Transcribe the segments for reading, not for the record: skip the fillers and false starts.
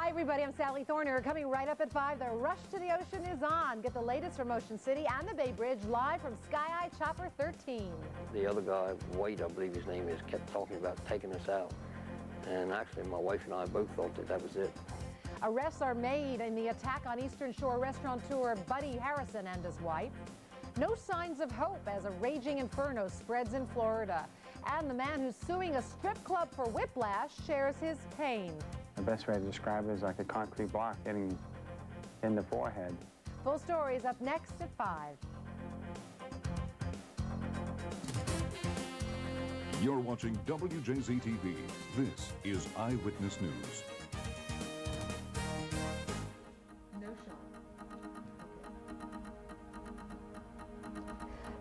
Hi, everybody. I'm Sally Thorner. Coming right up at 5, the rush to the ocean is on. Get the latest from Ocean City and the Bay Bridge live from Sky Eye Chopper 13. The other guy, White, I believe his name is, kept talking about taking us out. And actually, my wife and I both thought that was it. Arrests are made in the attack on Eastern Shore restaurateur Buddy Harrison and his wife. No signs of hope as a raging inferno spreads in Florida. And the man who's suing a strip club for whiplash shares his pain. The best way to describe it is like a concrete block hitting in the forehead. Full story is up next at 5. You're watching WJZ-TV. This is Eyewitness News.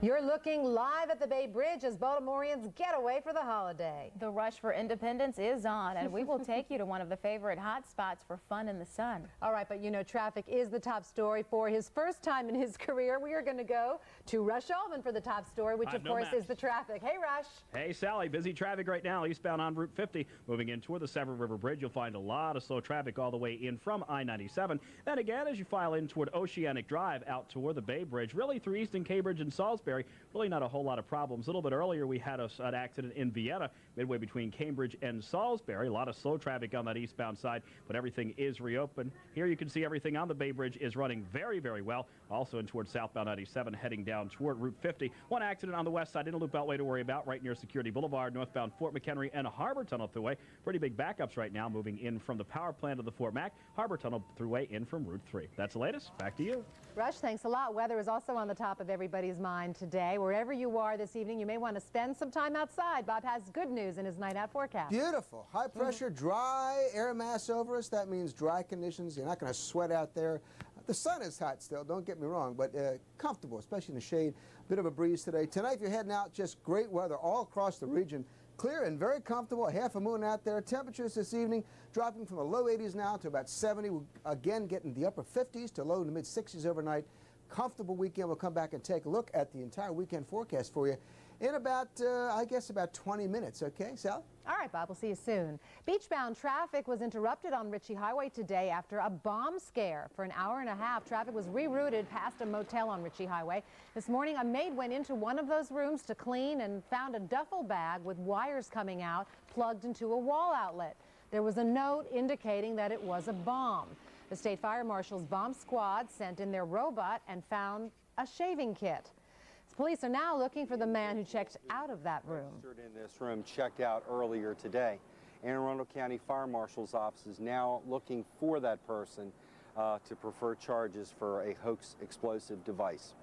You're looking live at the Bay Bridge as Baltimoreans get away for the holiday. The rush for independence is on, and we will take you to one of the favorite hot spots for fun in the sun. All right, but you know traffic is the top story. For his first time in his career, we are going to go to Rush Allman for the top story, which of course is the traffic. Hey, Rush. Hey, Sally. Busy traffic right now eastbound on Route 50. Moving in toward the Severn River Bridge, you'll find a lot of slow traffic all the way in from I-97. Then again, as you file in toward Oceanic Drive out toward the Bay Bridge, really through Easton, Cambridge, and Salisbury, really not a whole lot of problems. A little bit earlier, we had an accident in Vienna, midway between Cambridge and Salisbury. A lot of slow traffic on that eastbound side, but everything is reopened. Here you can see everything on the Bay Bridge is running very, very well. Also in toward southbound 97, heading down toward Route 50. One accident on the west side in a loop beltway to worry about right near Security Boulevard, northbound Fort McHenry and Harbor Tunnel Thruway. Pretty big backups right now, moving in from the power plant of the Fort Mac, Harbor Tunnel Thruway in from Route 3. That's the latest. Back to you. Rush, thanks a lot. Weather is also on the top of everybody's mind today. Wherever you are this evening, you may want to spend some time outside. Bob has good news in his night out forecast. Beautiful. High pressure, dry air mass over us. That means dry conditions. You're not going to sweat out there. The sun is hot still, don't get me wrong, but comfortable, especially in the shade. Bit of a breeze today. Tonight, if you're heading out, just great weather all across the region. Clear and very comfortable. Half a moon out there. Temperatures this evening dropping from the low 80s now to about 70. We'll again getting the upper 50s to low to mid 60s overnight. Comfortable weekend. We'll come back and take a look at the entire weekend forecast for you in about, I guess, about 20 minutes. Okay, Sal? All right, Bob. We'll see you soon. Beachbound traffic was interrupted on Ritchie Highway today after a bomb scare. For an hour and a half, traffic was rerouted past a motel on Ritchie Highway. This morning, a maid went into one of those rooms to clean and found a duffel bag with wires coming out plugged into a wall outlet. There was a note indicating that it was a bomb. The State Fire Marshal's bomb squad sent in their robot and found a shaving kit. Police are now looking for the man who checked out of that room. In this room, checked out earlier today. Anne Arundel County Fire Marshal's office is now looking for that person to prefer charges for a hoax explosive device.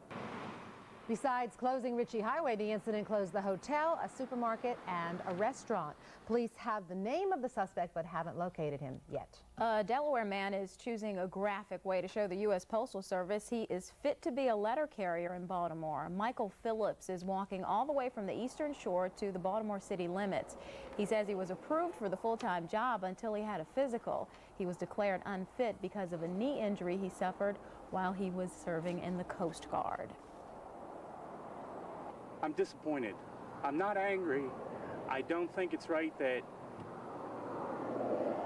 Besides closing Ritchie Highway, the incident closed the hotel, a supermarket, and a restaurant. Police have the name of the suspect but haven't located him yet. A Delaware man is choosing a graphic way to show the U.S. Postal Service he is fit to be a letter carrier in Baltimore. Michael Phillips is walking all the way from the Eastern Shore to the Baltimore city limits. He says he was approved for the full-time job until he had a physical. He was declared unfit because of a knee injury he suffered while he was serving in the Coast Guard. I'm disappointed. I'm not angry. I don't think it's right that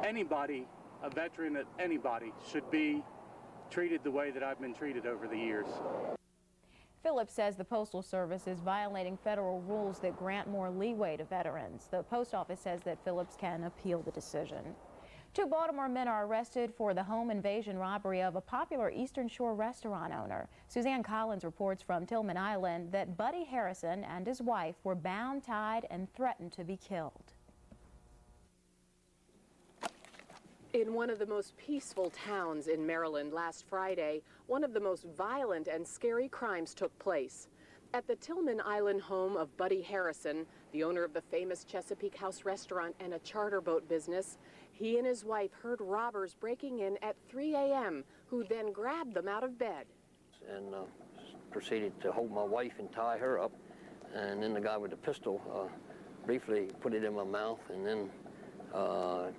anybody, a veteran of anybody, should be treated the way that I've been treated over the years. Phillips says the Postal Service is violating federal rules that grant more leeway to veterans. The post office says that Phillips can appeal the decision. 2 Baltimore men are arrested for the home invasion robbery of a popular Eastern Shore restaurant owner. Suzanne Collins reports from Tillman Island that Buddy Harrison and his wife were bound, tied, and threatened to be killed. In one of the most peaceful towns in Maryland last Friday, one of the most violent and scary crimes took place. At the Tillman Island home of Buddy Harrison, the owner of the famous Chesapeake House restaurant and a charter boat business, he and his wife heard robbers breaking in at 3 a.m., who then grabbed them out of bed. And proceeded to hold my wife and tie her up. And then the guy with the pistol briefly put it in my mouth and then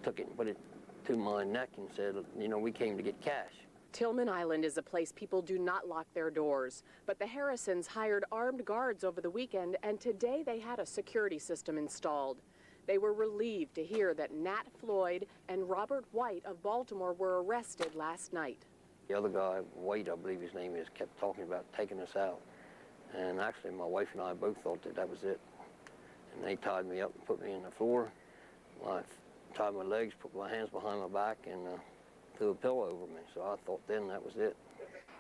took it and put it to my neck and said, you know, we came to get cash. Tillman Island is a place people do not lock their doors, but the Harrisons hired armed guards over the weekend, and today they had a security system installed. They were relieved to hear that Nat Floyd and Robert White of Baltimore were arrested last night. The other guy, White, I believe his name is, kept talking about taking us out. And actually, my wife and I both thought that was it. And they tied me up and put me on the floor. I tied my legs, put my hands behind my back, and threw a pillow over me. So I thought then that was it.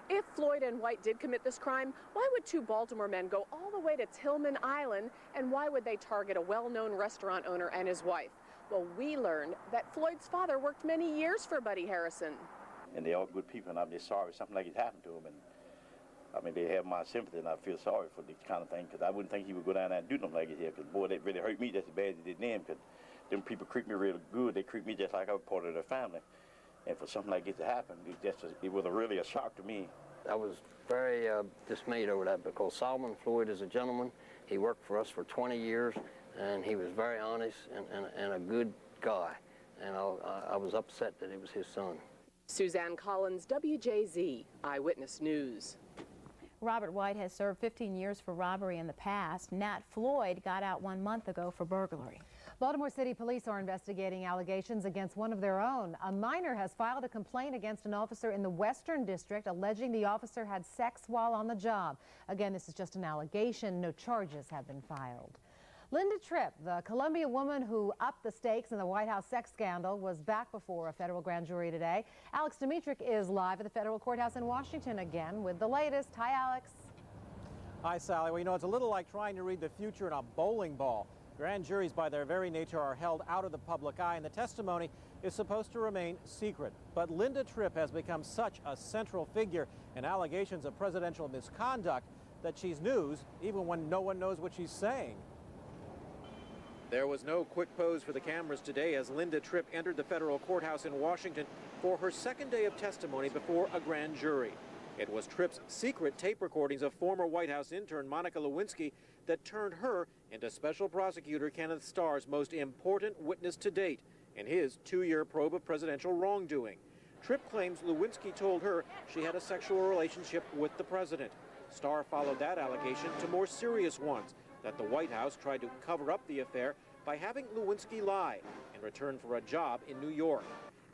If Floyd and White did commit this crime, why would two Baltimore men go all the way to Tillman Island, and why would they target a well-known restaurant owner and his wife? Well, we learned that Floyd's father worked many years for Buddy Harrison. And they're all good people, and I'm just sorry something like it happened to them. And I mean, they have my sympathy, and I feel sorry for this kind of thing, because I wouldn't think he would go down there and do something like it here, because, boy, that really hurt me just as bad as it did them, because them people treat me real good. They treat me just like I was part of their family. And for something like it to happen, it was really a shock to me. I was very dismayed over that, because Solomon Floyd is a gentleman. He worked for us for 20 years, and he was very honest and a good guy. And I was upset that it was his son. Suzanne Collins, WJZ, Eyewitness News. Robert White has served 15 years for robbery in the past. Nat Floyd got out 1 month ago for burglary. Baltimore City Police are investigating allegations against one of their own. A minor has filed a complaint against an officer in the Western District, alleging the officer had sex while on the job. Again, this is just an allegation. No charges have been filed. Linda Tripp, the Columbia woman who upped the stakes in the White House sex scandal, was back before a federal grand jury today. Alex Dimitrick is live at the federal courthouse in Washington again with the latest. Hi, Alex. Hi, Sally. Well, you know, it's a little like trying to read the future in a bowling ball. Grand juries, by their very nature, are held out of the public eye, and the testimony is supposed to remain secret. But Linda Tripp has become such a central figure in allegations of presidential misconduct that she's news even when no one knows what she's saying. There was no quick pose for the cameras today as Linda Tripp entered the federal courthouse in Washington for her second day of testimony before a grand jury. It was Tripp's secret tape recordings of former White House intern Monica Lewinsky that turned her into Special Prosecutor Kenneth Starr's most important witness to date in his 2-year probe of presidential wrongdoing. Tripp claims Lewinsky told her she had a sexual relationship with the president. Starr followed that allegation to more serious ones, that the White House tried to cover up the affair by having Lewinsky lie in return for a job in New York.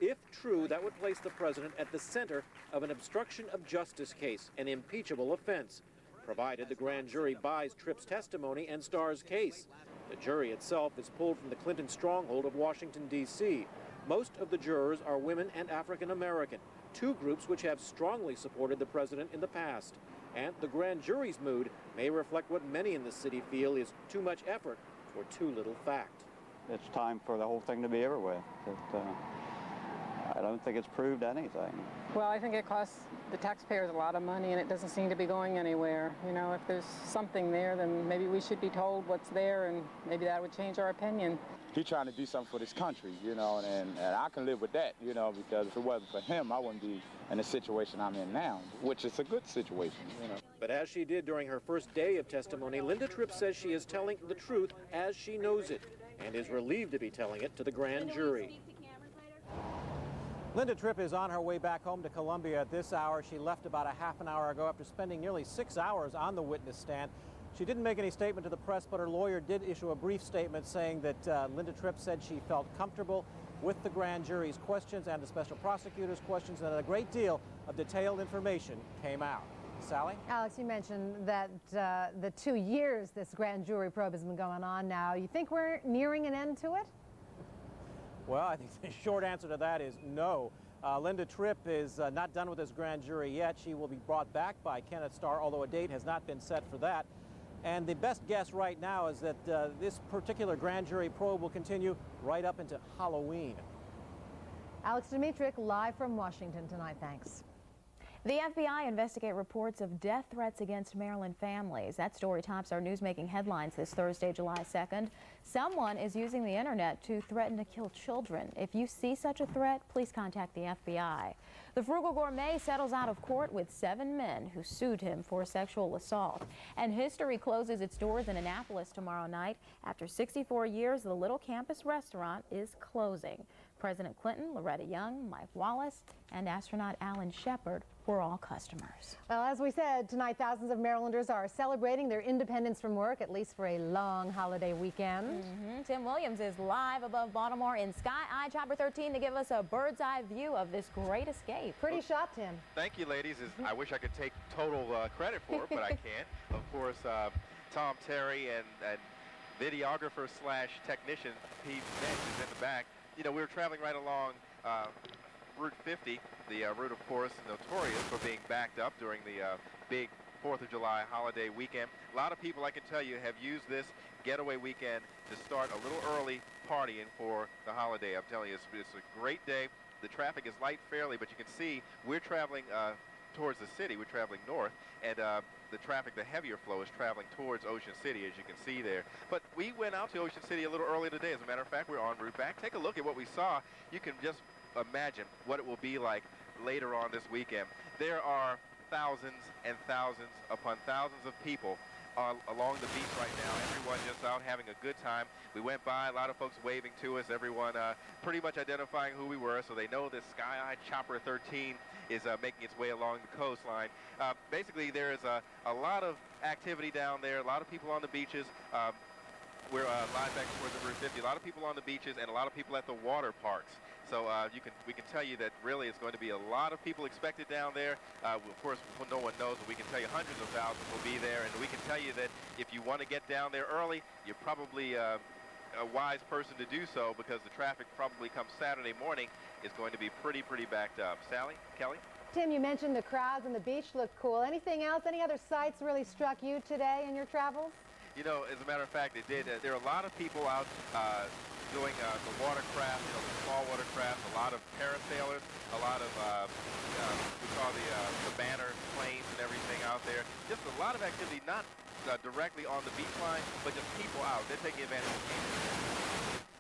If true, that would place the president at the center of an obstruction of justice case, an impeachable offense, provided the grand jury buys Tripp's testimony and Starr's case. The jury itself is pulled from the Clinton stronghold of Washington, D.C. Most of the jurors are women and African American, two groups which have strongly supported the president in the past. And the grand jury's mood may reflect what many in the city feel is too much effort for too little fact. It's time for the whole thing to be over with. I don't think it's proved anything. Well, I think it costs the taxpayers a lot of money, and it doesn't seem to be going anywhere. You know, if there's something there, then maybe we should be told what's there, and maybe that would change our opinion. He's trying to do something for this country, you know, and I can live with that, you know, because if it wasn't for him, I wouldn't be in the situation I'm in now, which is a good situation, you know. But as she did during her first day of testimony, Linda Tripp says she is telling the truth as she knows it, and is relieved to be telling it to the grand jury. Linda Tripp is on her way back home to Columbia at this hour. She left about a half an hour ago after spending nearly 6 hours on the witness stand. She didn't make any statement to the press, but her lawyer did issue a brief statement saying that Linda Tripp said she felt comfortable with the grand jury's questions and the special prosecutor's questions, and a great deal of detailed information came out. Sally? Alex, you mentioned that the 2 years this grand jury probe has been going on now. You think we're nearing an end to it? Well, I think the short answer to that is no. Linda Tripp is not done with this grand jury yet. She will be brought back by Kenneth Starr, although a date has not been set for that. And the best guess right now is that this particular grand jury probe will continue right up into Halloween. Alex Dimitrick, live from Washington tonight. Thanks. The FBI investigate reports of death threats against Maryland families. That story tops our newsmaking headlines this Thursday, July 2nd. Someone is using the internet to threaten to kill children. If you see such a threat, please contact the FBI. The frugal gourmet settles out of court with 7 men who sued him for sexual assault. And history closes its doors in Annapolis tomorrow night. After 64 years, the Little Campus restaurant is closing. President Clinton, Loretta Young, Mike Wallace, and astronaut Alan Shepard were all customers. Well, as we said, tonight thousands of Marylanders are celebrating their independence from work, at least for a long holiday weekend. Tim Williams is live above Baltimore in Sky Eye Chopper 13 to give us a bird's eye view of this great escape. Pretty shot, Tim. Thank you, ladies. I wish I could take total credit for it, but I can't. Of course, Tom Terry and videographer slash technician Pete Bench is in the back. You know, we were traveling right along Route 50, the route, of course, notorious for being backed up during the big 4th of July holiday weekend. A lot of people, I can tell you, have used this getaway weekend to start a little early partying for the holiday. I'm telling you, it's a great day. The traffic is light fairly, but you can see we're traveling towards the city. We're traveling north, and the traffic, the heavier flow, is traveling towards Ocean City, as you can see there. But we went out to Ocean City a little early today. As a matter of fact, we're en route back. Take a look at what we saw. You can just imagine what it will be like later on this weekend. There are thousands and thousands upon thousands of people along the beach right now. Everyone just out having a good time. We went by, a lot of folks waving to us, everyone pretty much identifying who we were, so they know that Sky Eye Chopper 13 is making its way along the coastline. Basically, there is a lot of activity down there, a lot of people on the beaches. We're live back towards the Route 50. A lot of people on the beaches and a lot of people at the water parks. So we can tell you that really it's going to be a lot of people expected down there. Of course, no one knows, but we can tell you hundreds of thousands will be there. And we can tell you that if you want to get down there early, you're probably a wise person to do so, because the traffic probably come Saturday morning is going to be pretty backed up. Sally, Kelly? Tim, you mentioned the crowds and the beach look cool. Anything else? Any other sights really struck you today in your travels? You know, as a matter of fact, it did. There are a lot of people out doing the watercraft, you know, the small watercraft, a lot of parasailers, a lot of, we saw the banner planes and everything out there. Just a lot of activity, not directly on the beach line, but just people out. They're taking advantage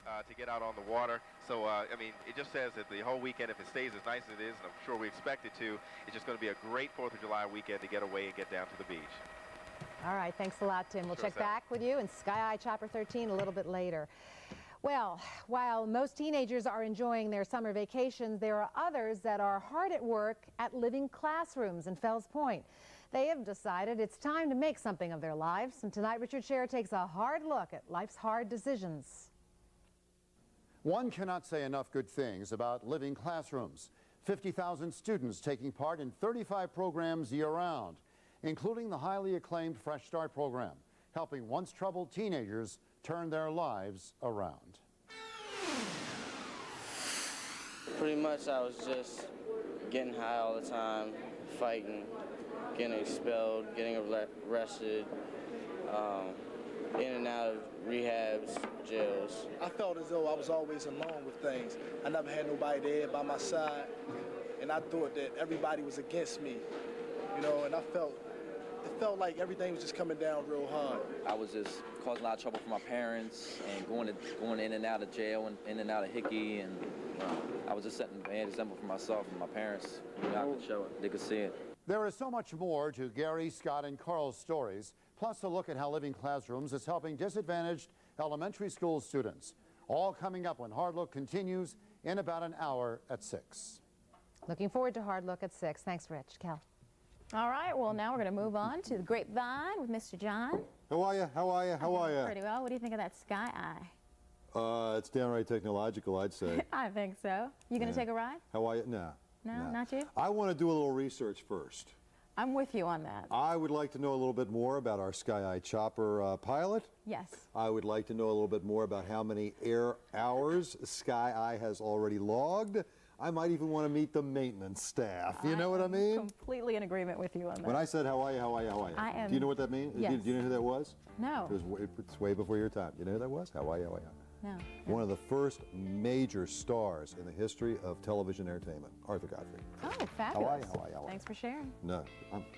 of to get out on the water. So, I mean, it just says that the whole weekend, if it stays as nice as it is, and I'm sure we expect it to, it's just going to be a great 4th of July weekend to get away and get down to the beach. All right, thanks a lot, Tim. We'll check back with you in Sky Eye Chopper 13 a little bit later. Well, while most teenagers are enjoying their summer vacations, there are others that are hard at work at living classrooms in Fells Point. They have decided it's time to make something of their lives. And tonight, Richard Scher takes a hard look at life's hard decisions. One cannot say enough good things about living classrooms. 50,000 students taking part in 35 programs year-round, including the highly acclaimed Fresh Start program, helping once troubled teenagers turn their lives around. Pretty much I was just getting high all the time, fighting, getting expelled, getting arrested, in and out of rehabs, jails. I felt as though I was always alone with things. I never had nobody there by my side, and I thought that everybody was against me, you know, and it felt like everything was just coming down real hard. I was just causing a lot of trouble for my parents and going in and out of jail and in and out of Hickey, and I was just setting an example for myself and my parents. You know, I could show it, they could see it. There is so much more to Gary, Scott, and Carl's stories, plus a look at how living classrooms is helping disadvantaged elementary school students. All coming up when Hard Look continues in about an hour at 6. Looking forward to Hard Look at 6. Thanks, Rich. Cal. All right, well, now we're going to move on to the Grapevine with Mr. John. How are you? How are you? How are you? Pretty well. What do you think of that Sky Eye? It's downright technological, I'd say. I think so. You going to take a ride? How are you? No. No, not you? I want to do a little research first. I'm with you on that. I would like to know a little bit more about our Sky Eye Chopper pilot. Yes. I would like to know a little bit more about how many air hours Sky Eye has already logged. I might even want to meet the maintenance staff. You know what I mean? Completely in agreement with you on that. When I said, how are you, how are you, how are you? I am. Do you know what that means? Yes. Do you know who that was? No. It's way before your time. You know who that was? How are you, how are you? No. One of the first major stars in the history of television entertainment, Arthur Godfrey. Oh, fabulous. How are you, how are you, how are you? Thanks for sharing. No,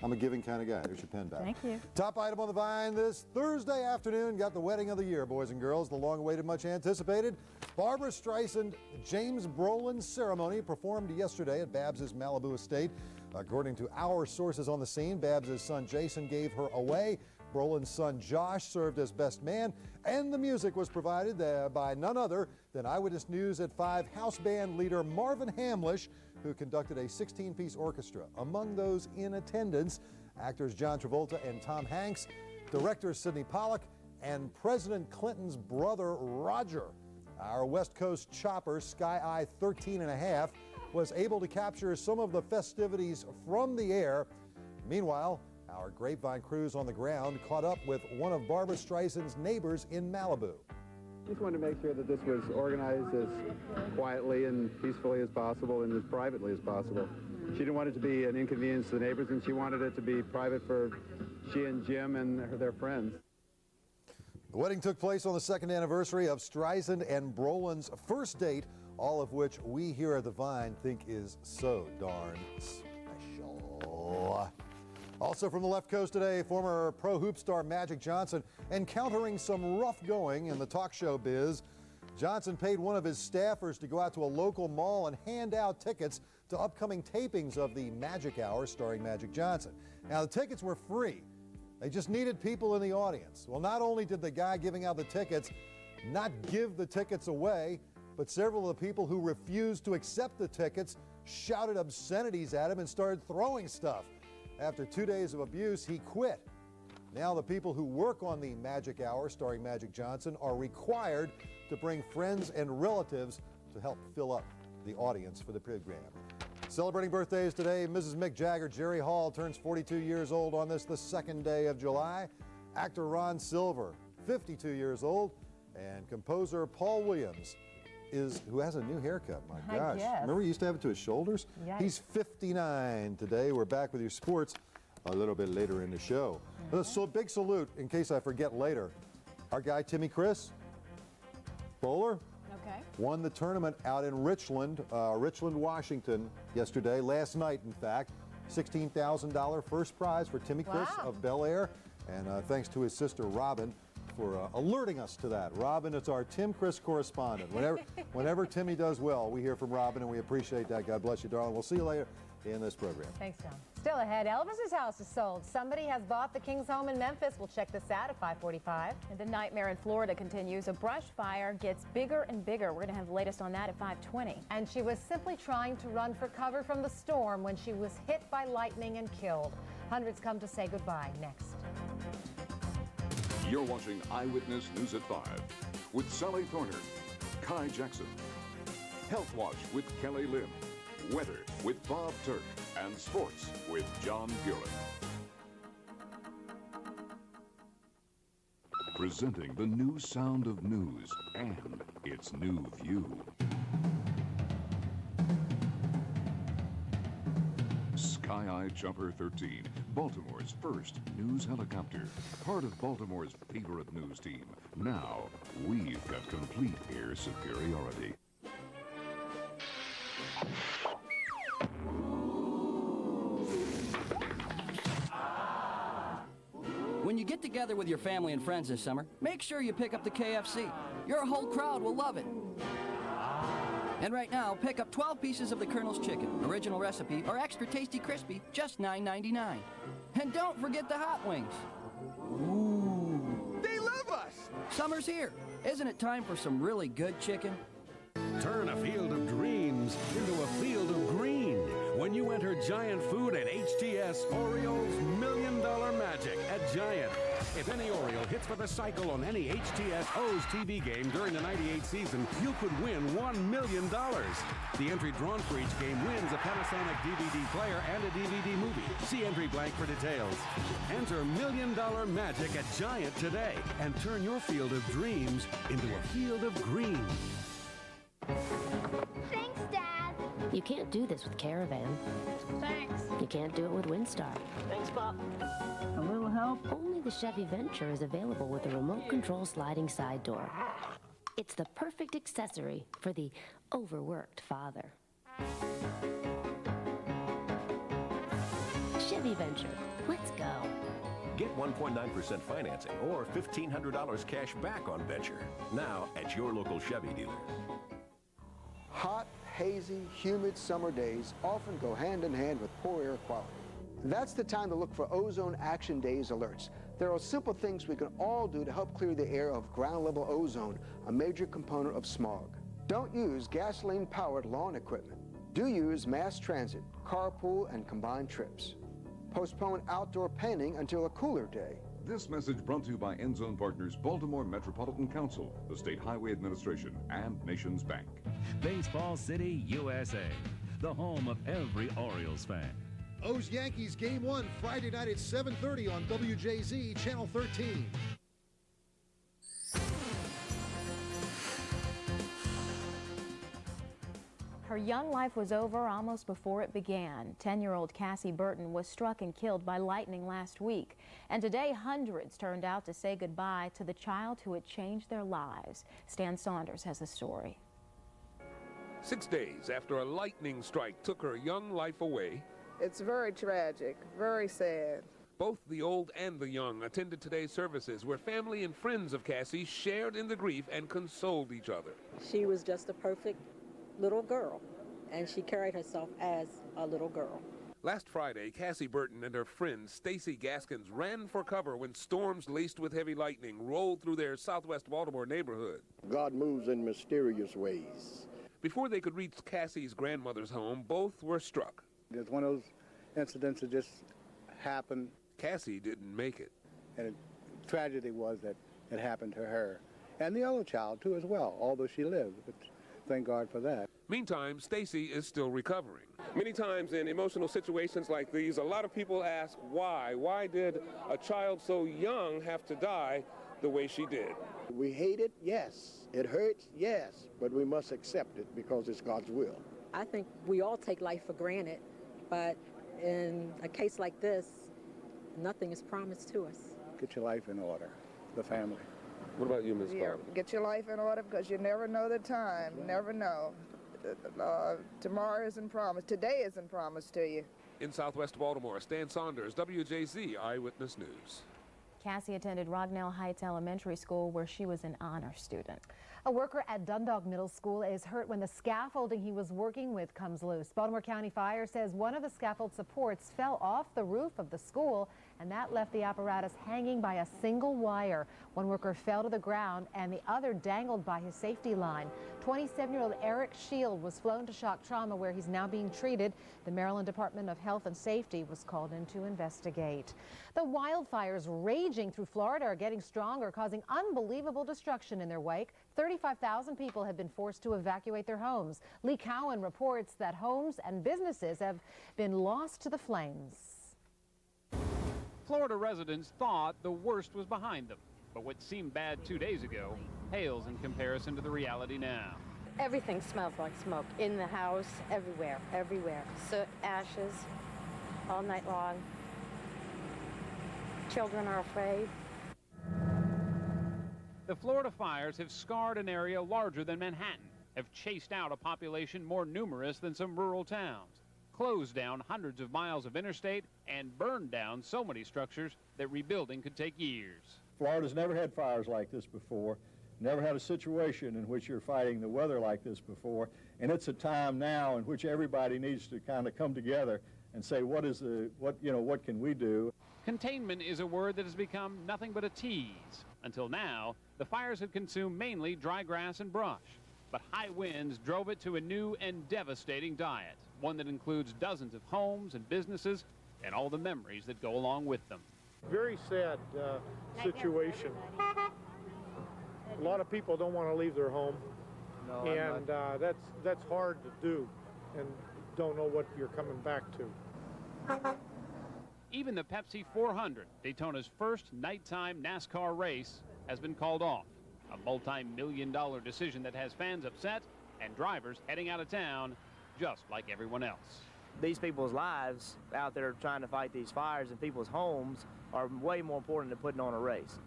I'm a giving kind of guy. There's your pen back. Thank you. Top item on the Vine this Thursday afternoon. Got the wedding of the year, boys and girls. The long-awaited, much anticipated Barbra Streisand James Brolin ceremony performed yesterday at Babs's Malibu estate. According to our sources on the scene, Babs's son Jason gave her away Brolin's son Josh served as best man, and the music was provided by none other than Eyewitness News at 5 house band leader Marvin Hamlish, who conducted a 16-piece orchestra. Among those in attendance, actors John Travolta and Tom Hanks, director Sidney Pollack, and President Clinton's brother Roger. Our West Coast chopper, Sky Eye 13.5, was able to capture some of the festivities from the air. Meanwhile, our Grapevine crews on the ground caught up with one of Barbra Streisand's neighbors in Malibu. Just wanted to make sure that this was organized as quietly and peacefully as possible and as privately as possible. She didn't want it to be an inconvenience to the neighbors, and she wanted it to be private for she and Jim and their friends. The wedding took place on the 2nd anniversary of Streisand and Brolin's first date, all of which we here at The Vine think is so darn special. Also from the left coast today, former pro hoop star Magic Johnson encountering some rough going in the talk show biz. Johnson paid one of his staffers to go out to a local mall and hand out tickets to upcoming tapings of the Magic Hour starring Magic Johnson. Now, the tickets were free. They just needed people in the audience. Well, not only did the guy giving out the tickets not give the tickets away, but several of the people who refused to accept the tickets shouted obscenities at him and started throwing stuff. After 2 days of abuse, he quit. Now the people who work on the Magic Hour starring Magic Johnson are required to bring friends and relatives to help fill up the audience for the program. Celebrating birthdays today, Mrs. Mick Jagger, Jerry Hall turns 42 years old on this, the 2nd day of July. Actor Ron Silver, 52 years old. And composer Paul Williams, who has a new haircut. My gosh. Remember he used to have it to his shoulders? Yikes. He's 59 today. We're back with your sports a little bit later in the show. So big salute, in case I forget later. Our guy Timmy Chris, bowler, won the tournament out in Richland, Washington yesterday, last night in fact. $16,000 first prize for Timmy Chris of Bel Air, and thanks to his sister Robin for alerting us to that. Robin, it's our Tim Chris correspondent. Whenever Timmy does well, we hear from Robin, and we appreciate that. God bless you, darling. We'll see you later in this program. Thanks, John. Still ahead, Elvis's house is sold. Somebody has bought the King's home in Memphis. We'll check this out at 5:45. And the nightmare in Florida continues. A brush fire gets bigger and bigger. We're going to have the latest on that at 5:20. And she was simply trying to run for cover from the storm when she was hit by lightning and killed. Hundreds come to say goodbye next. You're watching Eyewitness News at 5 with Sally Thorner, Kai Jackson, Health Watch with Kelly Lim, Weather with Bob Turk, and Sports with John Buren. Presenting the new sound of news and its new view. Sky Eye Jumper 13, Baltimore's first news helicopter. Part of Baltimore's favorite news team. Now, we've got complete air superiority. When you get together with your family and friends this summer, make sure you pick up the KFC. Your whole crowd will love it. And right now, pick up 12 pieces of the Colonel's chicken, original recipe, or extra tasty crispy, just $9.99. And don't forget the hot wings. Ooh. They love us! Summer's here. Isn't it time for some really good chicken? Turn a field of dreams into a field of green when you enter Giant Food at HTS Orioles $1 Million Magic at Giant. If any Oriole hits for the cycle on any HTS O's TV game during the '98 season, you could win $1 million. The entry drawn for each game wins a Panasonic DVD player and a DVD movie. See entry blank for details. Enter $1 Million Magic at Giant today and turn your field of dreams into a field of green. Thanks, Dad. You can't do this with Caravan. Thanks. You can't do it with Windstar. Thanks, Pop. A little help? Only the Chevy Venture is available with a remote control sliding side door. It's the perfect accessory for the overworked father. Chevy Venture. Let's go. Get 1.9% financing or $1,500 cash back on Venture. Now at your local Chevy dealer. Hot, hazy, humid summer days often go hand in hand with poor air quality. That's the time to look for Ozone Action Days alerts. There are simple things we can all do to help clear the air of ground-level ozone, a major component of smog. Don't use gasoline-powered lawn equipment. Do use mass transit, carpool, and combined trips. Postpone outdoor painting until a cooler day. This message brought to you by End Zone Partners, Baltimore Metropolitan Council, the State Highway Administration, and Nations Bank. Baseball City, USA, the home of every Orioles fan. O's Yankees Game 1, Friday night at 7:30 on WJZ, Channel 13. Her young life was over almost before it began. 10-year-old Cassie Burton was struck and killed by lightning last week. And today, hundreds turned out to say goodbye to the child who had changed their lives. Stan Saunders has the story. 6 days after a lightning strike took her young life away, it's very tragic, very sad. both the old and the young attended today's services where family and friends of Cassie shared in the grief and consoled each other. She was just a perfect little girl, and she carried herself as a little girl. Last Friday, Cassie Burton and her friend Stacy Gaskins ran for cover when storms laced with heavy lightning rolled through their southwest Baltimore neighborhood. God moves in mysterious ways. Before they could reach Cassie's grandmother's home, both were struck. It's one of those incidents that just happened. Cassie didn't make it. And the tragedy was that it happened to her. And the other child, too, as well, although she lived. But thank God for that. Meantime, Stacy is still recovering. Many times in emotional situations like these, a lot of people ask why. Why did a child so young have to die the way she did? We hate it, yes. It hurts, yes. But we must accept it because it's God's will. I think we all take life for granted, but in a case like this, nothing is promised to us. Get your life in order, the family. What about you, Ms. Carter? Get your life in order because you never know the time. Never know. Tomorrow isn't promised. Today isn't promised to you. In southwest Baltimore, Stan Saunders, WJZ Eyewitness News. Cassie attended Rognell Heights Elementary School where she was an honor student. A worker at Dundalk Middle School is hurt when the scaffolding he was working with comes loose. Baltimore County Fire says one of the scaffold supports fell off the roof of the school, and that left the apparatus hanging by a single wire. One worker fell to the ground and the other dangled by his safety line. 27-year-old Eric Shield was flown to shock trauma where he's now being treated. The Maryland Department of Health and Safety was called in to investigate. The wildfires raging through Florida are getting stronger, causing unbelievable destruction in their wake. 35,000 people have been forced to evacuate their homes. Lee Cowan reports that homes and businesses have been lost to the flames. Florida residents thought the worst was behind them, but what seemed bad 2 days ago pales in comparison to the reality now. Everything smells like smoke in the house, everywhere, everywhere. Soot, ashes, all night long. Children are afraid. The Florida fires have scarred an area larger than Manhattan, have chased out a population more numerous than some rural towns, closed down hundreds of miles of interstate, and burned down so many structures that rebuilding could take years. Florida's never had fires like this before, never had a situation in which you're fighting the weather like this before, and it's a time now in which everybody needs to kind of come together and say, what can we do? Containment is a word that has become nothing but a tease. Until now, the fires had consumed mainly dry grass and brush, but high winds drove it to a new and devastating diet, one that includes dozens of homes and businesses and all the memories that go along with them. Very sad situation. A lot of people don't want to leave their home, and that's hard to do, and don't know what you're coming back to. Even the Pepsi 400, Daytona's first nighttime NASCAR race, has been called off. A multi-million-dollar decision that has fans upset and drivers heading out of town just like everyone else. These people's lives out there trying to fight these fires in people's homes are way more important than putting on a race.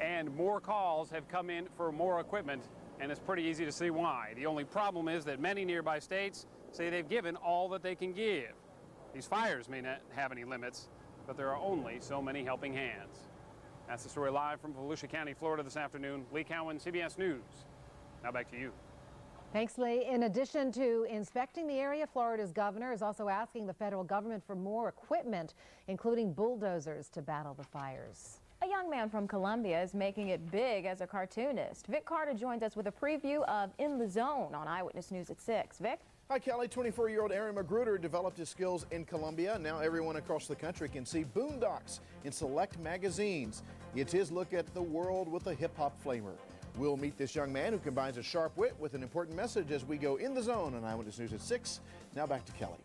And more calls have come in for more equipment, and it's pretty easy to see why. The only problem is that many nearby states say they've given all that they can give. These fires may not have any limits, but there are only so many helping hands. That's the story live from Volusia County, Florida this afternoon. Lee Cowan, CBS News. Now back to you. Thanks, Lee. In addition to inspecting the area, Florida's governor is also asking the federal government for more equipment, including bulldozers, to battle the fires. A young man from Columbia is making it big as a cartoonist. Vic Carter joins us with a preview of In the Zone on Eyewitness News at 6. Vic? Hi, Kelly. 24-year-old Aaron Magruder developed his skills in Columbia. Now everyone across the country can see Boondocks in select magazines. It's his look at the world with a hip-hop flavor. We'll meet this young man who combines a sharp wit with an important message as we go In the Zone on Eyewitness News at 6. Now back to Kelly.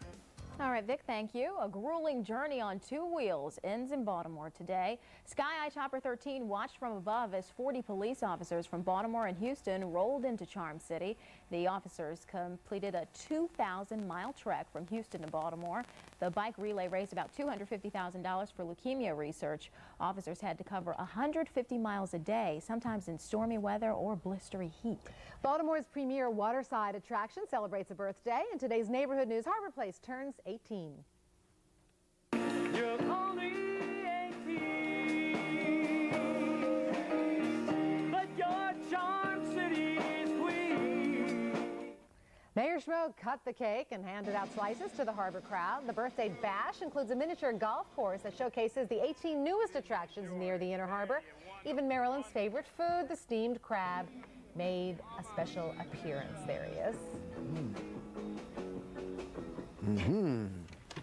All right, Vic, thank you. A grueling journey on two wheels ends in Baltimore today. Sky Eye Chopper 13 watched from above as 40 police officers from Baltimore and Houston rolled into Charm City. The officers completed a 2,000-mile trek from Houston to Baltimore. The bike relay raised about $250,000 for leukemia research. Officers had to cover 150 miles a day, sometimes in stormy weather or blistery heat. Baltimore's premier waterside attraction celebrates a birthday, and today's neighborhood news, Harbor Place turns 18. You're only 18, but you're Charm City's queen. Mayor Schmoe cut the cake and handed out slices to the Harbor crowd. The birthday bash includes a miniature golf course that showcases the 18 newest attractions near the Inner Harbor. Even Maryland's favorite food, the steamed crab, made a special appearance. There he is. Mm-hmm.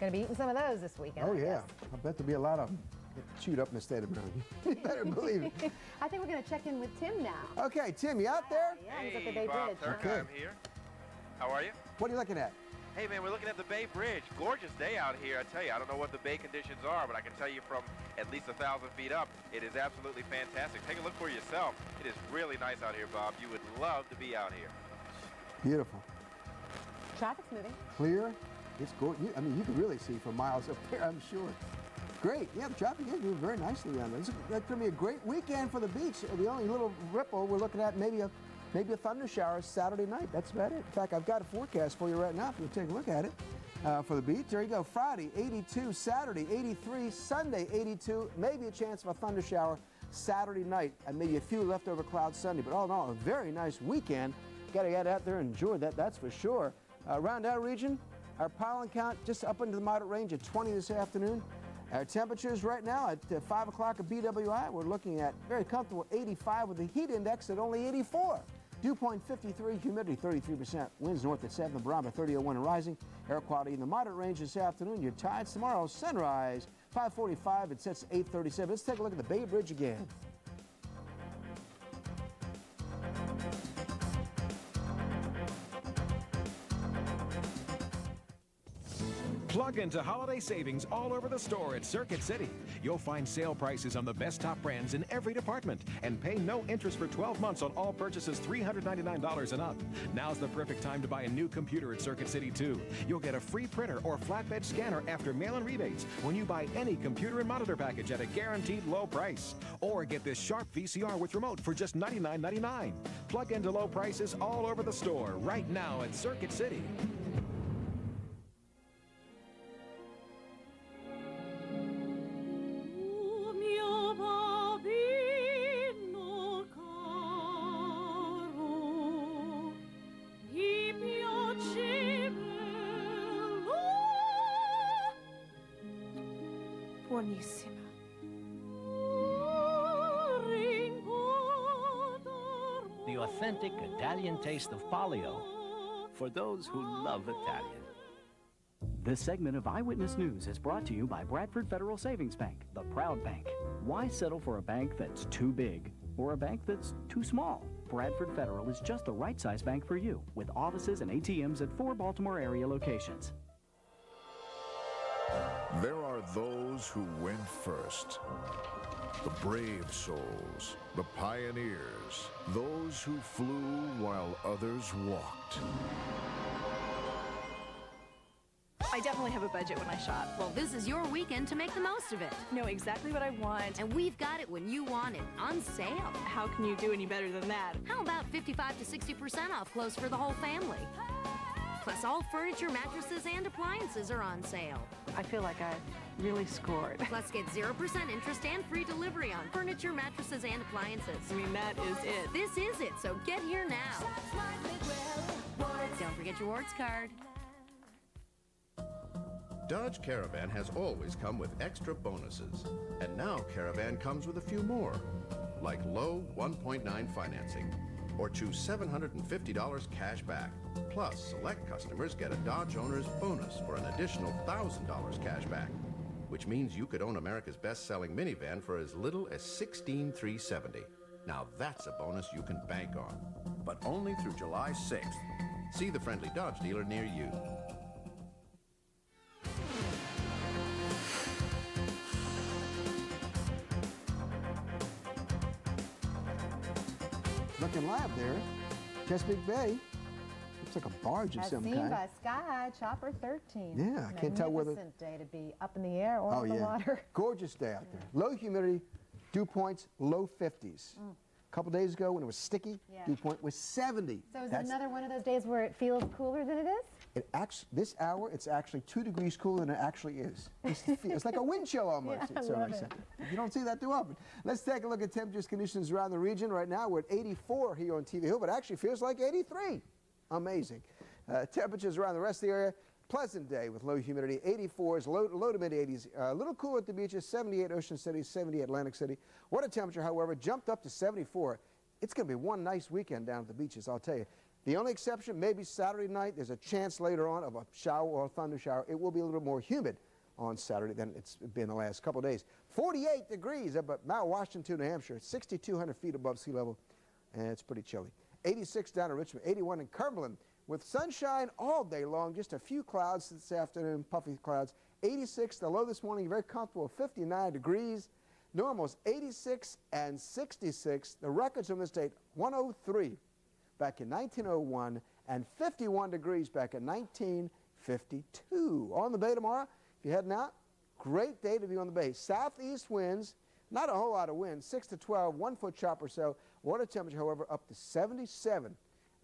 Going to be eating some of those this weekend. Oh, yeah. I bet there'll be a lot of them chewed up in the state of Maryland. You better believe it. I think we're going to check in with Tim now. Okay, Tim, you out there? Yeah, he's at the Bay Bob Bridge. Turk, Okay. I'm here. How are you? What are you looking at? Hey, man, we're looking at the Bay Bridge. Gorgeous day out here, I tell you. I don't know what the bay conditions are, but I can tell you from at least 1,000 feet up, it is absolutely fantastic. Take a look for yourself. It is really nice out here, Bob. You would love to be out here. Beautiful. Traffic's moving. Clear. It's good. I mean, you can really see for miles up here, I'm sure. Great. Yeah, the traffic is moving very nicely around there. That's going to be a great weekend for the beach. The only little ripple we're looking at, maybe a thunder shower Saturday night. That's about it. In fact, I've got a forecast for you right now if you take a look at it for the beach. There you go. Friday, 82. Saturday, 83. Sunday, 82. Maybe a chance of a thunder shower Saturday night, and maybe a few leftover clouds Sunday. But all in all, a very nice weekend. Got to get out there and enjoy that, that's for sure. Around our region, our pollen count just up into the moderate range at 20 this afternoon. Our temperatures right now at 5 o'clock at BWI, we're looking at very comfortable 85 with the heat index at only 84. Dew point 53, humidity 33%, winds north at 7, the barometer 30.01 and rising. Air quality in the moderate range this afternoon. Your tides tomorrow, sunrise 5:45, it sets 8:37. Let's take a look at the Bay Bridge again. Plug into holiday savings all over the store at Circuit City. You'll find sale prices on the best top brands in every department and pay no interest for 12 months on all purchases $399 and up. Now's the perfect time to buy a new computer at Circuit City, too. You'll get a free printer or flatbed scanner after mail-in rebates when you buy any computer and monitor package at a guaranteed low price. Or get this Sharp VCR with remote for just $99.99. Plug into low prices all over the store right now at Circuit City. Buonissima. The authentic Italian taste of Palio for those who love Italian. This segment of Eyewitness News is brought to you by Bradford Federal Savings Bank, the proud bank. Why settle for a bank that's too big or a bank that's too small? Bradford Federal is just the right size bank for you, with offices and ATMs at 4 Baltimore area locations. There are those who went first. The brave souls, the pioneers, those who flew while others walked. I definitely have a budget when I shop. Well, this is your weekend to make the most of it. Know exactly what I want. And we've got it when you want it, on sale. How can you do any better than that? How about 55 to 60% off clothes for the whole family? Plus, all furniture, mattresses, and appliances are on sale. I feel like I really scored. Plus, get 0% interest and free delivery on furniture, mattresses, and appliances. I mean, that is it. This is it, so get here now. Don't forget your rewards card. Dodge Caravan has always come with extra bonuses. And now Caravan comes with a few more, like low 1.9 financing, or choose $750 cash back. Plus, select customers get a Dodge owner's bonus for an additional $1,000 cash back, which means you could own America's best-selling minivan for as little as $16,370. Now that's a bonus you can bank on, but only through July 6th. See the friendly Dodge dealer near you. Looking live there, Chesapeake Bay. Looks like a barge of some kind. As seen by Sky Chopper 13. Yeah, I can't tell whether. Magnificent day to be up in the air or in the water. Gorgeous day out there. Low humidity, dew points, low 50s. A couple days ago when it was sticky, dew point was 70. So is it another one of those days where it feels cooler than it is? It actually, this hour, it's actually 2 degrees cooler than it actually is. It's like a wind chill almost. Yeah, I love it. You don't see that too often. Let's take a look at temperatures conditions around the region. Right now, we're at 84 here on TV Hill, but it actually feels like 83. Amazing. Temperatures around the rest of the area, pleasant day with low humidity, 84s, low to mid 80s. A little cooler at the beaches, 78 Ocean City, 70 Atlantic City. Water temperature, however, jumped up to 74. It's going to be one nice weekend down at the beaches, I'll tell you. The only exception, maybe Saturday night, there's a chance later on of a shower or a thunder shower. It will be a little more humid on Saturday than it's been the last couple of days. 48 degrees up at Mount Washington, New Hampshire, 6,200 feet above sea level, and it's pretty chilly. 86 down in Richmond, 81 in Cumberland, with sunshine all day long, just a few clouds this afternoon, puffy clouds. 86, the low this morning, very comfortable, 59 degrees. Normals 86 and 66. The records from this date, 103 back in 1901 and 51 degrees back in 1952. On the bay tomorrow, if you're heading out, great day to be on the bay. Southeast winds, not a whole lot of wind, 6 to 12, 1 foot chop or so. Water temperature, however, up to 77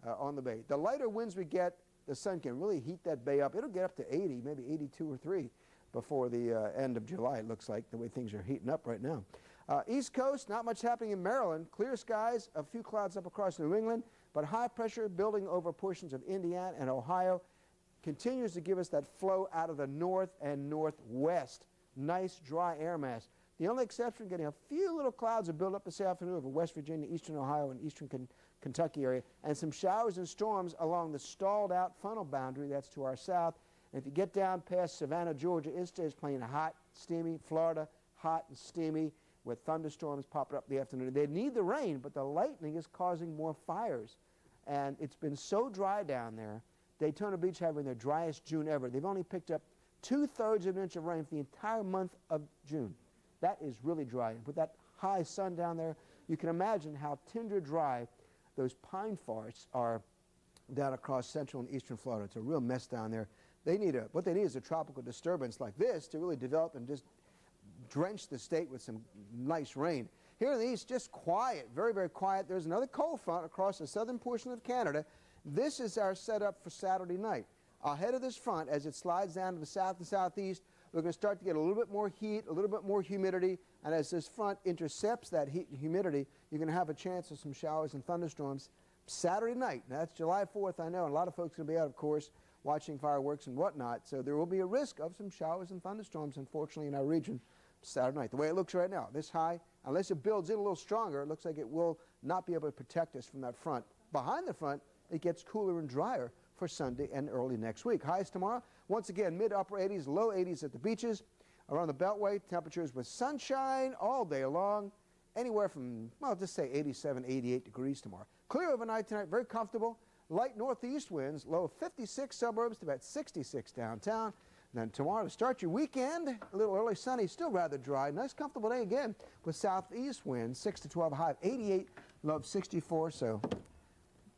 on the bay. The lighter winds we get, the sun can really heat that bay up. It'll get up to 80, maybe 82 or 3 before the end of July, it looks like, the way things are heating up right now. East Coast, not much happening in Maryland. Clear skies, a few clouds up across New England, but high pressure building over portions of Indiana and Ohio continues to give us that flow out of the north and northwest. Nice dry air mass. The only exception, getting a few little clouds that build up this afternoon over West Virginia, eastern Ohio, and eastern Kentucky area, and some showers and storms along the stalled out funnel boundary that's to our south. And if you get down past Savannah, Georgia, it stays playing hot, steamy. Florida, hot and steamy, with thunderstorms popping up in the afternoon. They need the rain, but the lightning is causing more fires. And it's been so dry down there. Daytona Beach having their driest June ever. They've only picked up 2/3 of an inch of rain for the entire month of June. That is really dry. And with that high sun down there, you can imagine how tinder dry those pine forests are down across central and eastern Florida. It's a real mess down there. What they need is a tropical disturbance like this to really develop and just drench the state with some nice rain. Here in the east, just quiet, very, very quiet. There's another cold front across the southern portion of Canada. This is our setup for Saturday night. Ahead of this front, as it slides down to the south and southeast, we're going to start to get a little bit more heat, a little bit more humidity, and as this front intercepts that heat and humidity, you're going to have a chance of some showers and thunderstorms Saturday night. Now, that's July 4th, I know, and a lot of folks are going to be out, of course, watching fireworks and whatnot, so there will be a risk of some showers and thunderstorms, unfortunately, in our region Saturday night. The way it looks right now, this high, unless it builds in a little stronger, it looks like it will not be able to protect us from that front. Behind the front, it gets cooler and drier for Sunday and early next week. Highs tomorrow, once again, mid-upper 80s, low 80s at the beaches. Around the Beltway, temperatures with sunshine all day long, anywhere from, well, just say 87, 88 degrees tomorrow. Clear overnight tonight, very comfortable. Light northeast winds, low 56 suburbs to about 66 downtown. And then tomorrow to start your weekend, a little early sunny, still rather dry. Nice comfortable day again with southeast winds, 6 to 12, high of 88, low of 64. So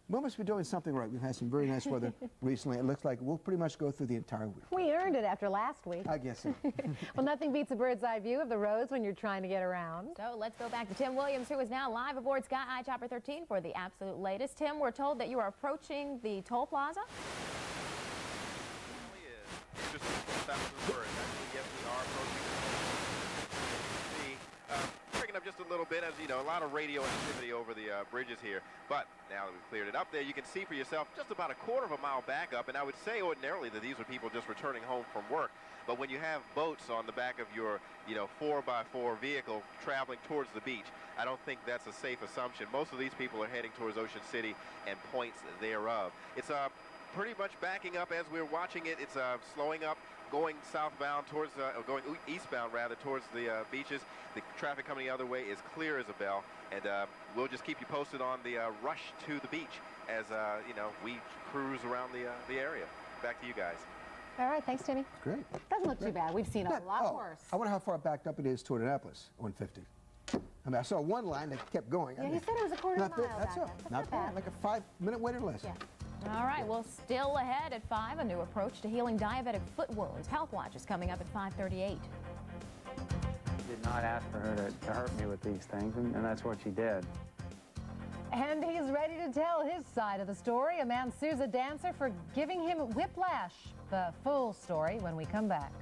we must be doing something right. We've had some very nice weather recently. It looks like we'll pretty much go through the entire week. We earned it after last week. I guess so. Well, nothing beats a bird's eye view of the roads when you're trying to get around. So let's go back to Tim Williams, who is now live aboard Sky Eye Chopper 13 for the absolute latest. Tim, we're told that you are approaching the toll plaza. Just that was the word. Actually, yes, we are approaching the picking up just a little bit. As you know, a lot of radio activity over the bridges here. But now that we've cleared it up there, you can see for yourself just about a quarter of a mile back up. And I would say ordinarily that these are people just returning home from work. But when you have boats on the back of your, you know, 4x4 vehicle traveling towards the beach, I don't think that's a safe assumption. Most of these people are heading towards Ocean City and points thereof. It's pretty much backing up as we're watching it. It's slowing up, going southbound towards, or going eastbound rather, towards the beaches. The traffic coming the other way is clear as a bell, and we'll just keep you posted on the rush to the beach as, you know, we cruise around the area. Back to you guys. All right, thanks, Timmy. Great. Doesn't look too bad. We've seen a lot worse. I wonder how far back up it is to Indianapolis, 150. I mean, I saw one line that kept going. Yeah, he said it was a quarter of a mile That's back it. up. That's Not bad. Like a 5-minute wait or less. Yeah. All right, well, still ahead at 5, a new approach to healing diabetic foot wounds. Health Watch is coming up at 5:38. Did not ask for her to hurt me with these things, and that's what she did. And he's ready to tell his side of the story. A man sues a dancer for giving him whiplash. The full story when we come back.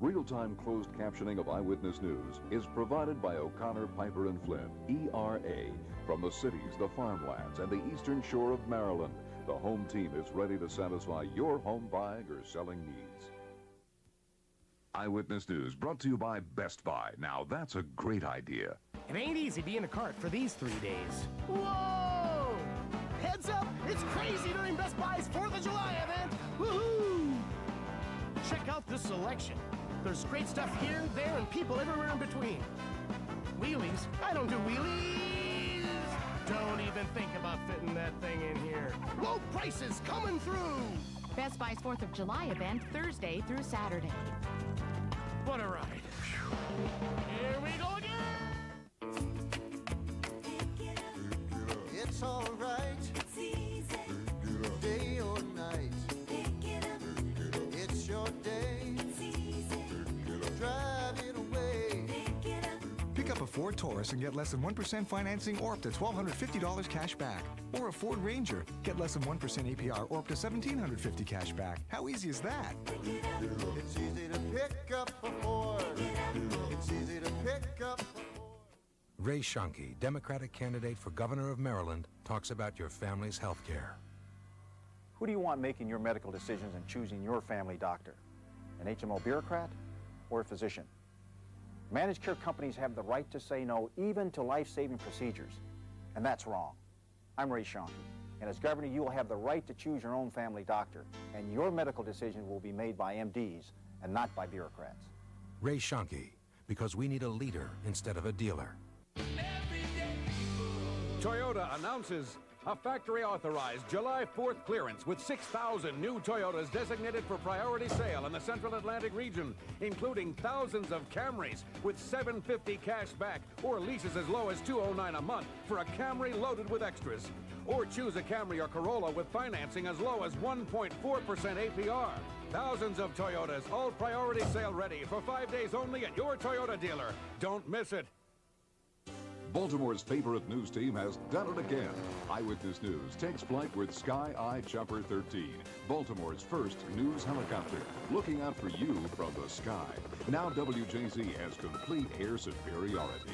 Real-time closed captioning of Eyewitness News is provided by O'Connor, Piper & Flynn, ERA, from the cities, the farmlands, and the eastern shore of Maryland. The home team is ready to satisfy your home buying or selling needs. Eyewitness News brought to you by Best Buy. Now that's a great idea. It ain't easy being a cart for these 3 days. Whoa! Heads up, it's crazy during Best Buy's 4th of July event. Woohoo! Check out this selection. There's great stuff here, there, and people everywhere in between. Wheelies? I don't do wheelies! Don't even think about fitting that thing in here. Low prices coming through! Best Buy's 4th of July event, Thursday through Saturday. What a ride. Here we go again! It's all right. It's easy. Day or night. It's your day. It's easy. Drive it away. Pick up a Ford Taurus and get less than 1% financing or up to $1,250 cash back. Or a Ford Ranger, get less than 1% APR or up to $1,750 cash back. How easy is that? It's easy to pick up a Ford. It's easy to pick up a Ford. Ray Shonke, Democratic candidate for governor of Maryland, talks about your family's health care. Who do you want making your medical decisions and choosing your family doctor? An HMO bureaucrat or a physician? Managed care companies have the right to say no even to life-saving procedures, and that's wrong. I'm Ray Shonke, and as governor, you will have the right to choose your own family doctor, and your medical decision will be made by MDs and not by bureaucrats. Ray Shonke, because we need a leader instead of a dealer. Toyota announces a factory-authorized July 4th clearance with 6,000 new Toyotas designated for priority sale in the Central Atlantic region, including thousands of Camrys with $750 cash back or leases as low as $209 a month for a Camry loaded with extras. Or choose a Camry or Corolla with financing as low as 1.4% APR. Thousands of Toyotas, all priority sale ready for 5 days only at your Toyota dealer. Don't miss it. Baltimore's favorite news team has done it again. Eyewitness News takes flight with Sky Eye Chopper 13, Baltimore's first news helicopter, looking out for you from the sky. Now WJZ has complete air superiority.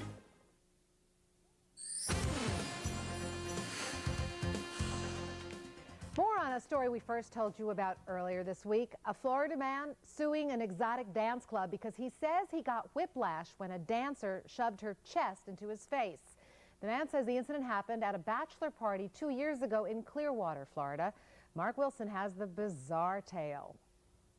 More on a story we first told you about earlier this week. A Florida man suing an exotic dance club because he says he got whiplash when a dancer shoved her chest into his face. The man says the incident happened at a bachelor party 2 years ago in Clearwater, Florida. Mark Wilson has the bizarre tale.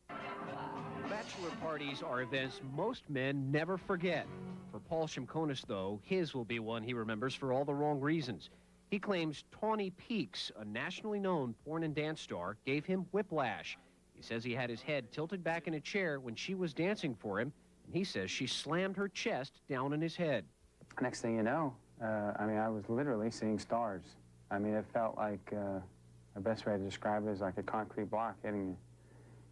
Bachelor parties are events most men never forget. For Paul Shimkonis, though, his will be one he remembers for all the wrong reasons. He claims Tawny Peaks, a nationally known porn and dance star, gave him whiplash. He says he had his head tilted back in a chair when she was dancing for him, and he says she slammed her chest down on his head. Next thing you know, I was literally seeing stars. I mean, it felt like, the best way to describe it is like a concrete block hitting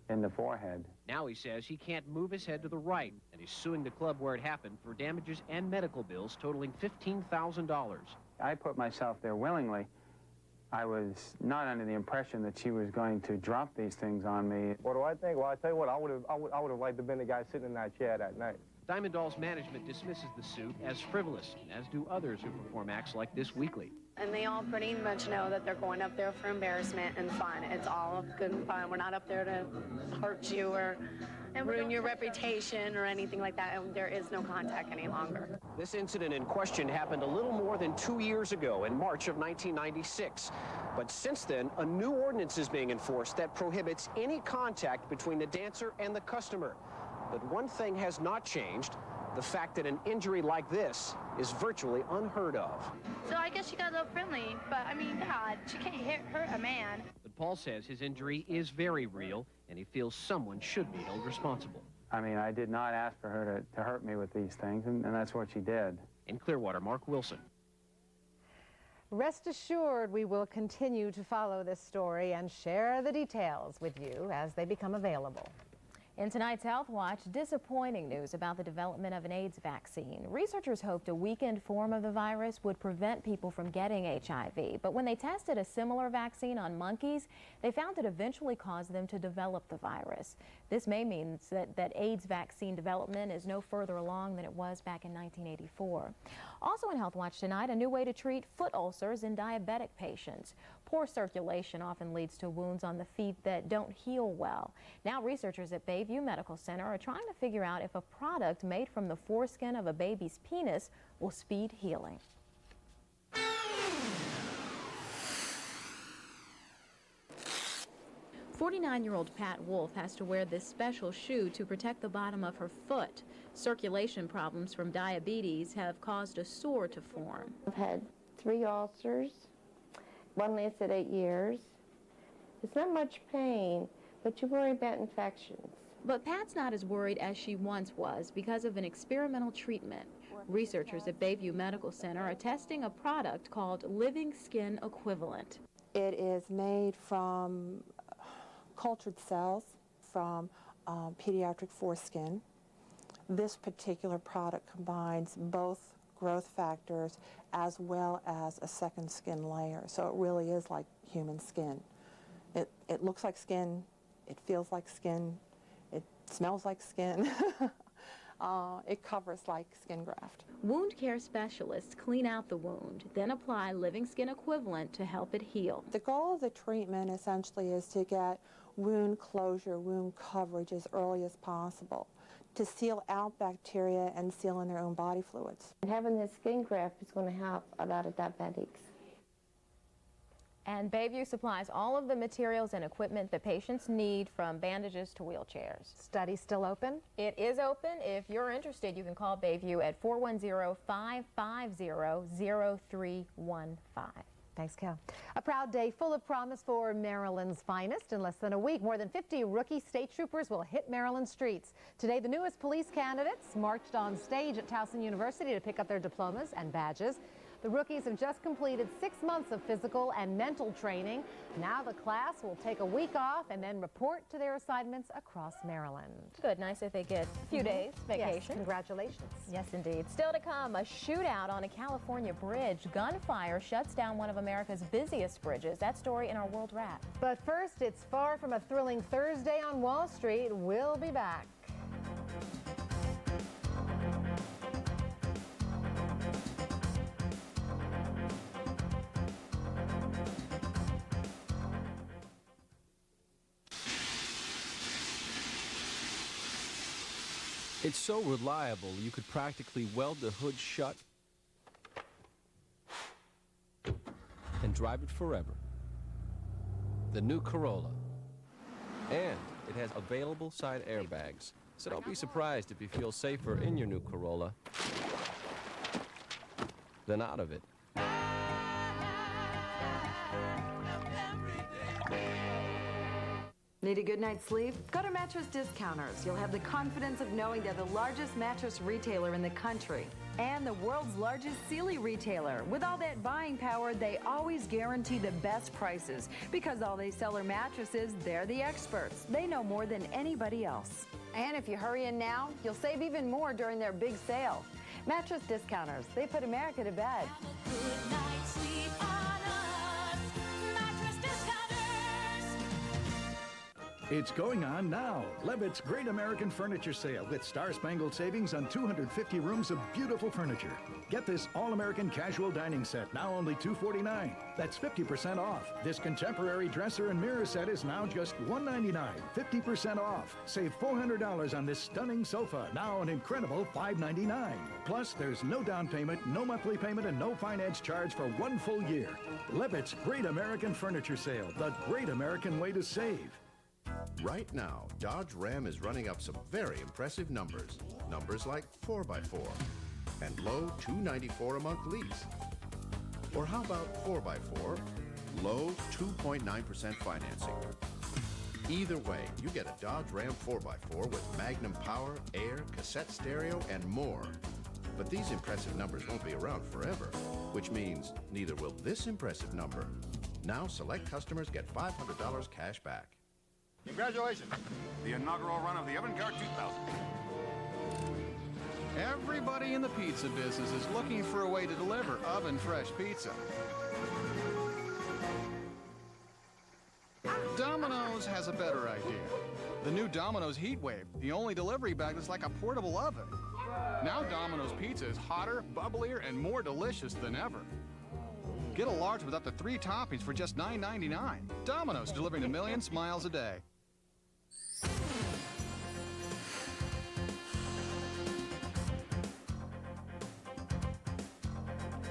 in the forehead. Now he says he can't move his head to the right, and he's suing the club where it happened for damages and medical bills totaling $15,000. I put myself there willingly. I was not under the impression that she was going to drop these things on me. What do I think? Well, I tell you what, I would have liked to have been the guy sitting in that chair that night. Diamond Doll's management dismisses the suit as frivolous, as do others who perform acts like this weekly. And they all pretty much know that they're going up there for embarrassment and fun. It's all good and fun. We're not up there to hurt you or ruin your reputation or anything like that, and there is no contact any longer. This incident in question happened a little more than 2 years ago in March of 1996. But since then, a new ordinance is being enforced that prohibits any contact between the dancer and the customer. But one thing has not changed: the fact that an injury like this is virtually unheard of. So I guess she got a little friendly, but I mean, God, she can't hurt a man. But Paul says his injury is very real, and he feels someone should be held responsible. I mean, I did not ask for her to hurt me with these things, and that's what she did. In Clearwater, Mark Wilson. Rest assured, we will continue to follow this story and share the details with you as they become available. In tonight's Health Watch, disappointing news about the development of an AIDS vaccine. Researchers hoped a weakened form of the virus would prevent people from getting HIV, but when they tested a similar vaccine on monkeys, they found it eventually caused them to develop the virus. This may mean that AIDS vaccine development is no further along than it was back in 1984. Also in Health Watch tonight, a new way to treat foot ulcers in diabetic patients. Poor circulation often leads to wounds on the feet that don't heal well. Now researchers at Bayview Medical Center are trying to figure out if a product made from the foreskin of a baby's penis will speed healing. "49-year-old Pat Wolf has to wear this special shoe to protect the bottom of her foot. Circulation problems from diabetes have caused a sore to form. I've had 3 ulcers. One lasted 8 years. It's not much pain, but you worry about infections. But Pat's not as worried as she once was because of an experimental treatment. Researchers at Bayview Medical Center are testing a product called Living Skin Equivalent. It is made from cultured cells from pediatric foreskin. This particular product combines both growth factors as well as a second skin layer. So it really is like human skin. It looks like skin, it feels like skin, it smells like skin. It covers like skin graft. Wound care specialists clean out the wound, then apply Living Skin Equivalent to help it heal. The goal of the treatment essentially is to get wound closure, wound coverage as early as possible, to seal out bacteria and seal in their own body fluids. And having this skin graft is going to help a lot of diabetics. And Bayview supplies all of the materials and equipment that patients need, from bandages to wheelchairs. Study still open? It is open. If you're interested, you can call Bayview at 410-550-0315. Thanks, Cal. A proud day full of promise for Maryland's finest. In less than a week, more than 50 rookie state troopers will hit Maryland streets. Today, the newest police candidates marched on stage at Towson University to pick up their diplomas and badges. The rookies have just completed 6 months of physical and mental training. Now the class will take a week off and then report to their assignments across Maryland. Good, nice if they get a few days vacation. Yes, congratulations. Yes, indeed. Still to come, a shootout on a California bridge. Gunfire shuts down one of America's busiest bridges. That story in our World Wrap. But first, it's far from a thrilling Thursday on Wall Street. We'll be back. It's so reliable, you could practically weld the hood shut and drive it forever. The new Corolla. And it has available side airbags, so don't be surprised if you feel safer in your new Corolla than out of it. Need a good night's sleep? Go to Mattress Discounters. You'll have the confidence of knowing they're the largest mattress retailer in the country and the world's largest Sealy retailer. With all that buying power, they always guarantee the best prices because all they sell are mattresses. They're the experts. They know more than anybody else. And if you hurry in now, you'll save even more during their big sale. Mattress Discounters. They put America to bed. Good night's sleep on us. Mattress Discounters. It's going on now. Levitt's Great American Furniture Sale with star-spangled savings on 250 rooms of beautiful furniture. Get this all-American casual dining set, now only $249. That's 50% off. This contemporary dresser and mirror set is now just $199, 50% off. Save $400 on this stunning sofa, now an incredible $599. Plus, there's no down payment, no monthly payment, and no finance charge for 1 full year. Levitt's Great American Furniture Sale, the great American way to save. Right now, Dodge Ram is running up some very impressive numbers. Numbers like 4x4 and low $294 a month lease. Or how about 4x4, low 2.9% financing. Either way, you get a Dodge Ram 4x4 with Magnum power, air, cassette stereo, and more. But these impressive numbers won't be around forever, which means neither will this impressive number. Now select customers get $500 cash back. Congratulations, the inaugural run of the Oven Guard 2000. Everybody in the pizza business is looking for a way to deliver oven-fresh pizza. Domino's has a better idea. The new Domino's Heatwave, the only delivery bag that's like a portable oven. Now Domino's pizza is hotter, bubblier, and more delicious than ever. Get a large with up to 3 toppings for just $9.99. Domino's, delivering a million smiles a day.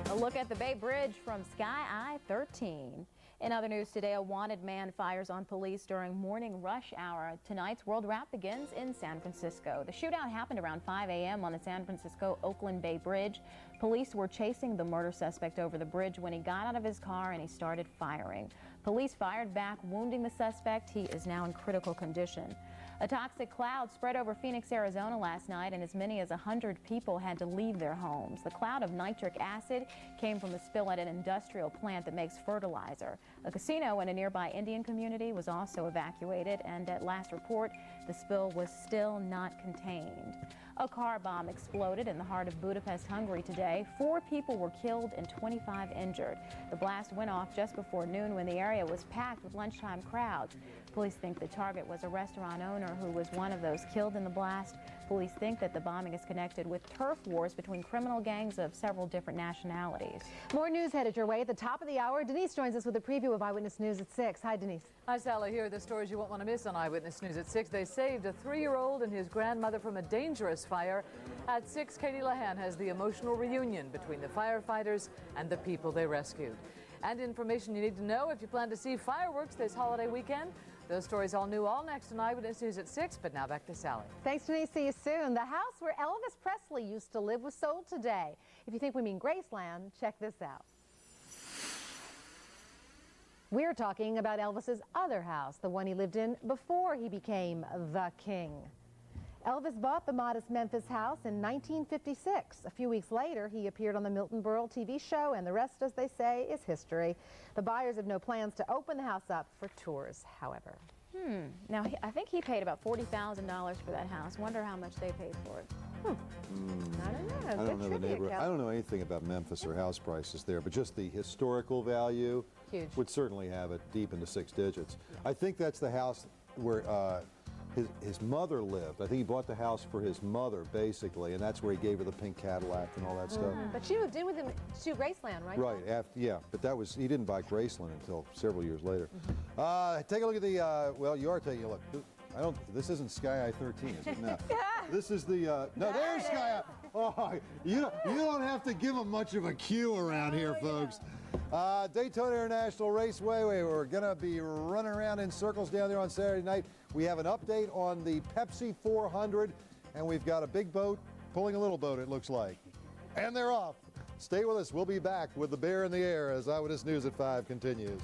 A look at the Bay Bridge from Sky Eye 13. In other news today, a wanted man fires on police during morning rush hour. Tonight's World Wrap begins in San Francisco. The shootout happened around 5 a.m. on the San Francisco-Oakland Bay Bridge. Police were chasing the murder suspect over the bridge when he got out of his car and he started firing. Police fired back, wounding the suspect. He is now in critical condition. A toxic cloud spread over Phoenix, Arizona last night, and as many as 100 people had to leave their homes. The cloud of nitric acid came from a spill at an industrial plant that makes fertilizer. A casino in a nearby Indian community was also evacuated, and at last report, the spill was still not contained. A car bomb exploded in the heart of Budapest, Hungary today. 4 people were killed and 25 injured. The blast went off just before noon when the area was packed with lunchtime crowds. Police think the target was a restaurant owner who was one of those killed in the blast. Police think that the bombing is connected with turf wars between criminal gangs of several different nationalities. More news headed your way at the top of the hour. Denise joins us with a preview of Eyewitness News at 6. Hi, Denise. Hi, Sally. Here are the stories you won't want to miss on Eyewitness News at 6. They saved a 3-year-old and his grandmother from a dangerous fire. At 6, Katie Lahan has the emotional reunion between the firefighters and the people they rescued. And information you need to know if you plan to see fireworks this holiday weekend. Those stories all new, all next on Eyewitness News at 6, but now back to Sally. Thanks, Denise. See you soon. The house where Elvis Presley used to live was sold today. If you think we mean Graceland, check this out. We're talking about Elvis's other house, the one he lived in before he became the king. Elvis bought the modest Memphis house in 1956. A few weeks later, he appeared on the Milton Berle TV show, and the rest, as they say, is history. The buyers have no plans to open the house up for tours, however. Now, I think he paid about $40,000 for that house. Wonder how much they paid for it. I don't know. I don't know the neighborhood. I don't know anything about Memphis or house prices there, but just the historical value would certainly have it deep into 6 digits. I think that's the house where his mother lived. I think he bought the house for his mother, basically, and that's where he gave her the pink Cadillac and all that stuff. But she moved in with him to Graceland, right? Right, after, yeah, but that was, he didn't buy Graceland until several years later. Take a look at the, well, you are taking a look. This isn't Sky Eye 13, is it? No. This is the, no, there's Sky Eye. Oh, you don't have to give them much of a cue around here, folks. Daytona International Raceway, we're going to be running around in circles down there on Saturday night. We have an update on the Pepsi 400, and we've got a big boat pulling a little boat, it looks like. And they're off. Stay with us. We'll be back with the Bear in the Air as Eyewitness News at 5 continues.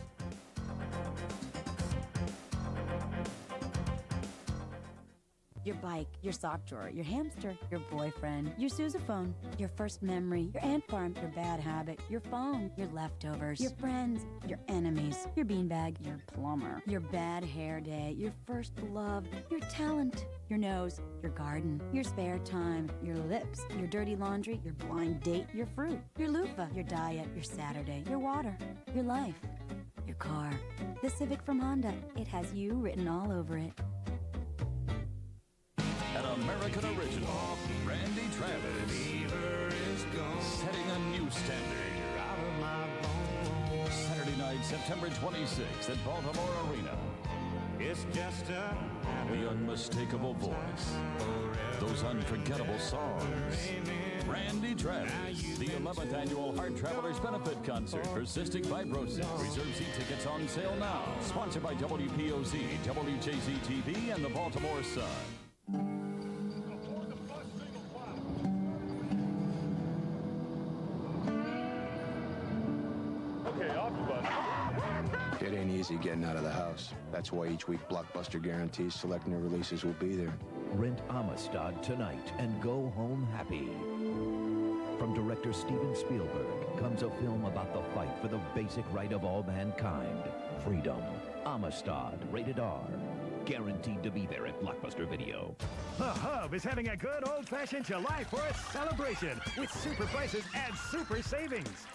Your bike, your sock drawer, your hamster, your boyfriend, your sousaphone, your first memory, your ant farm, your bad habit, your phone, your leftovers, your friends, your enemies, your beanbag, your plumber, your bad hair day, your first love, your talent, your nose, your garden, your spare time, your lips, your dirty laundry, your blind date, your fruit, your loofah, your diet, your Saturday, your water, your life. your car. The Civic from Honda. It has you written all over it. An American original, Randy Travis, setting a new standard. Saturday night, September 26th at Baltimore Arena. It's just the unmistakable voice, those unforgettable songs. Randy Travis, the 11th annual Heart Travelers Benefit Concert for Cystic Fibrosis. Reserve seat tickets on sale now. Sponsored by WPOZ, WJZ-TV, and the Baltimore Sun. It ain't easy getting out of the house. That's why each week Blockbuster guarantees select new releases will be there. Rent Amistad tonight and go home happy. From director Steven Spielberg comes a film about the fight for the basic right of all mankind, freedom. Amistad, rated R. Guaranteed to be there at Blockbuster Video. The Hub is having a good old-fashioned July 4th celebration with super prices and super savings.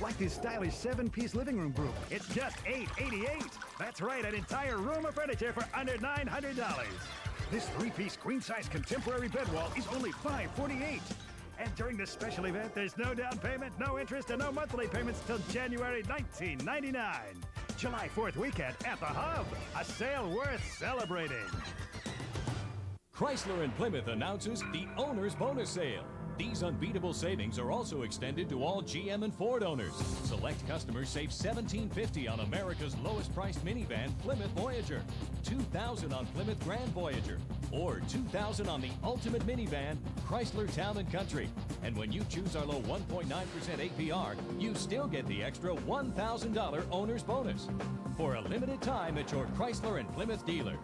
Like this stylish 7-piece living room group. It's just $888. That's right, an entire room of furniture for under $900. This 3-piece queen-size contemporary bed wall is only $548. And during this special event, there's no down payment, no interest, and no monthly payments till January 1999. July 4th weekend at the Hub. A sale worth celebrating. Chrysler and Plymouth announces the Owner's Bonus Sale. These unbeatable savings are also extended to all GM and Ford owners. Select customers save $1,750 on America's lowest priced minivan, Plymouth Voyager, $2,000 on Plymouth Grand Voyager, or $2,000 on the ultimate minivan, Chrysler Town & Country. And when you choose our low 1.9% APR, you still get the extra $1,000 owner's bonus. For a limited time at your Chrysler and Plymouth dealer.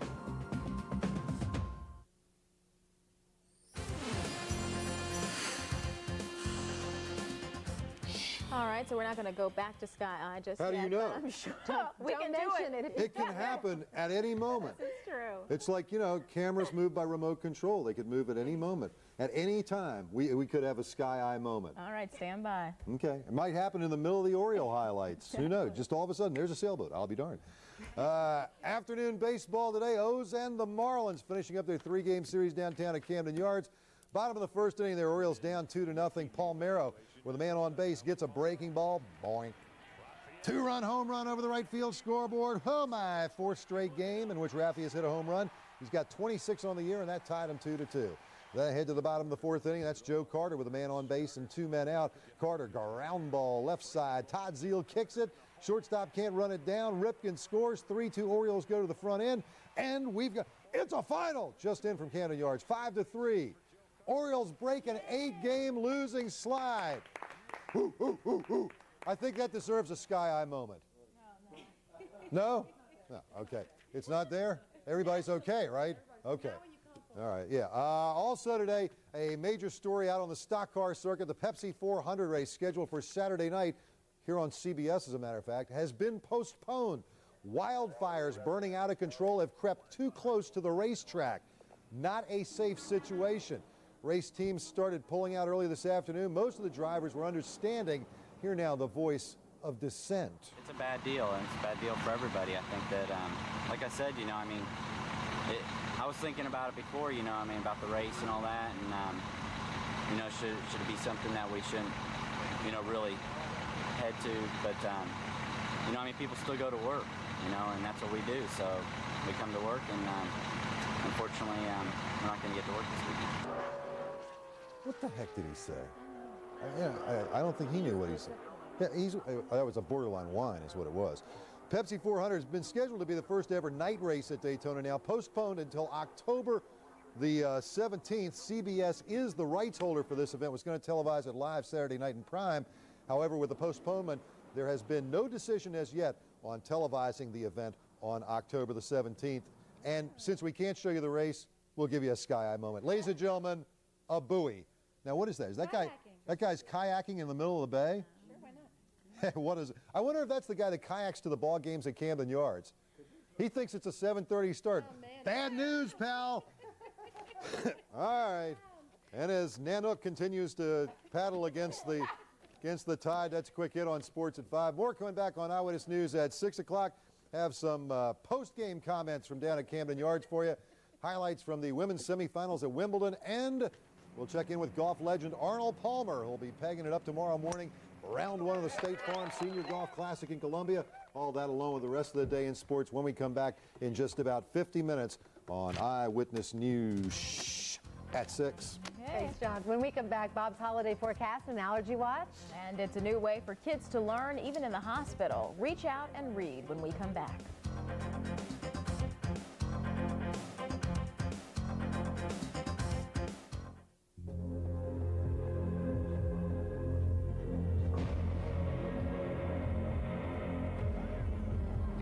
All right, so we're not going to go back to Sky Eye just How yet. do you know? But I'm sure we can do it. It can happen at any moment. This is true. It's like, you know, cameras move by remote control. They could move at any moment. At any time, we could have a Sky Eye moment. All right, stand by. Okay. It might happen in the middle of the Oriole highlights. Who knows? Just all of a sudden, there's a sailboat. I'll be darned. Afternoon baseball today. O's and the Marlins finishing up their 3-game series downtown at Camden Yards. Bottom of the first inning, their Orioles down 2-0. Palmeiro, with a man on base, gets a breaking ball. Boink. 2-run home run over the right field scoreboard. Oh my, 4th straight game in which Raffy has hit a home run. He's got 26 on the year, and that tied him 2-2. Then ahead to the bottom of the 4th inning. That's Joe Carter with a man on base and 2 men out. Carter, ground ball, left side. Todd Zeal kicks it. Shortstop can't run it down. Ripken scores. 3-2 Orioles go to the front end. And we've got, it's a final. Just in from Camden Yards, 5-3. Orioles break an 8-game losing slide. Ooh, ooh, ooh, ooh. I think that deserves a Sky Eye moment. No? No, okay. It's not there? Everybody's okay, right? Okay. All right, yeah. Also today, a major story out on the stock car circuit. The Pepsi 400 race scheduled for Saturday night here on CBS, as a matter of fact, has been postponed. Wildfires burning out of control have crept too close to the racetrack. Not a safe situation. Race teams started pulling out early this afternoon. Most of the drivers were understanding. Here now, the voice of dissent. It's a bad deal, and it's a bad deal for everybody. I think that, like I said, you know, I mean, I was thinking about it before, you know, I mean, about the race and all that, and, you know, should it be something that we shouldn't, you know, really head to, but, you know, I mean, people still go to work, you know, and that's what we do, so we come to work, and unfortunately, we're not going to get to work this weekend. What the heck did he say? I don't think he knew what he said. Yeah, that was a borderline whine is what it was. Pepsi 400 has been scheduled to be the first ever night race at Daytona, now postponed until October the 17th. CBS is the rights holder for this event. Was going to televise it live Saturday night in prime. However, with the postponement, there has been no decision as yet on televising the event on October the 17th. And since we can't show you the race, we'll give you a Sky Eye moment. Ladies and gentlemen, a buoy. Now, what is that? Is that guy? That guy's kayaking in the middle of the bay? Sure, why not? What is it? I wonder if that's the guy that kayaks to the ball games at Camden Yards. He thinks it's a 7:30 start. Oh, man. Bad news, pal. All right. And as Nanook continues to paddle against the against the Tide. That's a quick hit on sports at 5. More coming back on Eyewitness News at 6 o'clock. Have some post-game comments from down at Camden Yards for you. Highlights from the women's semifinals at Wimbledon. And we'll check in with golf legend Arnold Palmer, who'll be pegging it up tomorrow morning. Round 1 of the State Farm Senior Golf Classic in Columbia. All that along with the rest of the day in sports when we come back in just about 50 minutes on Eyewitness News at 6. Thanks, John. When we come back, Bob's holiday forecast and allergy watch. And it's a new way for kids to learn, even in the hospital. Reach out and read when we come back.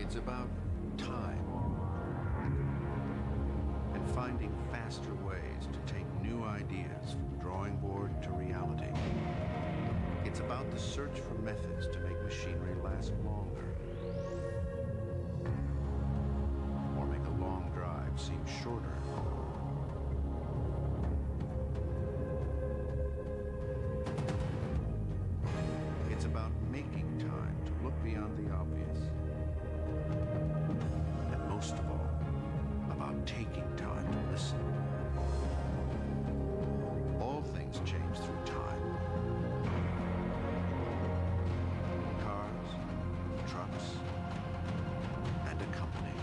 It's about time and finding faster ways to take new ideas from drawing board to reality. It's about the search for methods to make machinery last longer or make a long drive seem shorter. It's about making time to look beyond the obvious. And most of all, about taking time to listen. All things change through time. Cars, trucks, and a company.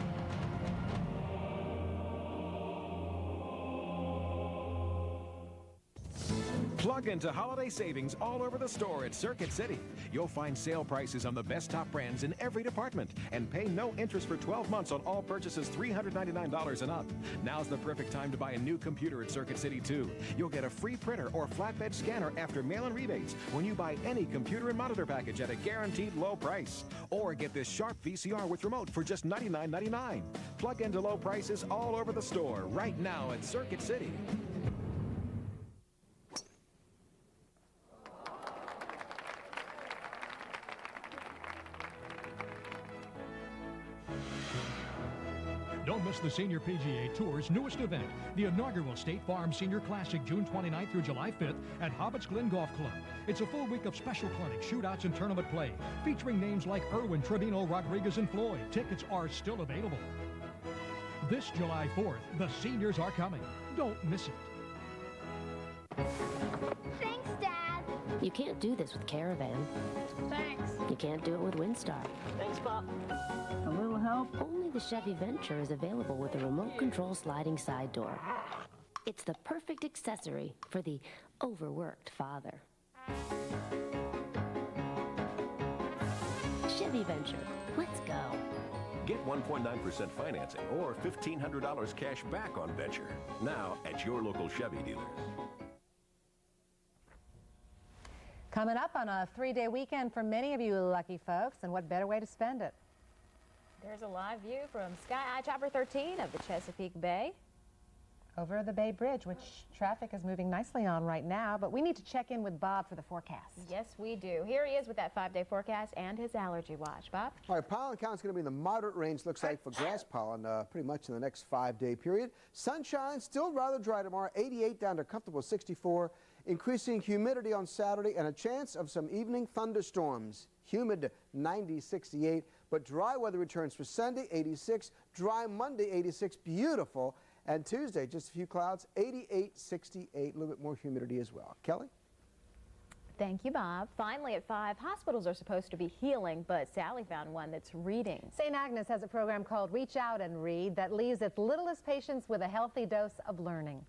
Plug into holiday savings all over the store at Circuit City. You'll find sale prices on the best top brands in every department and pay no interest for 12 months on all purchases $399 and up. Now's the perfect time to buy a new computer at Circuit City, too. You'll get a free printer or flatbed scanner after mail-in rebates when you buy any computer and monitor package at a guaranteed low price. Or get this Sharp VCR with remote for just $99.99. Plug into low prices all over the store right now at Circuit City. Don't miss the Senior PGA Tour's newest event, the inaugural State Farm Senior Classic, June 29th through July 5th at Hobbits Glen Golf Club. It's a full week of special clinics, shootouts, and tournament play, featuring names like Irwin, Trevino, Rodriguez, and Floyd. Tickets are still available. This July 4th, the seniors are coming. Don't miss it. Thanks, Dad. You can't do this with Caravan. Thanks. You can't do it with Windstar. Thanks, Pop. A little help? Only the Chevy Venture is available with a remote control sliding side door. It's the perfect accessory for the overworked father. Chevy Venture. Let's go. Get 1.9% financing or $1,500 cash back on Venture. Now at your local Chevy dealers. Coming up on a 3-day weekend for many of you lucky folks, and what better way to spend it? There's a live view from Sky Eye Chopper 13 of the Chesapeake Bay. Over the Bay Bridge, which traffic is moving nicely on right now, but we need to check in with Bob for the forecast. Yes, we do. Here he is with that 5-day forecast and his allergy watch. Bob? All right, pollen count's going to be in the moderate range, looks like, for grass pollen pretty much in the next 5-day period. Sunshine, still rather dry tomorrow, 88 down to a comfortable 64. Increasing humidity on Saturday and a chance of some evening thunderstorms. Humid 90, 68, but dry weather returns for Sunday, 86. Dry Monday, 86, beautiful. And Tuesday, just a few clouds, 88, 68, a little bit more humidity as well. Kelly? Thank you, Bob. Finally at 5, hospitals are supposed to be healing, but Sally found one that's reading. St. Agnes has a program called Reach Out and Read that leaves its littlest patients with a healthy dose of learning.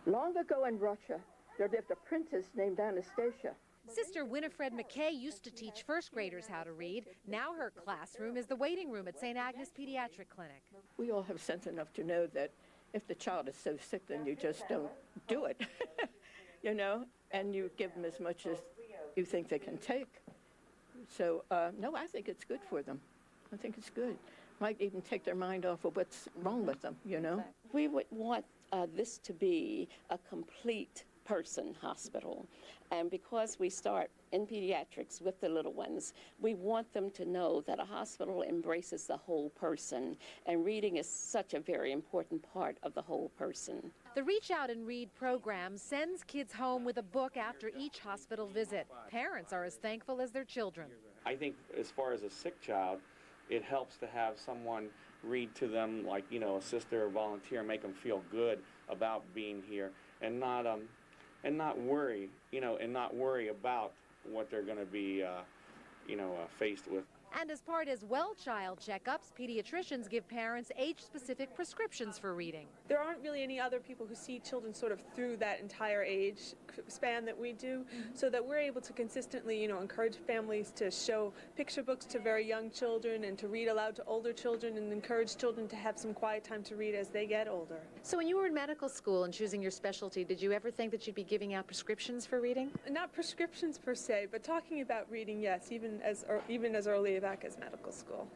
Long ago in Russia, there lived a princess named Anastasia. Sister Winifred McKay used to teach first graders how to read. Now her classroom is the waiting room at St. Agnes Pediatric Clinic. We all have sense enough to know that if the child is so sick, then you just don't do it, you know, and you give them as much as you think they can take. So, no, I think it's good for them. I think it's good. Might even take their mind off of what's wrong with them, you know. We would want this to be a complete person hospital. And because we start in pediatrics with the little ones, we want them to know that a hospital embraces the whole person, and reading is such a very important part of the whole person. The Reach Out and Read program sends kids home with a book after each hospital visit. Parents are as thankful as their children. I think as far as a sick child, it helps to have someone read to them, like, you know, a sister or volunteer, make them feel good about being here, and not worry, you know, and not worry about what they're going to be, faced with. And as part as well child checkups, pediatricians give parents age-specific prescriptions for reading. There aren't really any other people who see children sort of through that entire age span that we do, so that we're able to consistently, encourage families to show picture books to very young children and to read aloud to older children, and encourage children to have some quiet time to read as they get older. So when you were in medical school and choosing your specialty, did you ever think that you'd be giving out prescriptions for reading? Not prescriptions per se, but talking about reading, yes, even as early back as medical school.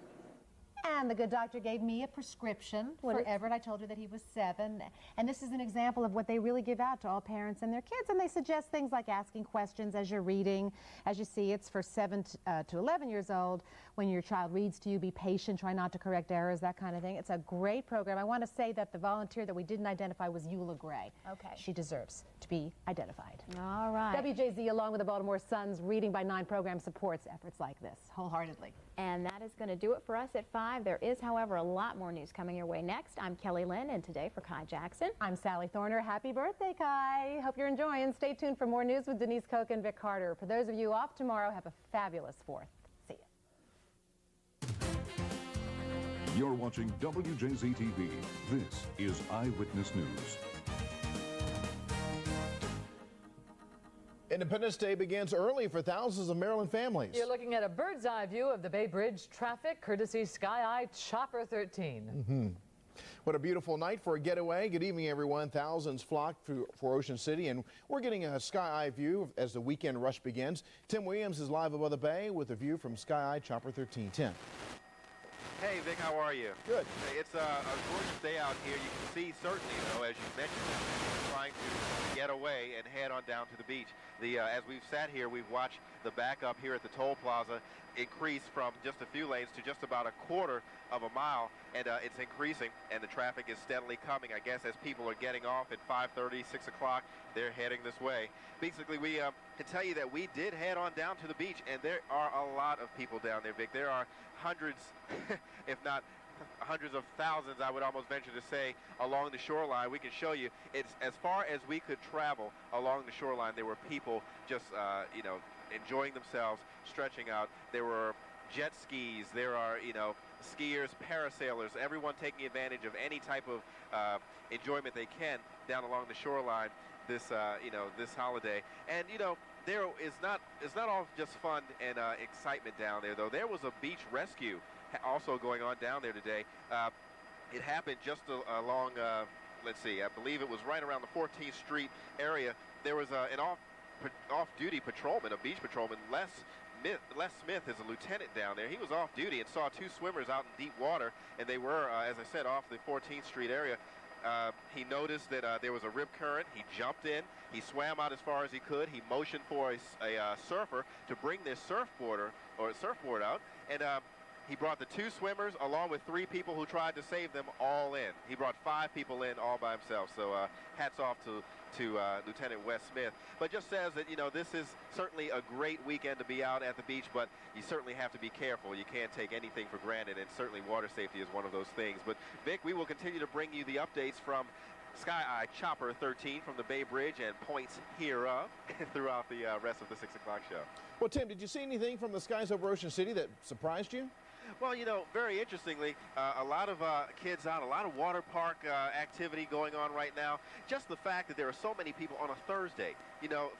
And the good doctor gave me a prescription for Everett. I told her that he was 7. And this is an example of what they really give out to all parents and their kids. And they suggest things like asking questions as you're reading. As you see, it's for 7 to 11 years old. When your child reads to you, be patient, try not to correct errors, that kind of thing. It's a great program. I want to say that the volunteer that we didn't identify was Eula Gray. Okay. She deserves to be identified. All right. WJZ, along with the Baltimore Sun's Reading by 9 program, supports efforts like this wholeheartedly. And that is going to do it for us at 5. There is, however, a lot more news coming your way next. I'm Kelly Lynn, and today for Kai Jackson, I'm Sally Thorner. Happy birthday, Kai. Hope you're enjoying. Stay tuned for more news with Denise Koch and Vic Carter. For those of you off tomorrow, have a fabulous 4th. See you. You're watching WJZ-TV. This is Eyewitness News. Independence Day begins early for thousands of Maryland families. You're looking at a bird's eye view of the Bay Bridge traffic, courtesy Sky Eye Chopper 13. What a beautiful night for a getaway. Good evening, everyone. Thousands flocked for Ocean City, and we're getting a Sky Eye view as the weekend rush begins. Tim Williams is live above the bay with a view from Sky Eye Chopper 13. Tim. Hey, Vic, how are you? Good. Hey, it's a gorgeous day out here. You can see, certainly, though, as you mentioned, trying to get away and head on down to the beach. As we've sat here, we've watched the backup here at the toll plaza increase from just a few lanes to just about a quarter of a mile, and it's increasing, and the traffic is steadily coming. I guess as people are getting off at 5:30, 6 o'clock, they're heading this way. Basically, we can tell you that we did head on down to the beach, and there are a lot of people down there, Vic. There are hundreds, if not hundreds of thousands, I would almost venture to say, along the shoreline. We can show you, it's as far as we could travel along the shoreline. There were people just, enjoying themselves, stretching out. There were jet skis. There are, skiers, parasailers, everyone taking advantage of any type of enjoyment they can down along the shoreline this, this holiday. And, there is it's not all just fun and excitement down there, though. There was a beach rescue also going on down there today. It happened just along, let's see, I believe it was right around the 14th Street area. There was an off-duty patrolman, a beach patrolman, Les Smith is a lieutenant down there. He was off duty and saw 2 swimmers out in deep water, and they were, as I said, off the 14th Street area. He noticed that there was a rip current. He jumped in. He swam out as far as he could. He motioned for a surfer to bring this surfboard out, and he brought the 2 swimmers along with 3 people who tried to save them all in. He brought 5 people in all by himself. So hats off to Lieutenant Wes Smith. But just says that, this is certainly a great weekend to be out at the beach, but you certainly have to be careful. You can't take anything for granted, and certainly water safety is one of those things. But Vic, we will continue to bring you the updates from Sky Eye Chopper 13 from the Bay Bridge and points hereof throughout the rest of the 6 o'clock show. Well, Tim, did you see anything from the skies over Ocean City that surprised you? Well, very interestingly, a lot of kids out, a lot of water park activity going on right now. Just the fact that there are so many people on a Thursday.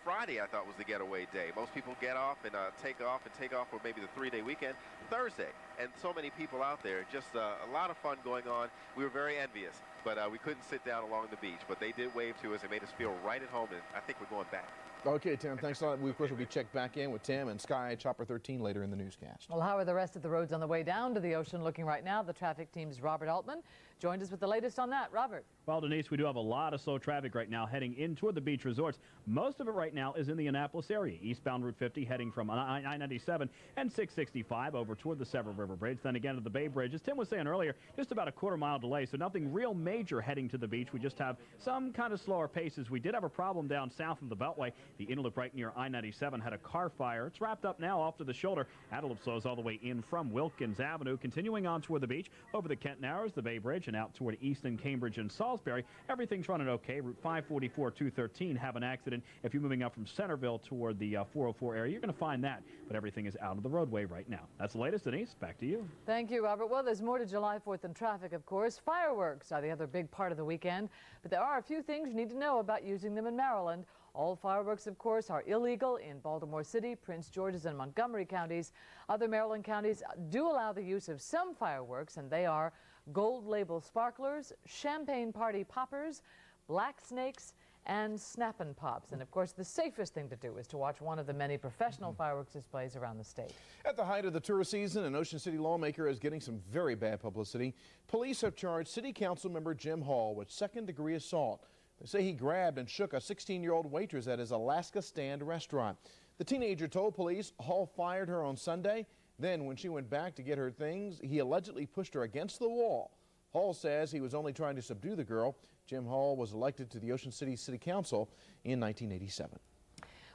Friday I thought was the getaway day. Most people get off and take off for maybe the 3-day weekend. Thursday, and so many people out there. Just a lot of fun going on. We were very envious, but we couldn't sit down along the beach. But they did wave to us and made us feel right at home, and I think we're going back. Okay, Tim, thanks a lot. We, of course, will be checked back in with Tim and Sky Chopper 13 later in the newscast. Well, how are the rest of the roads on the way down to the ocean looking right now? The traffic team's Robert Altman joined us with the latest on that. Robert. Well, Denise, we do have a lot of slow traffic right now heading in toward the beach resorts. Most of it right now is in the Annapolis area. Eastbound Route 50 heading from I-97 and 665 over toward the Severn River Bridge. Then again to the Bay Bridge. As Tim was saying earlier, just about a quarter-mile delay, so nothing real major heading to the beach. We just have some kind of slower paces. We did have a problem down south of the Beltway. The inner loop right near I-97 had a car fire. It's wrapped up now off to the shoulder. Outer loop slows all the way in from Wilkins Avenue, continuing on toward the beach, over the Kent Narrows, the Bay Bridge, and out toward Easton, Cambridge, and Salisbury. Everything's running okay. Route 544, 213 have an accident. If you're moving up from Centerville toward the 404 area, you're going to find that, but everything is out of the roadway right now. That's the latest, Denise. Back to you. Thank you, Robert. Well, there's more to July 4th than traffic, of course. Fireworks are the other big part of the weekend, but there are a few things you need to know about using them in Maryland. All fireworks, of course, are illegal in Baltimore City, Prince George's, and Montgomery counties. Other Maryland counties do allow the use of some fireworks, and they are gold label sparklers, champagne party poppers, black snakes, and snap and pops. And of course, the safest thing to do is to watch one of the many professional fireworks displays around the state. At the height of the tourist season, an Ocean City lawmaker is getting some very bad publicity. Police have charged City Council member Jim Hall with second-degree assault. They say he grabbed and shook a 16-year-old waitress at his Alaska Stand restaurant. The teenager told police Hall fired her on Sunday. Then, when she went back to get her things, he allegedly pushed her against the wall. Hall says he was only trying to subdue the girl. Jim Hall was elected to the Ocean City City Council in 1987.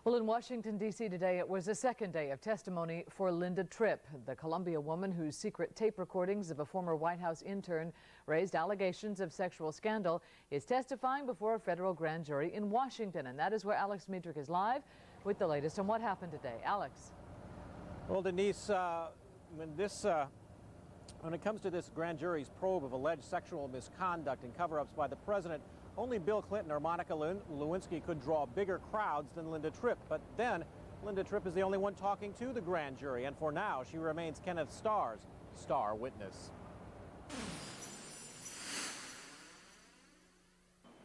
Well, in Washington, D.C. today, it was the second day of testimony for Linda Tripp, the Columbia woman whose secret tape recordings of a former White House intern raised allegations of sexual scandal, is testifying before a federal grand jury in Washington. And that is where Alex Medrick is live with the latest on what happened today. Alex. Well, Denise, when it comes to this grand jury's probe of alleged sexual misconduct and cover-ups by the president, only Bill Clinton or Monica Lewinsky could draw bigger crowds than Linda Tripp. But then, Linda Tripp is the only one talking to the grand jury, and for now, she remains Kenneth Starr's star witness.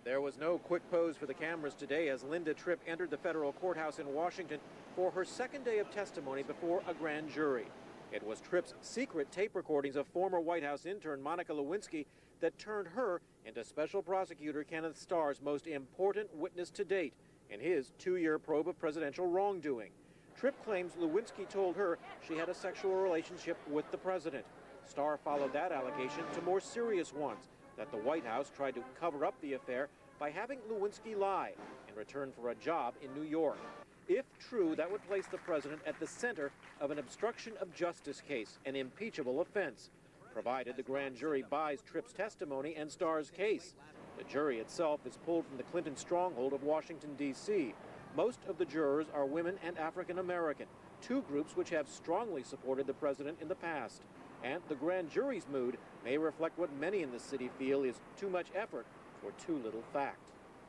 There was no quick pose for the cameras today as Linda Tripp entered the federal courthouse in Washington for her second day of testimony before a grand jury. It was Tripp's secret tape recordings of former White House intern Monica Lewinsky that turned her into Special Prosecutor Kenneth Starr's most important witness to date in his 2-year probe of presidential wrongdoing. Tripp claims Lewinsky told her she had a sexual relationship with the president. Starr followed that allegation to more serious ones, that the White House tried to cover up the affair by having Lewinsky lie in return for a job in New York. If true, that would place the president at the center of an obstruction of justice case, an impeachable offense, provided the grand jury buys Tripp's testimony and Starr's case. The jury itself is pulled from the Clinton stronghold of Washington, D.C. Most of the jurors are women and African American, two groups which have strongly supported the president in the past. And the grand jury's mood may reflect what many in the city feel is too much effort for too little fact.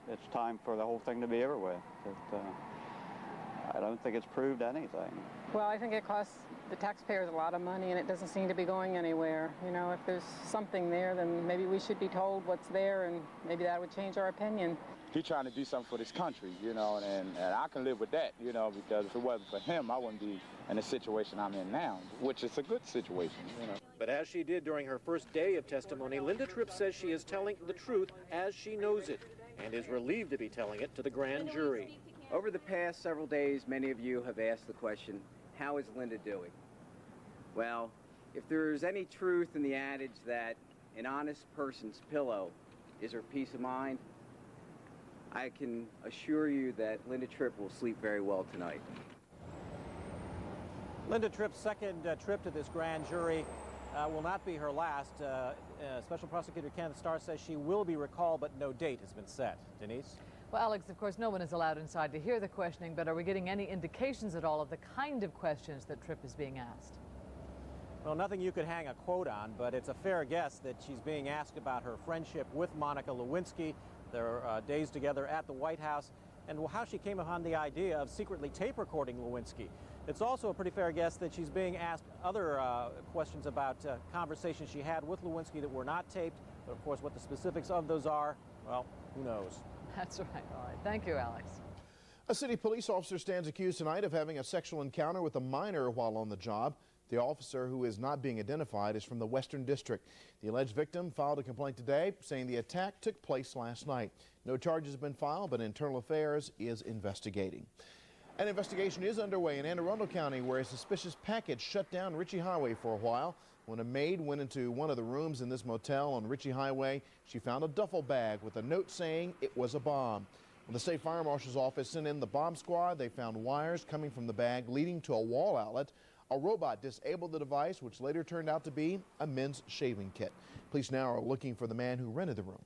It's time for the whole thing to be over with. I don't think it's proved anything. Well, I think it costs the taxpayers a lot of money, and it doesn't seem to be going anywhere. You know, if there's something there, then maybe we should be told what's there, and maybe that would change our opinion. He's trying to do something for this country, you know, and I can live with that, you know, because if it wasn't for him, I wouldn't be in the situation I'm in now, which is a good situation, you know. But as she did during her first day of testimony, Linda Tripp says she is telling the truth as she knows it, and is relieved to be telling it to the grand jury. Over the past several days, many of you have asked the question, how is Linda doing? Well, if there's any truth in the adage that an honest person's pillow is her peace of mind, I can assure you that Linda Tripp will sleep very well tonight. Linda Tripp's second trip to this grand jury will not be her last. Special Prosecutor Kenneth Starr says she will be recalled, but no date has been set. Denise? Well, Alex, of course, no one is allowed inside to hear the questioning, but are we getting any indications at all of the kind of questions that Tripp is being asked? Well, nothing you could hang a quote on, but it's a fair guess that she's being asked about her friendship with Monica Lewinsky, their days together at the White House, and how she came upon the idea of secretly tape recording Lewinsky. It's also a pretty fair guess that she's being asked other questions about conversations she had with Lewinsky that were not taped, but of course what the specifics of those are, well, who knows? That's right. All right. Thank you, Alex. A city police officer stands accused tonight of having a sexual encounter with a minor while on the job. The officer, who is not being identified, is from the Western District. The alleged victim filed a complaint today saying the attack took place last night. No charges have been filed, but Internal Affairs is investigating. An investigation is underway in Anne Arundel County, where a suspicious package shut down Ritchie Highway for a while. When a maid went into one of the rooms in this motel on Ritchie Highway, she found a duffel bag with a note saying it was a bomb. When the state fire marshal's office sent in the bomb squad, they found wires coming from the bag leading to a wall outlet. A robot disabled the device, which later turned out to be a men's shaving kit. Police now are looking for the man who rented the room.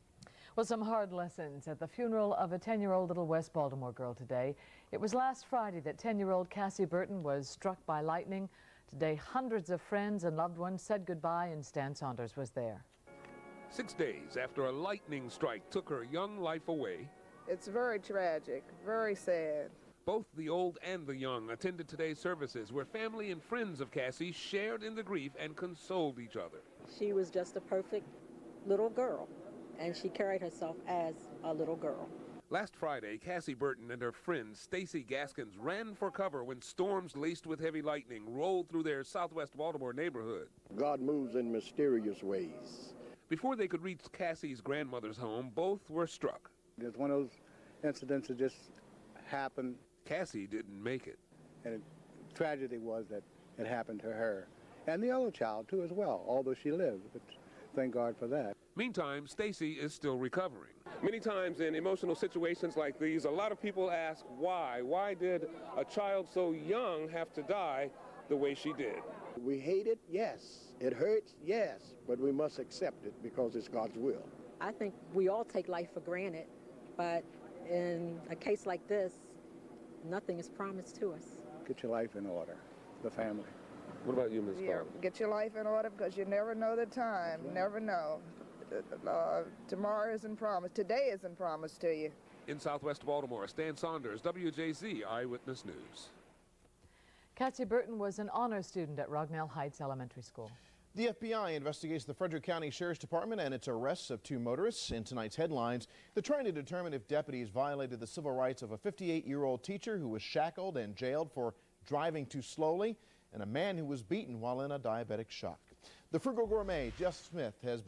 Well, some hard lessons at the funeral of a 10-year-old little West Baltimore girl today. It was last Friday that 10-year-old Cassie Burton was struck by lightning. Today, hundreds of friends and loved ones said goodbye, and Stan Saunders was there. 6 days after a lightning strike took her young life away. It's very tragic, very sad. Both the old and the young attended today's services, where family and friends of Cassie shared in the grief and consoled each other. She was just a perfect little girl, and she carried herself as a little girl. Last Friday, Cassie Burton and her friend Stacy Gaskins ran for cover when storms laced with heavy lightning rolled through their southwest Baltimore neighborhood. God moves in mysterious ways. Before they could reach Cassie's grandmother's home, both were struck. It's one of those incidents that just happened. Cassie didn't make it. And the tragedy was that it happened to her. And the other child, too, as well, although she lived. But thank God for that. Meantime, Stacy is still recovering. Many times in emotional situations like these, a lot of people ask why. Why did a child so young have to die the way she did? We hate it, yes. It hurts, yes. But we must accept it because it's God's will. I think we all take life for granted, but in a case like this, nothing is promised to us. Get your life in order, the family. What about you, Ms. Carter? Get your life in order because you never know the time. You never know. Tomorrow isn't promised. Today isn't promised to you. In southwest Baltimore, Stan Saunders, WJZ Eyewitness News. Cassie Burton was an honor student at Rognell Heights Elementary School. The FBI investigates the Frederick County Sheriff's Department and its arrests of 2 motorists. In tonight's headlines, they're trying to determine if deputies violated the civil rights of a 58-year-old teacher who was shackled and jailed for driving too slowly, and a man who was beaten while in a diabetic shock. The frugal gourmet, Jeff Smith, has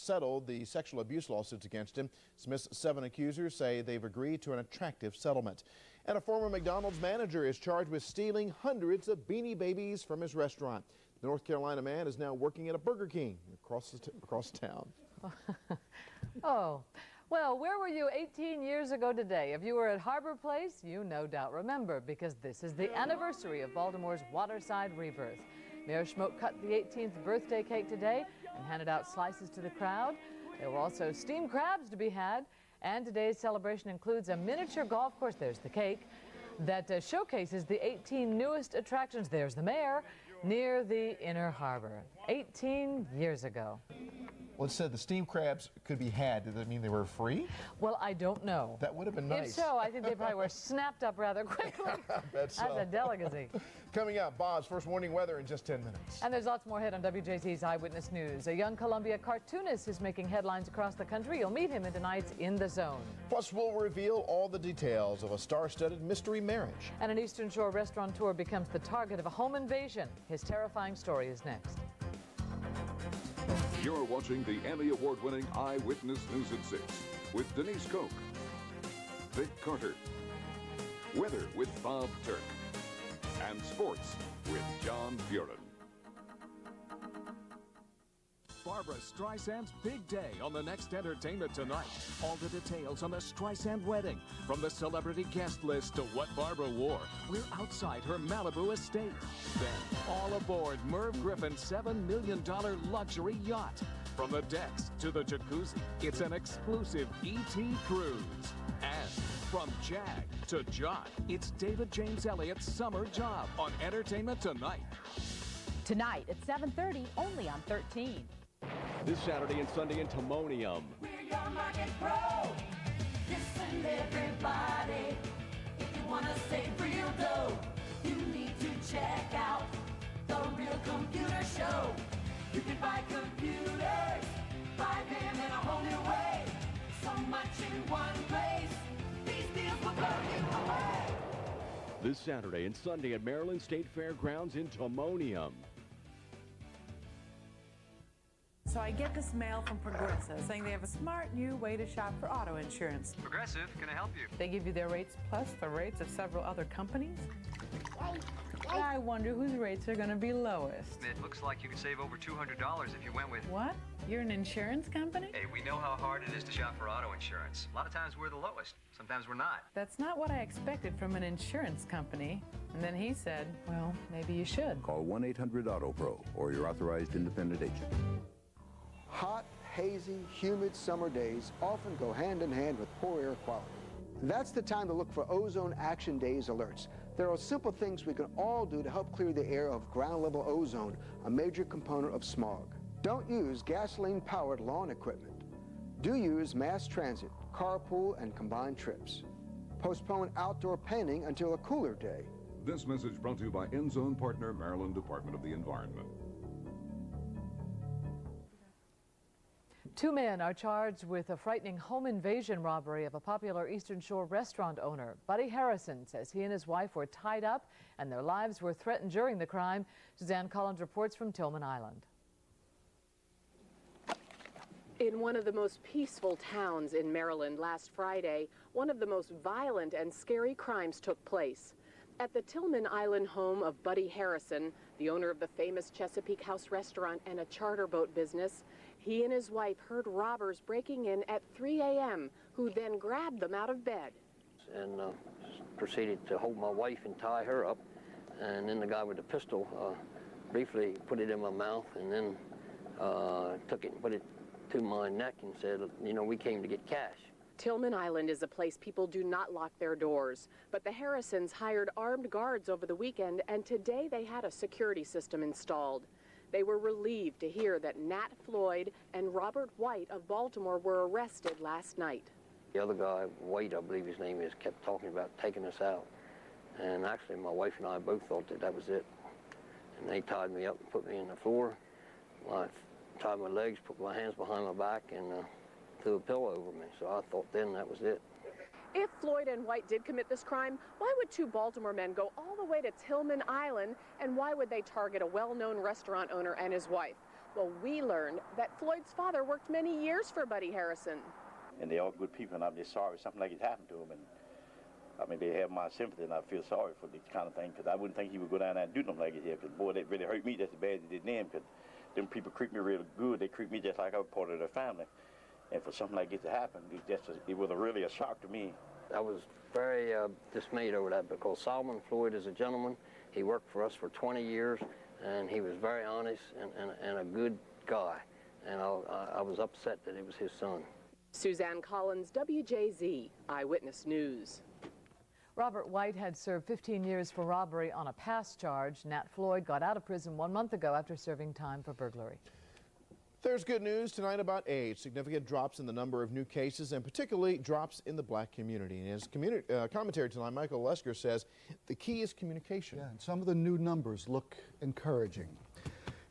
settled the sexual abuse lawsuits against him. Smith's 7 accusers say they've agreed to an attractive settlement. And a former McDonald's manager is charged with stealing hundreds of Beanie Babies from his restaurant. The North Carolina man is now working at a Burger King across town. Oh, well, where were you 18 years ago today? If you were at Harbor Place, you no doubt remember, because this is the anniversary of Baltimore's waterside rebirth. Mayor Schmoke cut the 18th birthday cake today and handed out slices to the crowd. There were also steamed crabs to be had, and today's celebration includes a miniature golf course, there's the cake, that showcases the 18 newest attractions. There's the mayor, near the Inner Harbor, 18 years ago. Well, it said the steamed crabs could be had. Does that mean they were free? Well, I don't know. That would have been nice. If so, I think they probably were snapped up rather quickly. That's a delicacy. Coming up, Bob's first warning weather in just 10 minutes. And there's lots more ahead on WJZ's Eyewitness News. A young Columbia cartoonist is making headlines across the country. You'll meet him in tonight's In the Zone. Plus, we'll reveal all the details of a star-studded mystery marriage. And an Eastern Shore restaurateur becomes the target of a home invasion. His terrifying story is next. You're watching the Emmy Award-winning Eyewitness News at 6 with Denise Koch, Vic Carter, weather with Bob Turk, and sports with John Buren. Barbra Streisand's big day on the next Entertainment Tonight. All the details on the Streisand wedding, from the celebrity guest list to what Barbra wore. We're outside her Malibu estate. Then, all aboard Merv Griffin's $7 million luxury yacht. From the decks to the jacuzzi, it's an exclusive E.T. cruise. And from Jag to John, it's David James Elliott's summer job on Entertainment Tonight. Tonight at 7:30, only on 13. This Saturday and Sunday in Timonium. We're your market pro. Listen, everybody. If you want to save real dough, you need to check out the Real Computer Show. You can buy computers, buy them in a whole new way. So much in one place. These deals will blow you away. This Saturday and Sunday at Maryland State Fairgrounds in Timonium. So I get this mail from Progressive saying they have a smart new way to shop for auto insurance. Progressive, can I help you? They give you their rates plus the rates of several other companies. I wonder whose rates are going to be lowest. It looks like you could save over $200 if you went with... What? You're an insurance company? Hey, we know how hard it is to shop for auto insurance. A lot of times we're the lowest. Sometimes we're not. That's not what I expected from an insurance company. And then he said, well, maybe you should. Call 1-800-AUTO-PRO or your authorized independent agent. Hot, hazy, humid summer days often go hand in hand with poor air quality. That's the time to look for Ozone Action Days alerts. There are simple things we can all do to help clear the air of ground-level ozone, a major component of smog. Don't use gasoline-powered lawn equipment. Do use mass transit, carpool, and combined trips. Postpone outdoor painting until a cooler day. This message brought to you by End-Zone partner Maryland Department of the Environment. 2 men are charged with a frightening home invasion robbery of a popular Eastern Shore restaurant owner. Buddy Harrison says he and his wife were tied up and their lives were threatened during the crime. Suzanne Collins reports from Tillman Island. In one of the most peaceful towns in Maryland last Friday, one of the most violent and scary crimes took place. At the Tillman Island home of Buddy Harrison, the owner of the famous Chesapeake House restaurant and a charter boat business, he and his wife heard robbers breaking in at 3 a.m., who then grabbed them out of bed. And proceeded to hold my wife and tie her up. And then the guy with the pistol briefly put it in my mouth and then took it and put it to my neck and said, you know, we came to get cash. Tillman Island is a place people do not lock their doors, but the Harrisons hired armed guards over the weekend, and today they had a security system installed. They were relieved to hear that Nat Floyd and Robert White of Baltimore were arrested last night. The other guy, White, I believe his name is, kept talking about taking us out. And actually, my wife and I both thought that was it. And they tied me up and put me on the floor. I tied my legs, put my hands behind my back, and threw a pillow over me. So I thought then that was it. If Floyd and White did commit this crime, why would 2 Baltimore men go all the way to Tillman Island, and why would they target a well-known restaurant owner and his wife? Well, we learned that Floyd's father worked many years for Buddy Harrison. And they're all good people, and I'm just sorry something like it happened to them. And I mean, they have my sympathy, and I feel sorry for this kind of thing, because I wouldn't think he would go down there and do something like it here, because, boy, that really hurt me just as bad as it did them, because them people treat me real good. They treat me just like I was part of their family. And for something like it to happen, it was really a shock to me. I was very dismayed over that, because Solomon Floyd is a gentleman. He worked for us for 20 years, and he was very honest and a good guy. And I was upset that it was his son. Suzanne Collins, WJZ, Eyewitness News. Robert White had served 15 years for robbery on a past charge. Nat Floyd got out of prison 1 month ago after serving time for burglary. There's good news tonight about AIDS. Significant drops in the number of new cases, and particularly drops in the black community. And his commentary tonight, Michael Olesker says the key is communication. Yeah, and some of the new numbers look encouraging.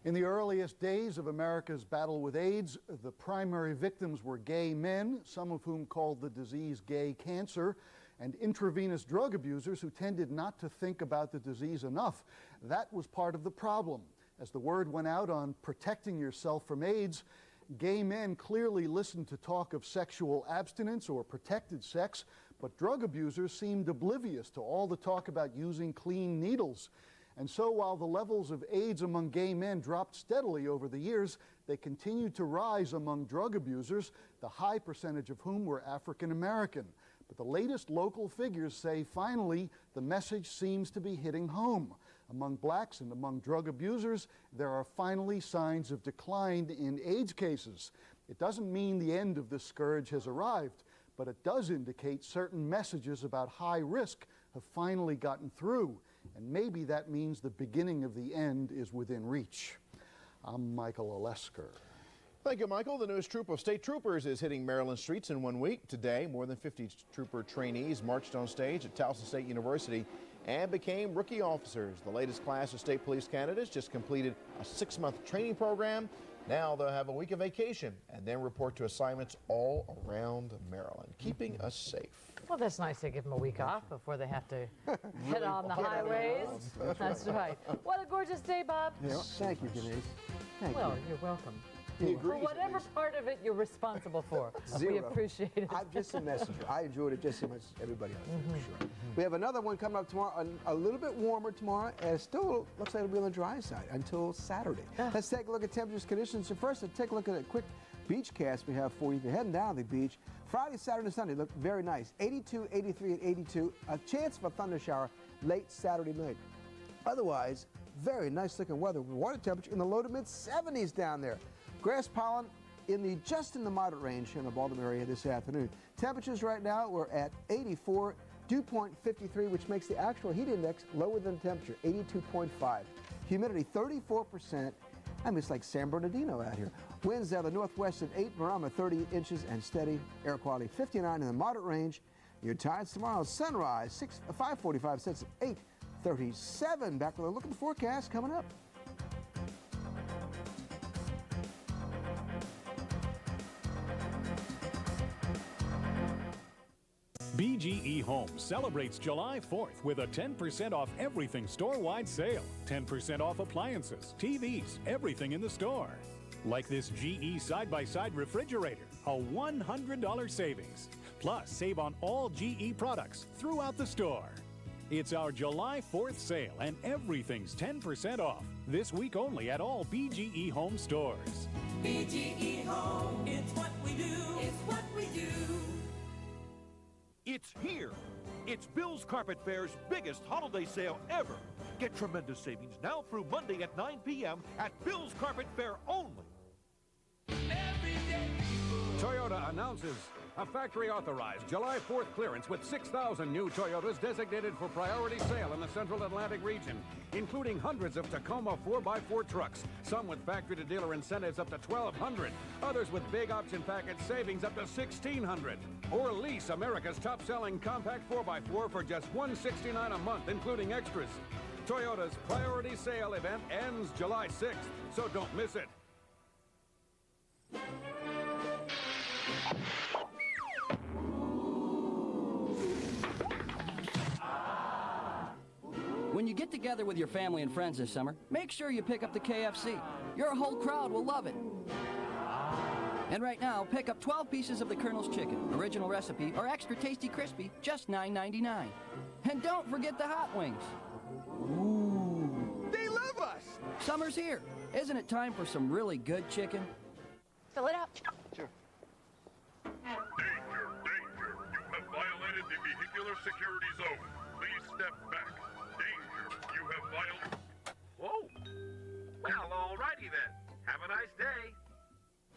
In the earliest days of America's battle with AIDS, the primary victims were gay men, some of whom called the disease gay cancer, and intravenous drug abusers who tended not to think about the disease enough. That was part of the problem. As the word went out on protecting yourself from AIDS, gay men clearly listened to talk of sexual abstinence or protected sex, but drug abusers seemed oblivious to all the talk about using clean needles. And so while the levels of AIDS among gay men dropped steadily over the years, they continued to rise among drug abusers, the high percentage of whom were African American. But the latest local figures say finally the message seems to be hitting home. Among blacks and among drug abusers, there are finally signs of decline in AIDS cases. It doesn't mean the end of this scourge has arrived, but it does indicate certain messages about high risk have finally gotten through. And maybe that means the beginning of the end is within reach. I'm Michael Olesker. Thank you, Michael. The newest troop of state troopers is hitting Maryland streets in 1 week. Today, more than 50 trooper trainees marched on stage at Towson State University and became rookie officers. The latest class of state police candidates just completed a 6-month training program. Now they'll have a week of vacation and then report to assignments all around Maryland, keeping us safe. Well, that's nice to give them a week off before they have to head on the highways. That's right. What a gorgeous day, Bob. Yeah, thank you, Denise. Thank well, you. You're welcome. For whatever part of it you're responsible for. Zero. We appreciate it. I'm just a messenger. I enjoyed it just as much as everybody else, for sure. We have another one coming up tomorrow, a little bit warmer tomorrow, and it still looks like it'll be on the dry side until Saturday. Let's take a look at temperatures, conditions. So first, let's take a look at a quick beach cast we have for you. If you're heading down to the beach, Friday, Saturday, and Sunday look very nice. 82, 83, and 82. A chance of a thunder shower late Saturday night. Otherwise, very nice looking weather. Water temperature in the low to mid 70s down there. Grass pollen just in the moderate range here in the Baltimore area this afternoon. Temperatures right now, we're at 84, dew point 53, which makes the actual heat index lower than temperature, 82.5. Humidity 34%. I mean, it's like San Bernardino out here. Winds out of the northwest at 8, barometer 30 inches and steady. Air quality 59 in the moderate range. Your tides tomorrow, sunrise 5:45, sets at 8:37. Back with a look at the forecast coming up. BGE Homes celebrates July 4th with a 10% off everything store-wide sale. 10% off appliances, TVs, everything in the store. Like this GE side-by-side refrigerator, a $100 savings. Plus, save on all GE products throughout the store. It's our July 4th sale and everything's 10% off. This week only at all BGE Home stores. BGE Home, it's what we do. It's what we do. It's here. It's Bill's Carpet Fair's biggest holiday sale ever. Get tremendous savings now through Monday at 9 p.m. at Bill's Carpet Fair only. Toyota announces a factory-authorized July 4th clearance with 6,000 new Toyotas designated for priority sale in the Central Atlantic region, including hundreds of Tacoma 4x4 trucks, some with factory-to-dealer incentives up to $1,200, others with big option package savings up to $1,600. Or lease America's top-selling compact 4x4 for just $169 a month, including extras. Toyota's priority sale event ends July 6th, so don't miss it. When you get together with your family and friends this summer, make sure you pick up the KFC. Your whole crowd will love it. And right now, pick up 12 pieces of the Colonel's Chicken, original recipe, or extra tasty crispy, just $9.99. And don't forget the hot wings. Ooh. They love us! Summer's here. Isn't it time for some really good chicken? Fill it up. Sure. Danger, danger. You have violated the vehicular security zone. Please step back. Danger, you have violated... Whoa. Well, alrighty then. Have a nice day.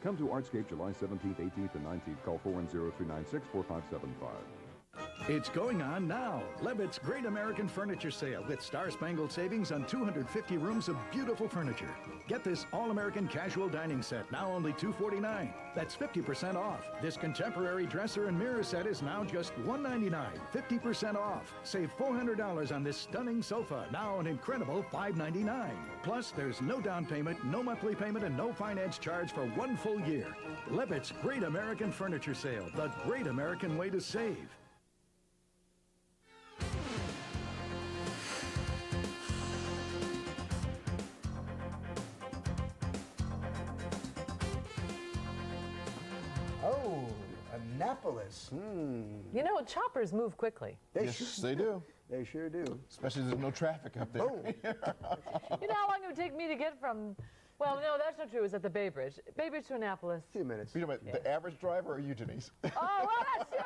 Come to Artscape July 17th, 18th, and 19th. Call 410-396-4575. It's going on now. Levitt's Great American Furniture Sale with star-spangled savings on 250 rooms of beautiful furniture. Get this all-American casual dining set, now only $249. That's 50% off. This contemporary dresser and mirror set is now just $199, 50% off. Save $400 on this stunning sofa, now an incredible $599. Plus, there's no down payment, no monthly payment, and no finance charge for 1 full year. Levitt's Great American Furniture Sale, the great American way to save. Oh, Annapolis. You know, choppers move quickly. Yes, they do. They sure do. Especially there's no traffic up there. Oh. You know how long it would take me to get from... Well, no, that's not true. It's at the Bay Bridge. Bay Bridge to Annapolis. A few minutes. You know what, the average driver or you, Denise? Oh, well, that's true.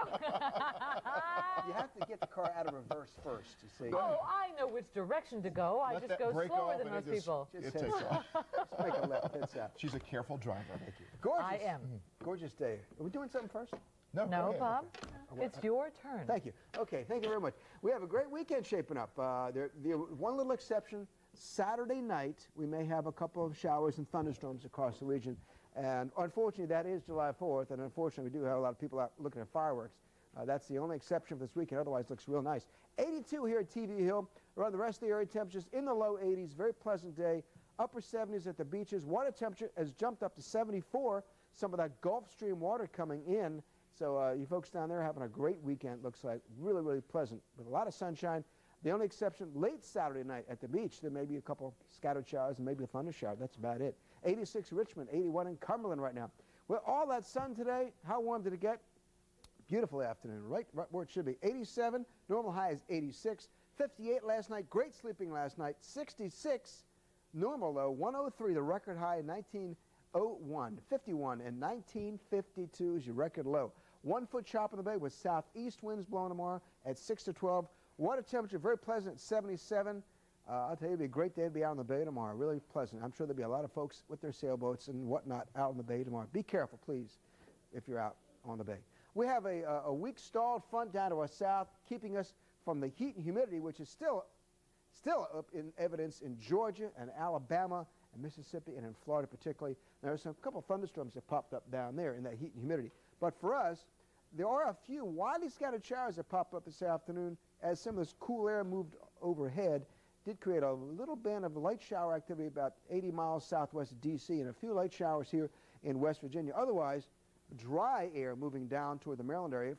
You have to get the car out of reverse first, you see. Oh, I know which direction to go. I just go slower than most people. It takes off. Just make a left, heads out. She's a careful driver. Thank you. Gorgeous. I am. Gorgeous day. Are we doing something first? No, No, Bob. Okay. It's your turn. Thank you. Okay, thank you very much. We have a great weekend shaping up. The one little exception, Saturday night, we may have a couple of showers and thunderstorms across the region. And unfortunately, that is July 4th, and unfortunately, we do have a lot of people out looking at fireworks. That's the only exception for this weekend. Otherwise, it looks real nice. 82 here at TV Hill. Around the rest of the area, temperatures in the low 80s. Very pleasant day. Upper 70s at the beaches. Water temperature has jumped up to 74. Some of that Gulf Stream water coming in. So you folks down there are having a great weekend, looks like. Really, really pleasant with a lot of sunshine. The only exception, late Saturday night at the beach, there may be a couple scattered showers and maybe a thunder shower. That's about it. 86 Richmond, 81 in Cumberland right now. With all that sun today, how warm did it get? Beautiful afternoon, right where it should be. 87, normal high is 86. 58 last night, great sleeping last night. 66, normal low. 103, the record high in 1901. 51 in 1952 is your record low. 1 foot chop in the bay with southeast winds blowing tomorrow at 6 to 12. Water temperature very pleasant at 77. I'll tell you, it'll be a great day to be out on the bay tomorrow. Really pleasant. I'm sure there'll be a lot of folks with their sailboats and whatnot out on the bay tomorrow. Be careful, please, if you're out on the bay. We have a weak stalled front down to our south, keeping us from the heat and humidity, which is still up in evidence in Georgia and Alabama and Mississippi and in Florida particularly. There's a couple of thunderstorms that popped up down there in that heat and humidity. But for us, there are a few widely scattered showers that popped up this afternoon as some of this cool air moved overhead. Did create a little band of light shower activity about 80 miles southwest of D.C. and a few light showers here in West Virginia. Otherwise, dry air moving down toward the Maryland area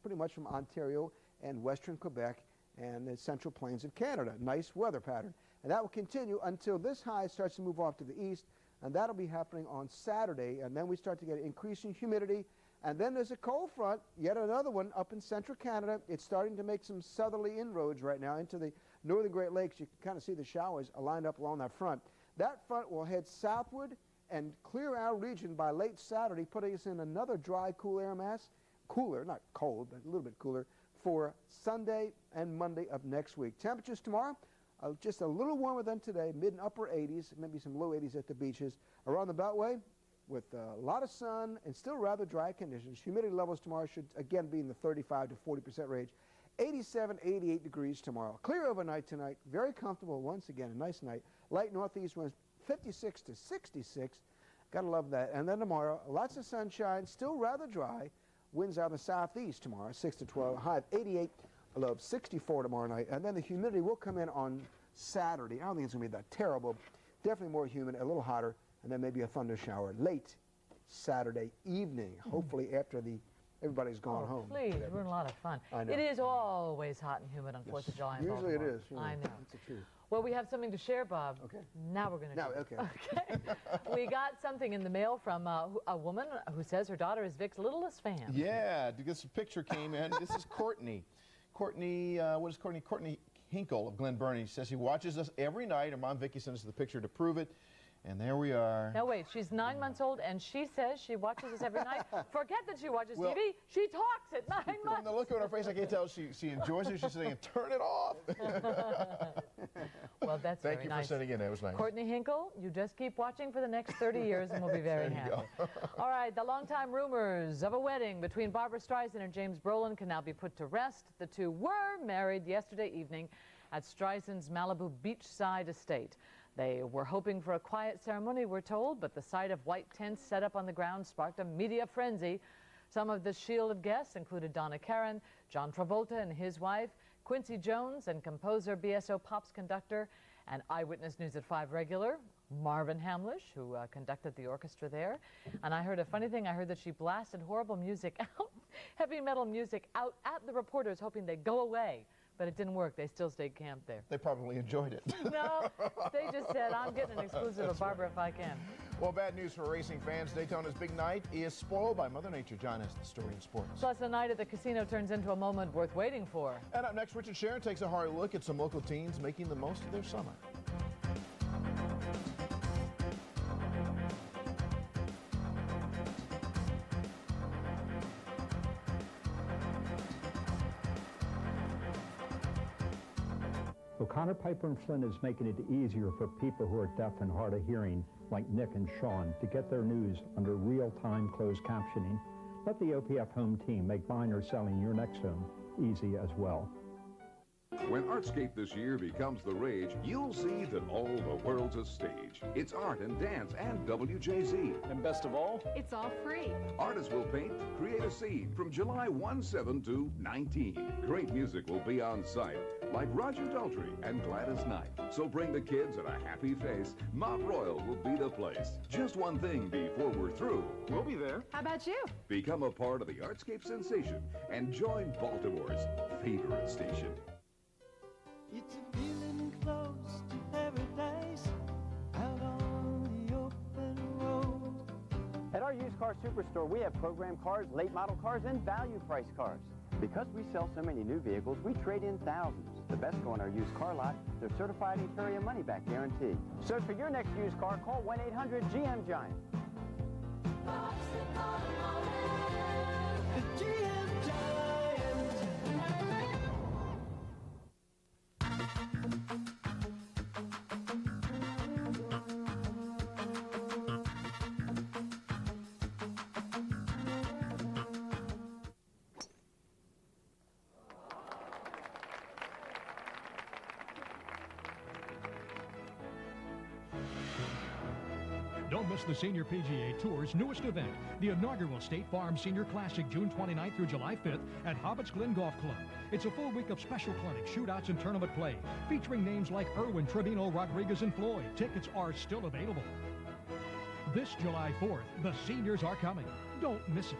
pretty much from Ontario and western Quebec and the central plains of Canada. Nice weather pattern. And that will continue until this high starts to move off to the east, and that'll be happening on Saturday. And then we start to get increasing humidity. And then there's a cold front, yet another one up in central Canada. It's starting to make some southerly inroads right now into the northern Great Lakes. You can kind of see the showers lined up along that front. That front will head southward and clear our region by late Saturday, putting us in another dry, cool air mass. Cooler, not cold, but a little bit cooler, for Sunday and Monday of next week. Temperatures tomorrow, just a little warmer than today, mid and upper 80s, maybe some low 80s at the beaches. Around the Beltway, with a lot of sun and still rather dry conditions. Humidity levels tomorrow should again be in the 35 to 40% range. 87, 88 degrees tomorrow. Clear overnight tonight. Very comfortable once again. A nice night. Light northeast winds 56 to 66. Gotta love that. And then tomorrow, lots of sunshine. Still rather dry. Winds out of the southeast tomorrow, 6 to 12. High of 88. A low of 64 tomorrow night. And then the humidity will come in on Saturday. I don't think it's going to be that terrible. Definitely more humid, a little hotter. And then maybe a thunder shower late Saturday evening, hopefully after everybody's gone home. Please, we're in a lot of fun. I know. It is always hot and humid on 4th of July in Usually Baltimore. it is. I know. That's the truth. Well, we have something to share, Bob. Okay. Now we're going to Now, do it. okay. We got something in the mail from a woman who says her daughter is Vic's littlest fan. Yeah, this picture came in. This is Courtney. Courtney, what is Courtney? Courtney Hinkle of Glen Burnie says he watches us every night. Her mom, Vicki, sends us the picture to prove it. And there we are. Now wait, she's 9 months old and she says she watches us every night. Forget that she watches TV. She talks at 9 months. From the look on her face, I can't tell she enjoys it. She's saying, turn it off. Well, that's Thank very you nice. for sending in. That was nice. Courtney Hinkle, you just keep watching for the next 30 years and we'll be very happy. All right, the longtime rumors of a wedding between Barbra Streisand and James Brolin can now be put to rest. The two were married yesterday evening at Streisand's Malibu beachside estate. They were hoping for a quiet ceremony, we're told, but the sight of white tents set up on the ground sparked a media frenzy. Some of the shielded guests included Donna Karan, John Travolta and his wife, Quincy Jones and composer BSO Pop's conductor, and Eyewitness News at 5 regular, Marvin Hamlish, who conducted the orchestra there. And I heard a funny thing. I heard that she blasted horrible music out, heavy metal music out at the reporters, hoping they'd go away. But it didn't work. They still stayed camped there. They probably enjoyed it. No, they just said, I'm getting an exclusive of Barbara if I can. Well, bad news for racing fans. Daytona's big night is spoiled by Mother Nature. John has the story in sports. Plus, the night at the casino turns into a moment worth waiting for. And up next, Richard Sharon takes a hard look at some local teens making the most of their summer. O'Connor Piper and Flynn is making it easier for people who are deaf and hard of hearing, like Nick and Sean, to get their news under real-time closed captioning. Let the OPF home team make buying or selling your next home easy as well. When Artscape this year becomes the rage, you'll see that all the world's a stage. It's art and dance and WJZ. And best of all, it's all free. Artists will paint, create a scene from July 1-7 to 19. Great music will be on site, like Roger Daltrey and Gladys Knight. So bring the kids and a happy face. Mount Royal will be the place. Just one thing before we're through. We'll be there. How about you? Become a part of the Artscape sensation and join Baltimore's favorite station. It's a feeling close to paradise, out on the open At our used car superstore, we have program cars, late model cars, and value price cars. Because we sell so many new vehicles, we trade in thousands. The best go on our used car lot, they're certified Inferior money-back guarantee. So for your next used car, call 1-800-GM-GIANT. Don't miss the Senior PGA Tour's newest event, the inaugural State Farm Senior Classic, June 29th through July 5th at Hobbits Glen Golf Club. It's a full week of special clinics, shootouts, and tournament play, featuring names like Irwin, Trevino, Rodriguez, and Floyd. Tickets are still available. This July 4th, the seniors are coming. Don't miss it.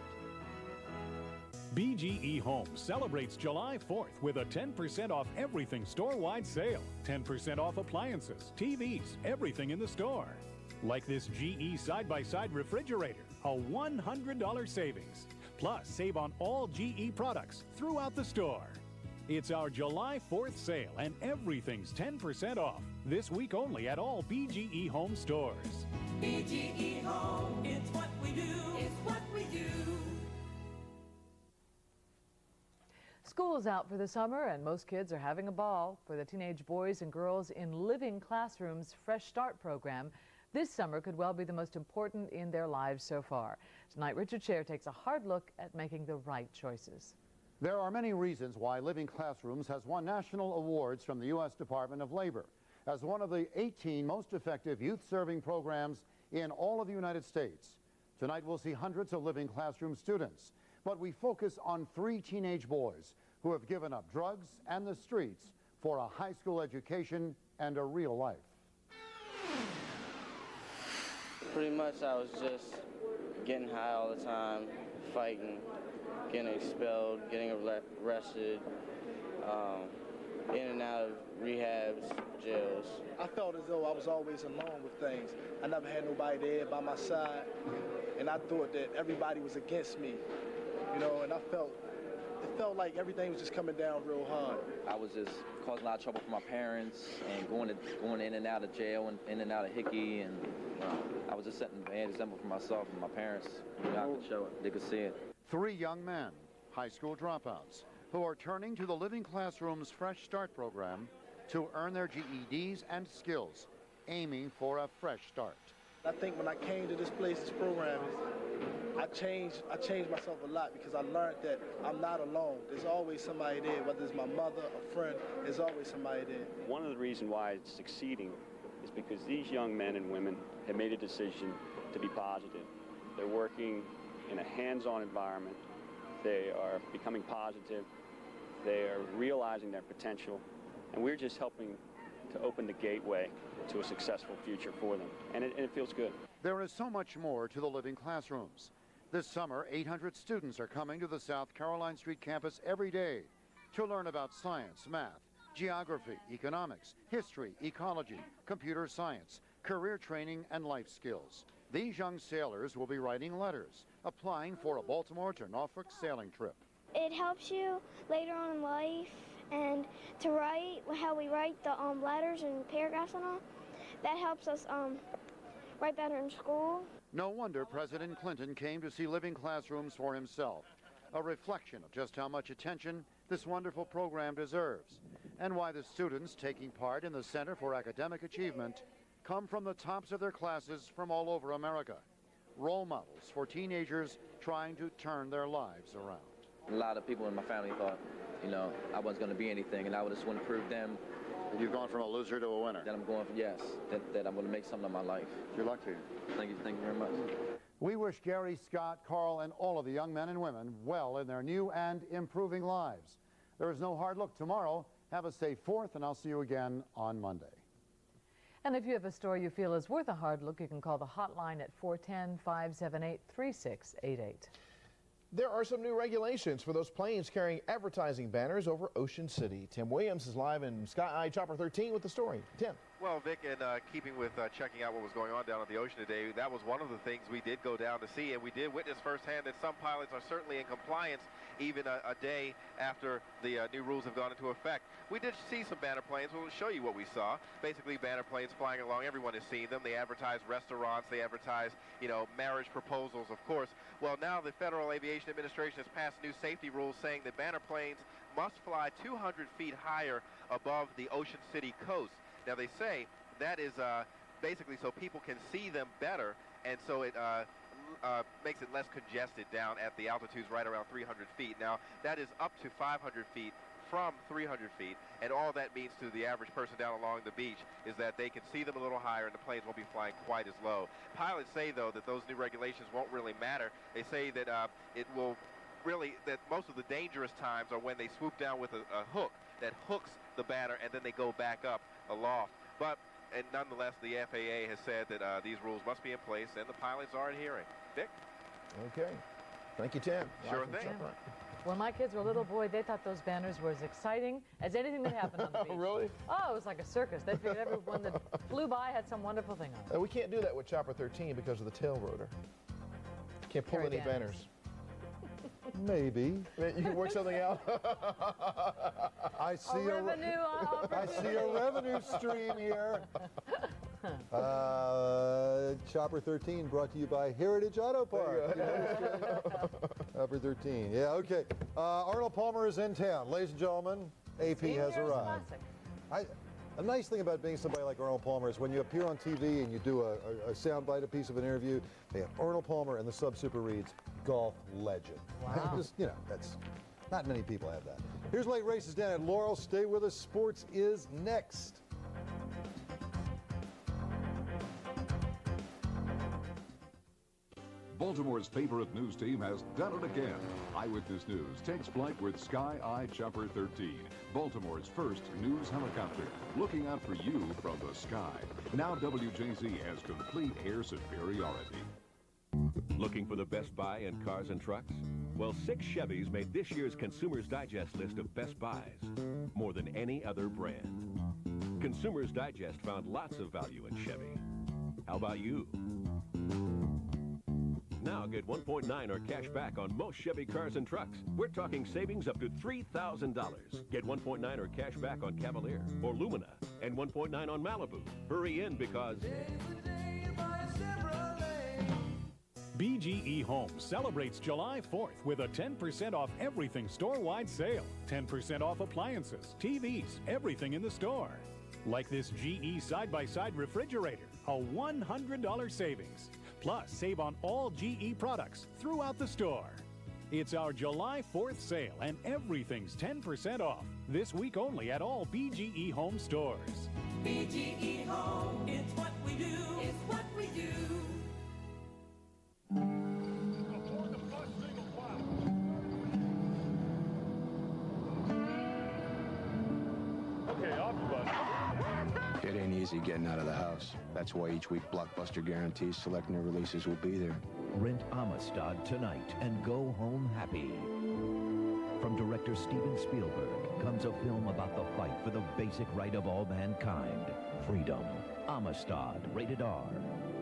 BGE Homes celebrates July 4th with a 10% off everything store-wide sale. 10% off appliances, TVs, everything in the store. Like this GE side-by-side refrigerator, a $100 savings. Plus, save on all GE products throughout the store. It's our July 4th sale, and everything's 10% off. This week only at all BGE Home stores. BGE Home, it's what we do. It's what we do. School's out for the summer, and most kids are having a ball. For the teenage boys and girls in Living Classrooms Fresh Start program, this summer could well be the most important in their lives so far. Tonight, Richard Scher takes a hard look at making the right choices. There are many reasons why Living Classrooms has won national awards from the U.S. Department of Labor as one of the 18 most effective youth-serving programs in all of the United States. Tonight, we'll see hundreds of Living Classroom students, but we focus on 3 teenage boys who have given up drugs and the streets for a high school education and a real life. Pretty much I was just getting high all the time, fighting, getting expelled, getting arrested, in and out of rehabs, jails. I felt as though I was always alone with things. I never had nobody there by my side, and I thought that everybody was against me, you know, and it felt like everything was just coming down real hard. I was just causing a lot of trouble for my parents and going in and out of jail and in and out of Hickey, and I was just setting an example for myself and my parents. You know, I could show it, they could see it. 3 young men, high school dropouts, who are turning to the Living Classrooms Fresh Start program to earn their GEDs and skills, aiming for a fresh start. I think when I came to this place, this program, I changed myself a lot because I learned that I'm not alone. There's always somebody there, whether it's my mother, a friend, there's always somebody there. One of the reasons why it's succeeding is because these young men and women have made a decision to be positive. They're working in a hands-on environment. They are becoming positive. They are realizing their potential, and we're just helping to open the gateway to a successful future for them, and it feels good. There is so much more to the Living Classrooms. This summer, 800 students are coming to the South Caroline Street campus every day to learn about science, math, geography, economics, history, ecology, computer science, career training, and life skills. These young sailors will be writing letters, applying for a Baltimore to Norfolk sailing trip. It helps you later on in life, and to write, how we write the letters and paragraphs and all, that helps us write better in school. No wonder President Clinton came to see Living Classrooms for himself, a reflection of just how much attention this wonderful program deserves, and why the students taking part in the Center for Academic Achievement come from the tops of their classes from all over America, role models for teenagers trying to turn their lives around. A lot of people in my family thought, you know, I wasn't going to be anything, and I would just want to prove them. You've gone from a loser to a winner. That I'm going for, yes, that I'm going to make something of my life. Good luck to you. Thank you very much. We wish Gary, Scott, Carl, and all of the young men and women well in their new and improving lives. There is no hard look tomorrow. Have a safe 4th, and I'll see you again on Monday. And if you have a story you feel is worth a hard look, you can call the hotline at 410-578-3688. There are some new regulations for those planes carrying advertising banners over Ocean City. Tim Williams is live in Sky Eye Chopper 13 with the story. Tim. Well, Vic, in keeping with checking out what was going on down at the ocean today, that was one of the things we did go down to see, and we did witness firsthand that some pilots are certainly in compliance even a day after the new rules have gone into effect. We did see some banner planes. We'll show you what we saw. Basically, banner planes flying along. Everyone has seen them. They advertise restaurants. They advertise, you know, marriage proposals, of course. Well, now the Federal Aviation Administration has passed new safety rules saying that banner planes must fly 200 feet higher above the Ocean City coast. Now, they say that is basically so people can see them better, and so it makes it less congested down at the altitudes right around 300 feet. Now, that is up to 500 feet from 300 feet, and all that means to the average person down along the beach is that they can see them a little higher and the planes won't be flying quite as low. Pilots say, though, that those new regulations won't really matter. They say that it will really, that most of the dangerous times are when they swoop down with a hook that hooks the banner and then they go back up aloft. But, and nonetheless, the FAA has said that these rules must be in place and the pilots are adhering. Dick? Okay. Thank you, Tim. Sure thing. When my kids were a little boy, they thought those banners were as exciting as anything that happened on the beach. Oh, really? Oh, it was like a circus. They figured everyone that flew by had some wonderful thing on it. We can't do that with Chopper 13 because of the tail rotor. Can't pull any banners. Maybe. You can work something out. I see a revenue stream here. Chopper 13 brought to you by Heritage Auto Park. Chopper 13. Yeah, okay. Arnold Palmer is in town. Ladies and gentlemen, AP has arrived. A nice thing about being somebody like Arnold Palmer is when you appear on TV and you do a soundbite, a piece of an interview, they have Arnold Palmer and the sub-super reads, golf legend. Wow. Just, you know, that's, not many people have that. Here's late races down at Laurel. Stay with us. Sports is next. Baltimore's favorite news team has done it again. Eyewitness News takes flight with Sky Eye Chopper 13, Baltimore's first news helicopter, looking out for you from the sky. Now WJZ has complete air superiority. Looking for the best buy in cars and trucks? Well, 6 Chevys made this year's Consumer's Digest list of best buys, more than any other brand. Consumer's Digest found lots of value in Chevy. How about you? Now get 1.9 or cash back on most Chevy cars and trucks. We're talking savings up to $3,000. Get 1.9 or cash back on Cavalier or Lumina and 1.9 on Malibu. Hurry in because BGE Homes celebrates July 4th with a 10% off everything store-wide sale. 10% off appliances, TVs, everything in the store. Like this GE side-by-side refrigerator, a $100 savings. Plus, save on all GE products throughout the store. It's our July 4th sale, and everything's 10% off. This week only at all BGE Home stores. BGE Home, it's what we do. It's what we do. Okay, off the bus. It ain't easy getting out of the house. That's why each week Blockbuster guarantees select new releases will be there. Rent Amistad tonight and go home happy. From director Steven Spielberg comes a film about the fight for the basic right of all mankind, freedom. Amistad, rated R.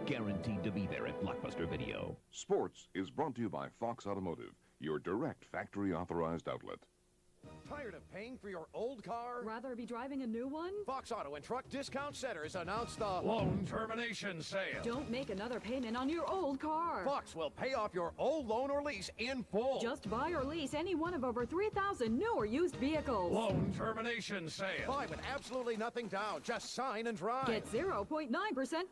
Guaranteed to be there at Blockbuster Video. Sports is brought to you by Fox Automotive, your direct factory authorized outlet. Tired of paying for your old car? Rather be driving a new one? Fox Auto and Truck Discount Centers announced the loan termination sale. Don't make another payment on your old car. Fox will pay off your old loan or lease in full. Just buy or lease any one of over 3,000 new or used vehicles. Loan termination sale. Buy with absolutely nothing down. Just sign and drive. Get 0.9%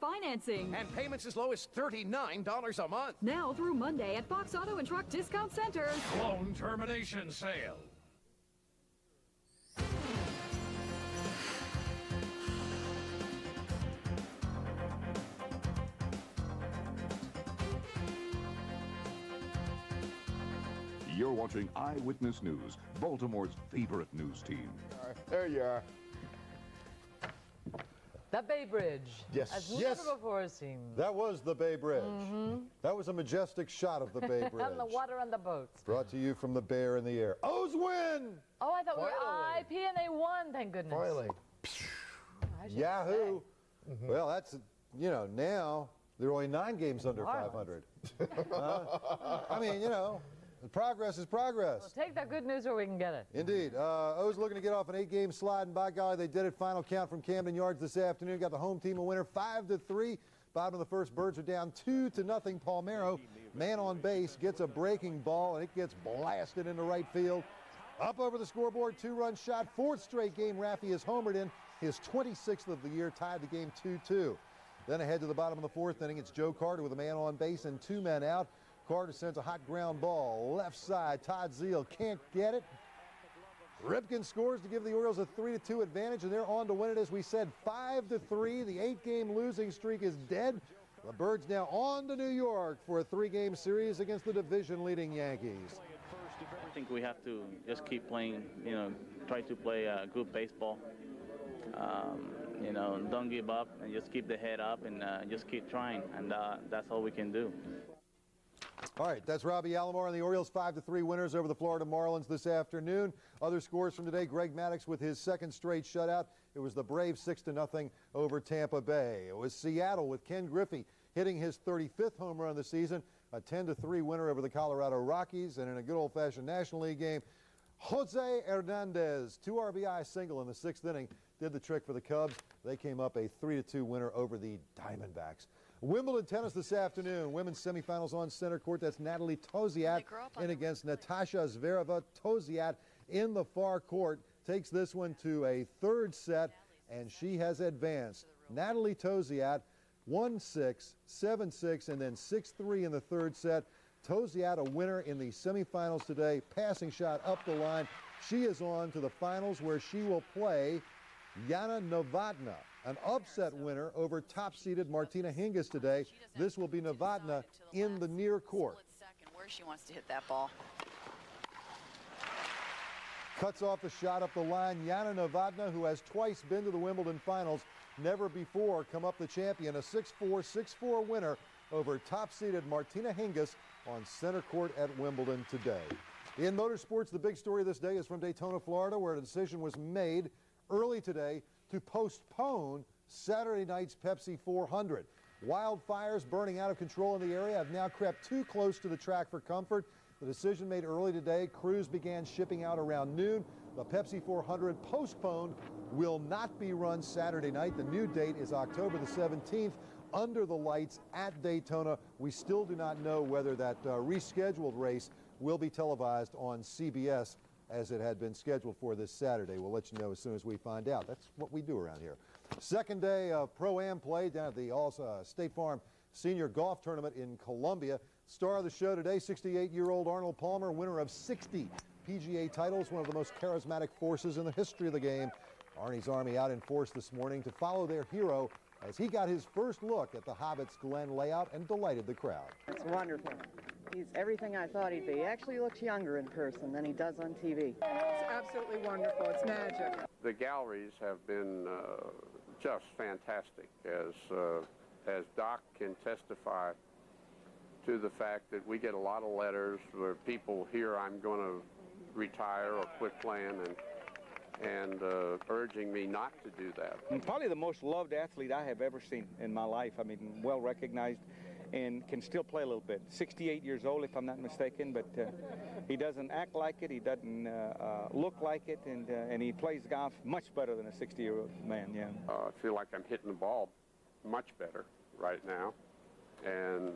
financing. And payments as low as $39 a month. Now through Monday at Fox Auto and Truck Discount Centers. Loan termination sale. You're watching Eyewitness News, Baltimore's favorite news team. All right, there you are. That Bay Bridge. Yes. As Yes. never before seen. That was the Bay Bridge. That was a majestic shot of the Bay Bridge. And the water on the boats. Brought to you from the Bear in the Air. O's win! Oh, I thought we were Finally. IP and they won, thank goodness. Finally. I should Yahoo! say. Well, that's, you know, now there are only 9 games under 500. I mean, you know, progress is progress. Well, take that good news where we can get it. Indeed. O's looking to get off an 8-game slide, and by golly, they did it. Final count from Camden Yards this afternoon. Got the home team a winner, 5-3. Bottom of the first, Birds are down 2-0. Palmero, man on base, gets a breaking ball, and it gets blasted into right field. Up over the scoreboard, 2-run shot. 4th straight game Raffy has homered in. His 26th of the year, tied the game 2-2. Then ahead to the bottom of the 4th inning, it's Joe Carter with a man on base and 2 men out. Carter sends a hot ground ball, left side. Todd Zeal can't get it. Ripken scores to give the Orioles a 3-2 advantage, and they're on to win it, as we said, 5-3. The 8-game losing streak is dead. The Birds now on to New York for a 3-game series against the division-leading Yankees. I think we have to just keep playing, you know, try to play good baseball. You know, don't give up and just keep the head up and just keep trying, and that's all we can do. All right, that's Robbie Alomar and the Orioles 5-3 winners over the Florida Marlins this afternoon. Other scores from today, Greg Maddux with his 2nd straight shutout. It was the Braves 6-0 over Tampa Bay. It was Seattle with Ken Griffey hitting his 35th home run of the season, a 10-3 winner over the Colorado Rockies. And in a good old-fashioned National League game, Jose Hernandez, 2 RBI single in the 6th inning, did the trick for the Cubs. They came up a 3-2 winner over the Diamondbacks. Wimbledon tennis this afternoon. Women's semifinals on center court. That's Natalie Toziat in against Natasha Zvereva. Toziat in the far court takes this one to a 3rd set, and she has advanced. Natalie Toziat 1-6, 7-6, and then 6-3 in the 3rd set. Toziat a winner in the semifinals today. Passing shot up the line. She is on to the finals, where she will play Yana Novotná, an upset winner over top-seeded Martina Hingis today. This will be Novotná in the near court. Where she wants to hit that ball. Cuts off the shot up the line. Yana Novotná, who has twice been to the Wimbledon finals, never before come up the champion. A 6-4, 6-4 winner over top-seeded Martina Hingis on center court at Wimbledon today. In motorsports, the big story this day is from Daytona, Florida, where a decision was made early today to postpone Saturday night's Pepsi 400. Wildfires burning out of control in the area have now crept too close to the track for comfort. The decision made early today. Crews began shipping out around noon. The Pepsi 400 postponed will not be run Saturday night. The new date is October the 17th under the lights at Daytona. We still do not know whether that rescheduled race will be televised on CBS as it had been scheduled for this Saturday. We'll let you know as soon as we find out. That's what we do around here. 2nd day of Pro-Am play down at the State Farm Senior Golf Tournament in Columbia. Star of the show today, 68-year-old Arnold Palmer, winner of 60 PGA titles, one of the most charismatic forces in the history of the game. Arnie's Army out in force this morning to follow their hero as he got his first look at the Hobbit's Glen layout and delighted the crowd. It's wonderful. He's everything I thought he'd be. He actually looks younger in person than he does on TV. It's absolutely wonderful. It's magic. The galleries have been just fantastic, as Doc can testify to the fact that we get a lot of letters where people hear I'm going to retire or quit playing and urging me not to do that. Probably the most loved athlete I have ever seen in my life. I mean, well recognized and can still play a little bit. 68 years old, if I'm not mistaken, but he doesn't act like it. He doesn't look like it, and he plays golf much better than a 60-year-old man, yeah. I feel like I'm hitting the ball much better right now, and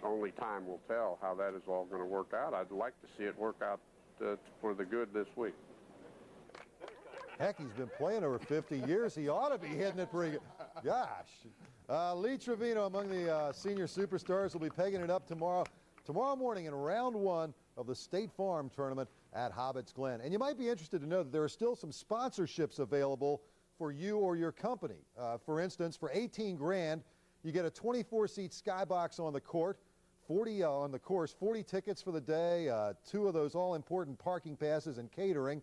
only time will tell how that is all going to work out. I'd like to see it work out for the good this week. Heck, he's been playing over 50 years. He ought to be hitting it pretty good. Gosh. Lee Trevino among the senior superstars will be pegging it up tomorrow morning in round 1 of the State Farm Tournament at Hobbit's Glen. And you might be interested to know that there are still some sponsorships available for you or your company. For instance, for $18 grand, you get a 24-seat skybox on the court, 40 on the course, 40 tickets for the day, 2 of those all-important parking passes and catering.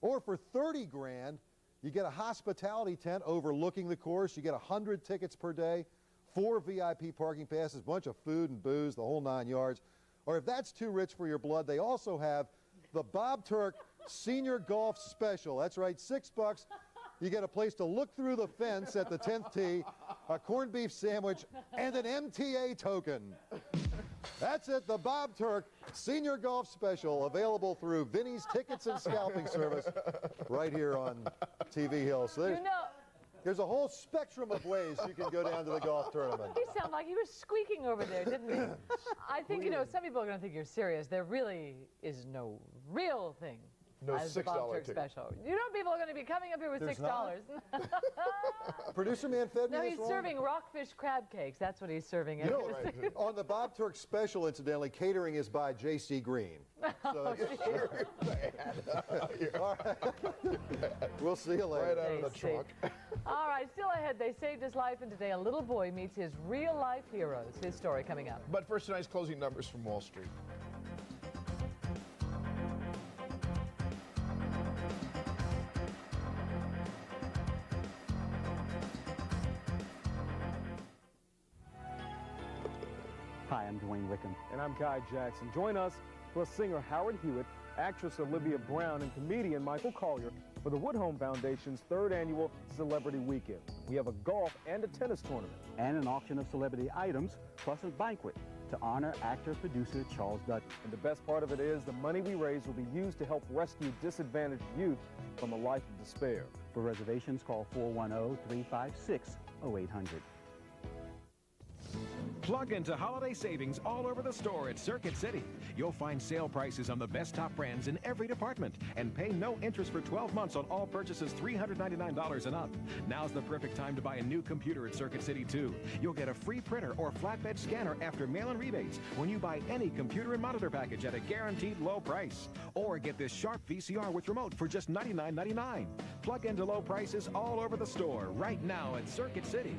Or for 30 grand, you get a hospitality tent overlooking the course. You get 100 tickets per day, 4 VIP parking passes, bunch of food and booze, the whole 9 yards. Or if that's too rich for your blood, they also have the Bob Turk Senior Golf Special. That's right, $6 You get a place to look through the fence at the 10th tee, a corned beef sandwich, and an MTA token. That's it, the Bob Turk Senior Golf Special, available through Vinny's Tickets and Scalping Service right here on TV Hill. So there's a whole spectrum of ways you can go down to the golf tournament. He sounded like he was squeaking over there, didn't he? I think, you know, some people are going to think you're serious. There really is no real thing. No as the Bob $6 Turk ticket. special. You know people are going to be coming up here with There's $6. Producer man fed me No, this he's wrong. serving rockfish crab cakes. That's what he's serving. You know, on the Bob Turk special, incidentally, catering is by J.C. Green. So all right. We'll see you later. Right out of the trunk. All right, still ahead, they saved his life, and today a little boy meets his real-life heroes. His story coming up. But first, tonight's closing numbers from Wall Street. Hi, I'm Dwayne Wickham. And I'm Guy Jackson. Join us plus singer Howard Hewitt, actress Olivia Brown, and comedian Michael Collier for the Woodhome Foundation's 3rd annual Celebrity Weekend. We have a golf and a tennis tournament. And an auction of celebrity items, plus a banquet to honor actor-producer Charles Dutton. And the best part of it is the money we raise will be used to help rescue disadvantaged youth from a life of despair. For reservations, call 410-356-0800. Plug into holiday savings all over the store at Circuit City. You'll find sale prices on the best top brands in every department and pay no interest for 12 months on all purchases $399 and up. Now's the perfect time to buy a new computer at Circuit City, too. You'll get a free printer or flatbed scanner after mail-in rebates when you buy any computer and monitor package at a guaranteed low price. Or get this Sharp VCR with remote for just $99.99. Plug into low prices all over the store right now at Circuit City.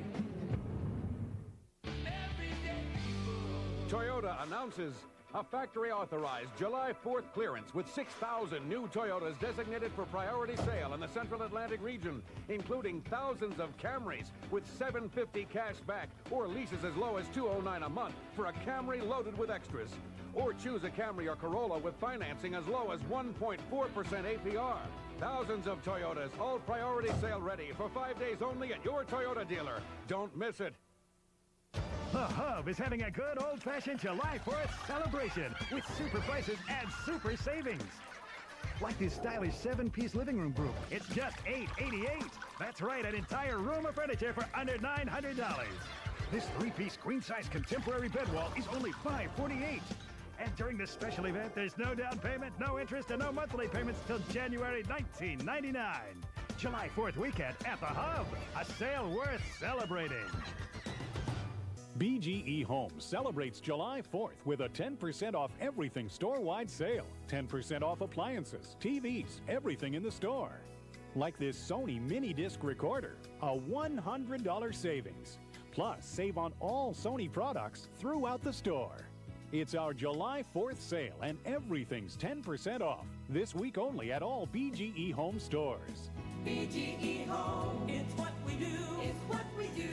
Toyota announces a factory-authorized July 4th clearance with 6,000 new Toyotas designated for priority sale in the Central Atlantic region, including thousands of Camrys with $750 cash back or leases as low as $209 a month for a Camry loaded with extras. Or choose a Camry or Corolla with financing as low as 1.4% APR. Thousands of Toyotas, all priority sale ready for 5 days only at your Toyota dealer. Don't miss it. The Hub is having a good old-fashioned July 4th celebration with super prices and super savings. Like this stylish 7-piece living room group. It's just $888. That's right, an entire room of furniture for under $900. This 3-piece queen-size contemporary bed wall is only $548. And during this special event, there's no down payment, no interest, and no monthly payments till January 1999. July 4th weekend at the Hub. A sale worth celebrating. BGE Homes celebrates July 4th with a 10% off everything store-wide sale. 10% off appliances, TVs, everything in the store. Like this Sony mini disc recorder, a $100 savings. Plus, save on all Sony products throughout the store. It's our July 4th sale and everything's 10% off. This week only at all BGE Home stores. BGE Home, it's what we do, it's what we do.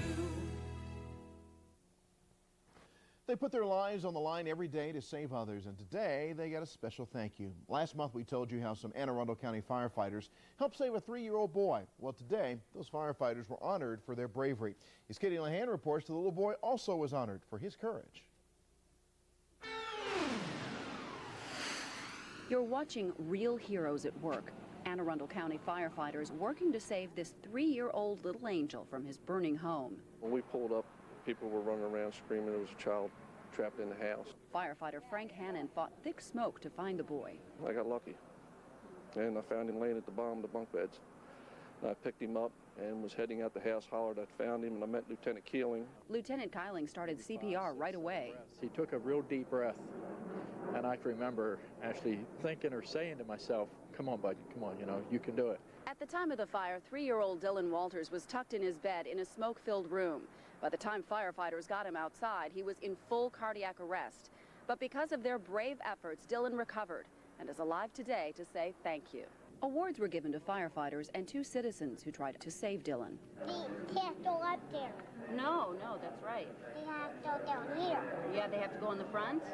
They put their lives on the line every day to save others, and today they got a special thank you. Last month we told you how some Anne Arundel County firefighters helped save a 3-year-old boy. Well, today those firefighters were honored for their bravery. As Katie Lahan reports, the little boy also was honored for his courage. You're watching real heroes at work. Anne Arundel County firefighters working to save this 3-year-old little angel from his burning home. When we pulled up, people were running around screaming there was a child trapped in the house. Firefighter Frank Hannon fought thick smoke to find the boy. I got lucky, and I found him laying at the bottom of the bunk beds. I picked him up and was heading out the house, hollered, I found him, and I met Lieutenant Keeling. Lieutenant Keiling started CPR right away. He took a real deep breath, and I can remember actually thinking or saying to myself, come on, buddy, come on, you know, you can do it. At the time of the fire, 3-year-old Dylan Walters was tucked in his bed in a smoke-filled room. By the time firefighters got him outside, he was in full cardiac arrest. But because of their brave efforts, Dylan recovered and is alive today to say thank you. Awards were given to firefighters and 2 citizens who tried to save Dylan. They have to go up there. No, that's right. They have to go down here. Yeah, they have to go in the front?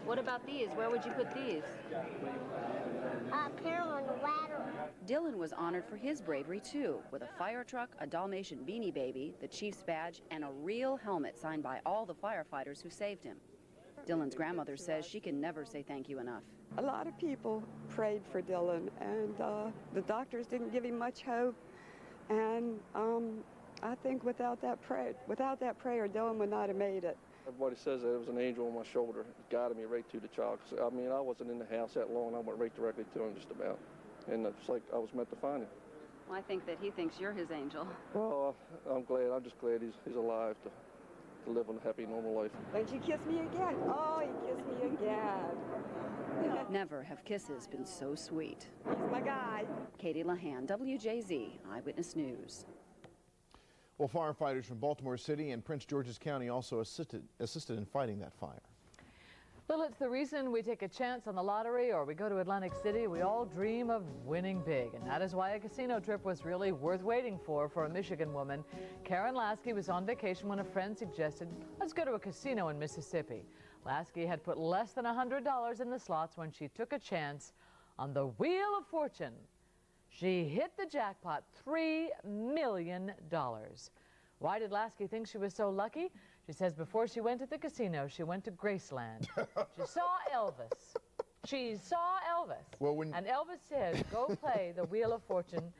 What about these? Where would you put these? Up here on the ladder. Dylan was honored for his bravery, too, with a fire truck, a Dalmatian beanie baby, the Chiefs badge, and a real helmet signed by all the firefighters who saved him. Dylan's grandmother says she can never say thank you enough. A lot of people prayed for Dylan, and the doctors didn't give him much hope. And I think without that prayer, Dylan would not have made it. Everybody says that it was an angel on my shoulder. It guided me right to the child. I mean, I wasn't in the house that long. I went right directly to him just about. And it's like I was meant to find him. Well, I think that he thinks you're his angel. Well, I'm glad. I'm just glad he's alive to live a happy, normal life. Don't you kiss me again? Oh, you kissed me again. Never have kisses been so sweet. He's my guy. Katie Lahan, WJZ, Eyewitness News. Well, firefighters from Baltimore City and Prince George's County also assisted in fighting that fire. Well, it's the reason we take a chance on the lottery or we go to Atlantic City. We all dream of winning big, and that is why a casino trip was really worth waiting for a Michigan woman. Karen Lasky was on vacation when a friend suggested, let's go to a casino in Mississippi. Lasky had put less than $100 in the slots when she took a chance on the Wheel of Fortune. She hit the jackpot, $3 million. Why did Lasky think she was so lucky? She says before she went to the casino, she went to Graceland. She saw Elvis. She saw Elvis. Well, and Elvis said, go play the Wheel of Fortune.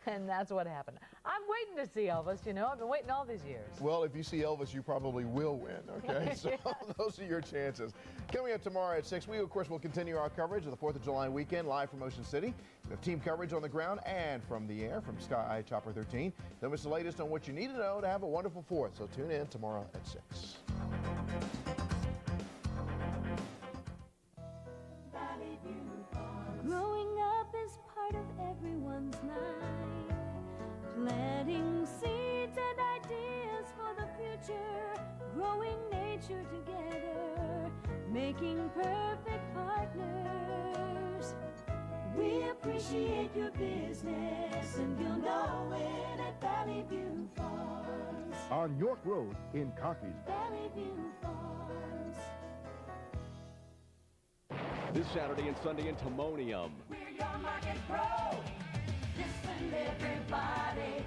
And that's what happened. I'm waiting to see Elvis, you know. I've been waiting all these years. Well, if you see Elvis, you probably will win, okay? So those are your chances. Coming up tomorrow at 6, we, of course, will continue our coverage of the 4th of July weekend live from Ocean City. We have team coverage on the ground and from the air from Sky Eye Chopper 13. Then it's the latest on what you need to know to have a wonderful 4th. So tune in tomorrow at 6. Growing up is part of everyone's life. Planting seeds and ideas for the future. Growing nature together. Making perfect partners. We appreciate your business and you'll know it at Valley View Farms. On York Road in Carthage. Valley View Farms. This Saturday and Sunday in Timonium. We're your market pro. Listen, everybody.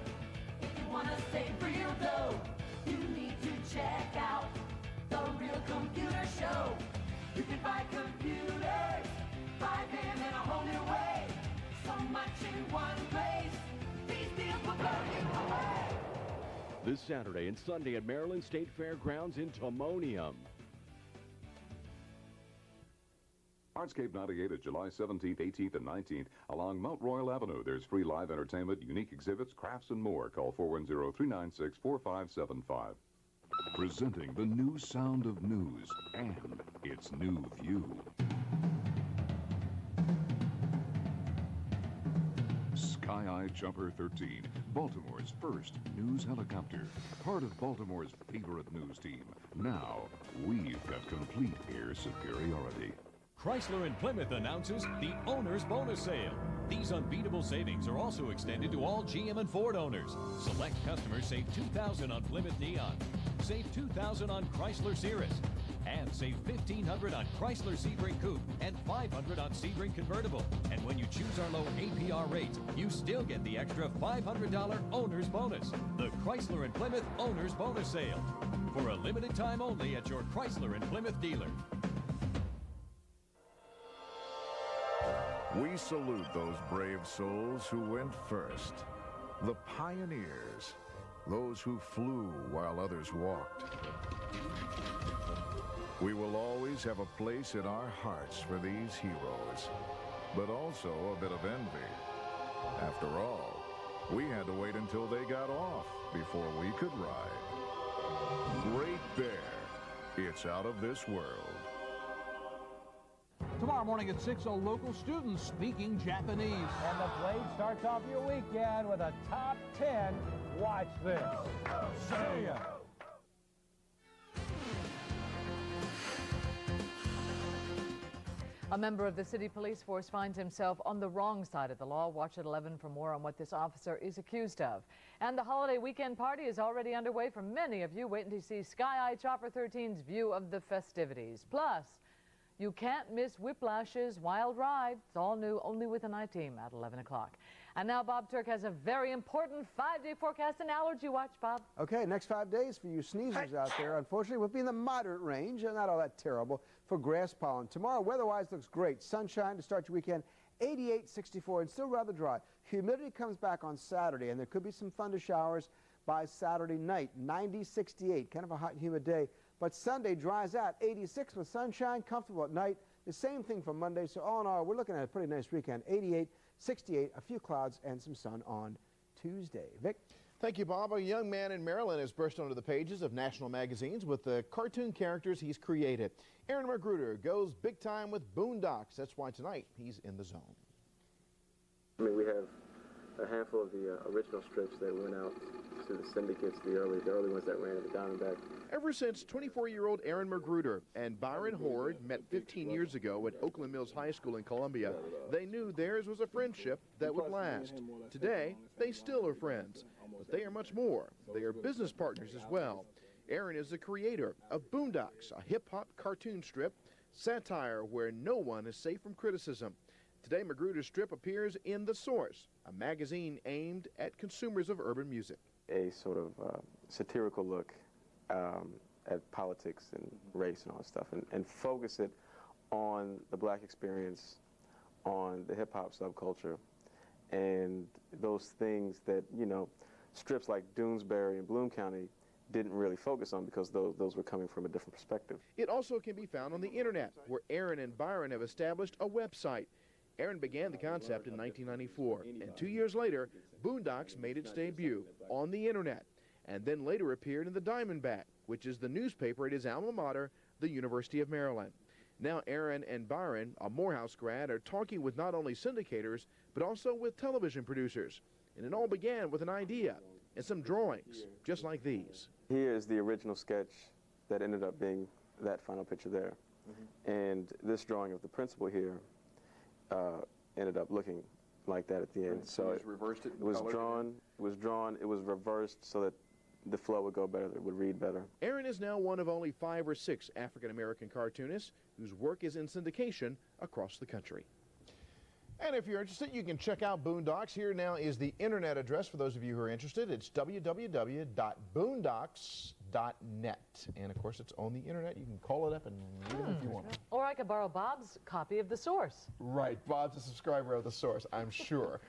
If you want to save real dough, you need to check out the Real Computer Show. You can buy computers, buy them in a whole new way. So much in one place. These deals will blow you away. This Saturday and Sunday at Maryland State Fairgrounds in Timonium. Hardscape 98 is July 17th, 18th, and 19th. Along Mount Royal Avenue, there's free live entertainment, unique exhibits, crafts, and more. Call 410-396-4575. Presenting the new sound of news and its new view. Sky Eye Jumper 13, Baltimore's first news helicopter. Part of Baltimore's favorite news team. Now, we've got complete air superiority. Chrysler in Plymouth announces the Owner's Bonus Sale. These unbeatable savings are also extended to all GM and Ford owners. Select customers save $2,000 on Plymouth Neon, save $2,000 on Chrysler Cirrus, and save $1,500 on Chrysler Sebring Coupe and $500 on Sebring Convertible. And when you choose our low APR rates, you still get the extra $500 Owner's Bonus. The Chrysler in Plymouth Owner's Bonus Sale. For a limited time only at your Chrysler in Plymouth dealer. We salute those brave souls who went first. The pioneers. Those who flew while others walked. We will always have a place in our hearts for these heroes, but also a bit of envy. After all, we had to wait until they got off before we could ride. Great Bear. It's out of this world. Tomorrow morning at 6, a local student speaking Japanese. And the Blade starts off your weekend with a top 10. Watch this. See ya. A member of the city police force finds himself on the wrong side of the law. Watch at 11 for more on what this officer is accused of. And the holiday weekend party is already underway for many of you waiting to see Sky Eye Chopper 13's view of the festivities. Plus, You can't miss Whiplash's Wild Ride. It's all new, only with an I-Team at 11 o'clock. And now Bob Turk has a very important 5-day forecast and allergy watch, Bob. Okay, next 5 days for you sneezers out there. Unfortunately, we'll be in the moderate range, and not all that terrible for grass pollen. Tomorrow, weather-wise, looks great. Sunshine to start your weekend, 88, 64, and still rather dry. Humidity comes back on Saturday, and there could be some thunder showers by Saturday night, 90, 68, kind of a hot and humid day. But Sunday dries out, 86 with sunshine, comfortable at night. The same thing for Monday. So all in all, we're looking at a pretty nice weekend, 88, 68, a few clouds and some sun on Tuesday. Vic? Thank you, Bob. A young man in Maryland has burst onto the pages of national magazines with the cartoon characters he's created. Aaron Magruder goes big time with Boondocks. That's why tonight he's in the zone. I mean, we have a handful of the original strips that went out to the syndicates, the early ones that ran at the Diamondback. Ever since 24-year-old Aaron Magruder and Byron Horde met 15 years ago at Oakland Mills High School in Columbia, they knew theirs was a friendship that would last. Today, they still are friends, but they are much more. They are business partners as well. Aaron is the creator of Boondocks, a hip-hop cartoon strip, satire where no one is safe from criticism. Today, Magruder's strip appears in The Source, a magazine aimed at consumers of urban music. A sort of satirical look at politics and race and all that stuff, and focus it on the black experience, on the hip-hop subculture, and those things that, you know, strips like Doonesbury and Bloom County didn't really focus on because those were coming from a different perspective. It also can be found on the internet, where Aaron and Byron have established a website. Aaron began the concept in 1994, and 2 years later, Boondocks made its debut on the internet, and then later appeared in the Diamondback, which is the newspaper at his alma mater, the University of Maryland. Now Aaron and Byron, a Morehouse grad, are talking with not only syndicators, but also with television producers. And it all began with an idea and some drawings, just like these. Here is the original sketch that ended up being that final picture there. And this drawing of the principal here ended up looking like that at the end. So it was drawn, it was reversed so that the flow would go better, it would read better. Aaron is now one of only 5 or 6 African-American cartoonists whose work is in syndication across the country. And if you're interested, you can check out Boondocks. Here now is the internet address for those of you who are interested. It's www.boondocks.net. And of course, it's on the internet. You can call it up and read it if you want. Or I could borrow Bob's copy of The Source. Right. Bob's a subscriber of The Source, I'm sure.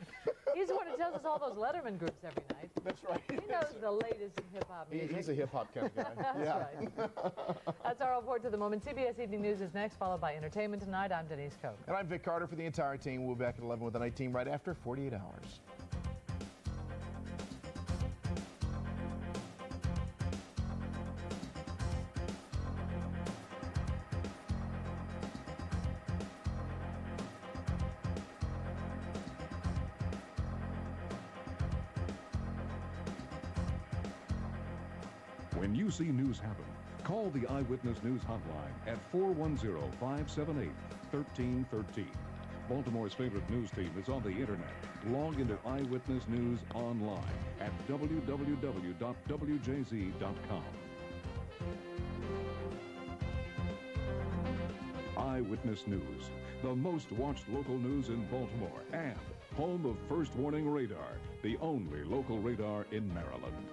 He's the one who tells us all those Letterman groups every night. That's right. He knows the latest in hip-hop music. He's a hip-hop kind of guy. That's right. That's our report to the moment. CBS Evening News is next, followed by Entertainment Tonight. I'm Denise Koch. And I'm Vic Carter for the entire team. We'll be back at 11 with the night team right after 48 hours. When you see news happen, call the Eyewitness News Hotline at 410-578-1313. Baltimore's favorite news team is on the internet. Log into Eyewitness News online at www.wjz.com. Eyewitness News, the most watched local news in Baltimore and home of First Warning Radar, the only local radar in Maryland.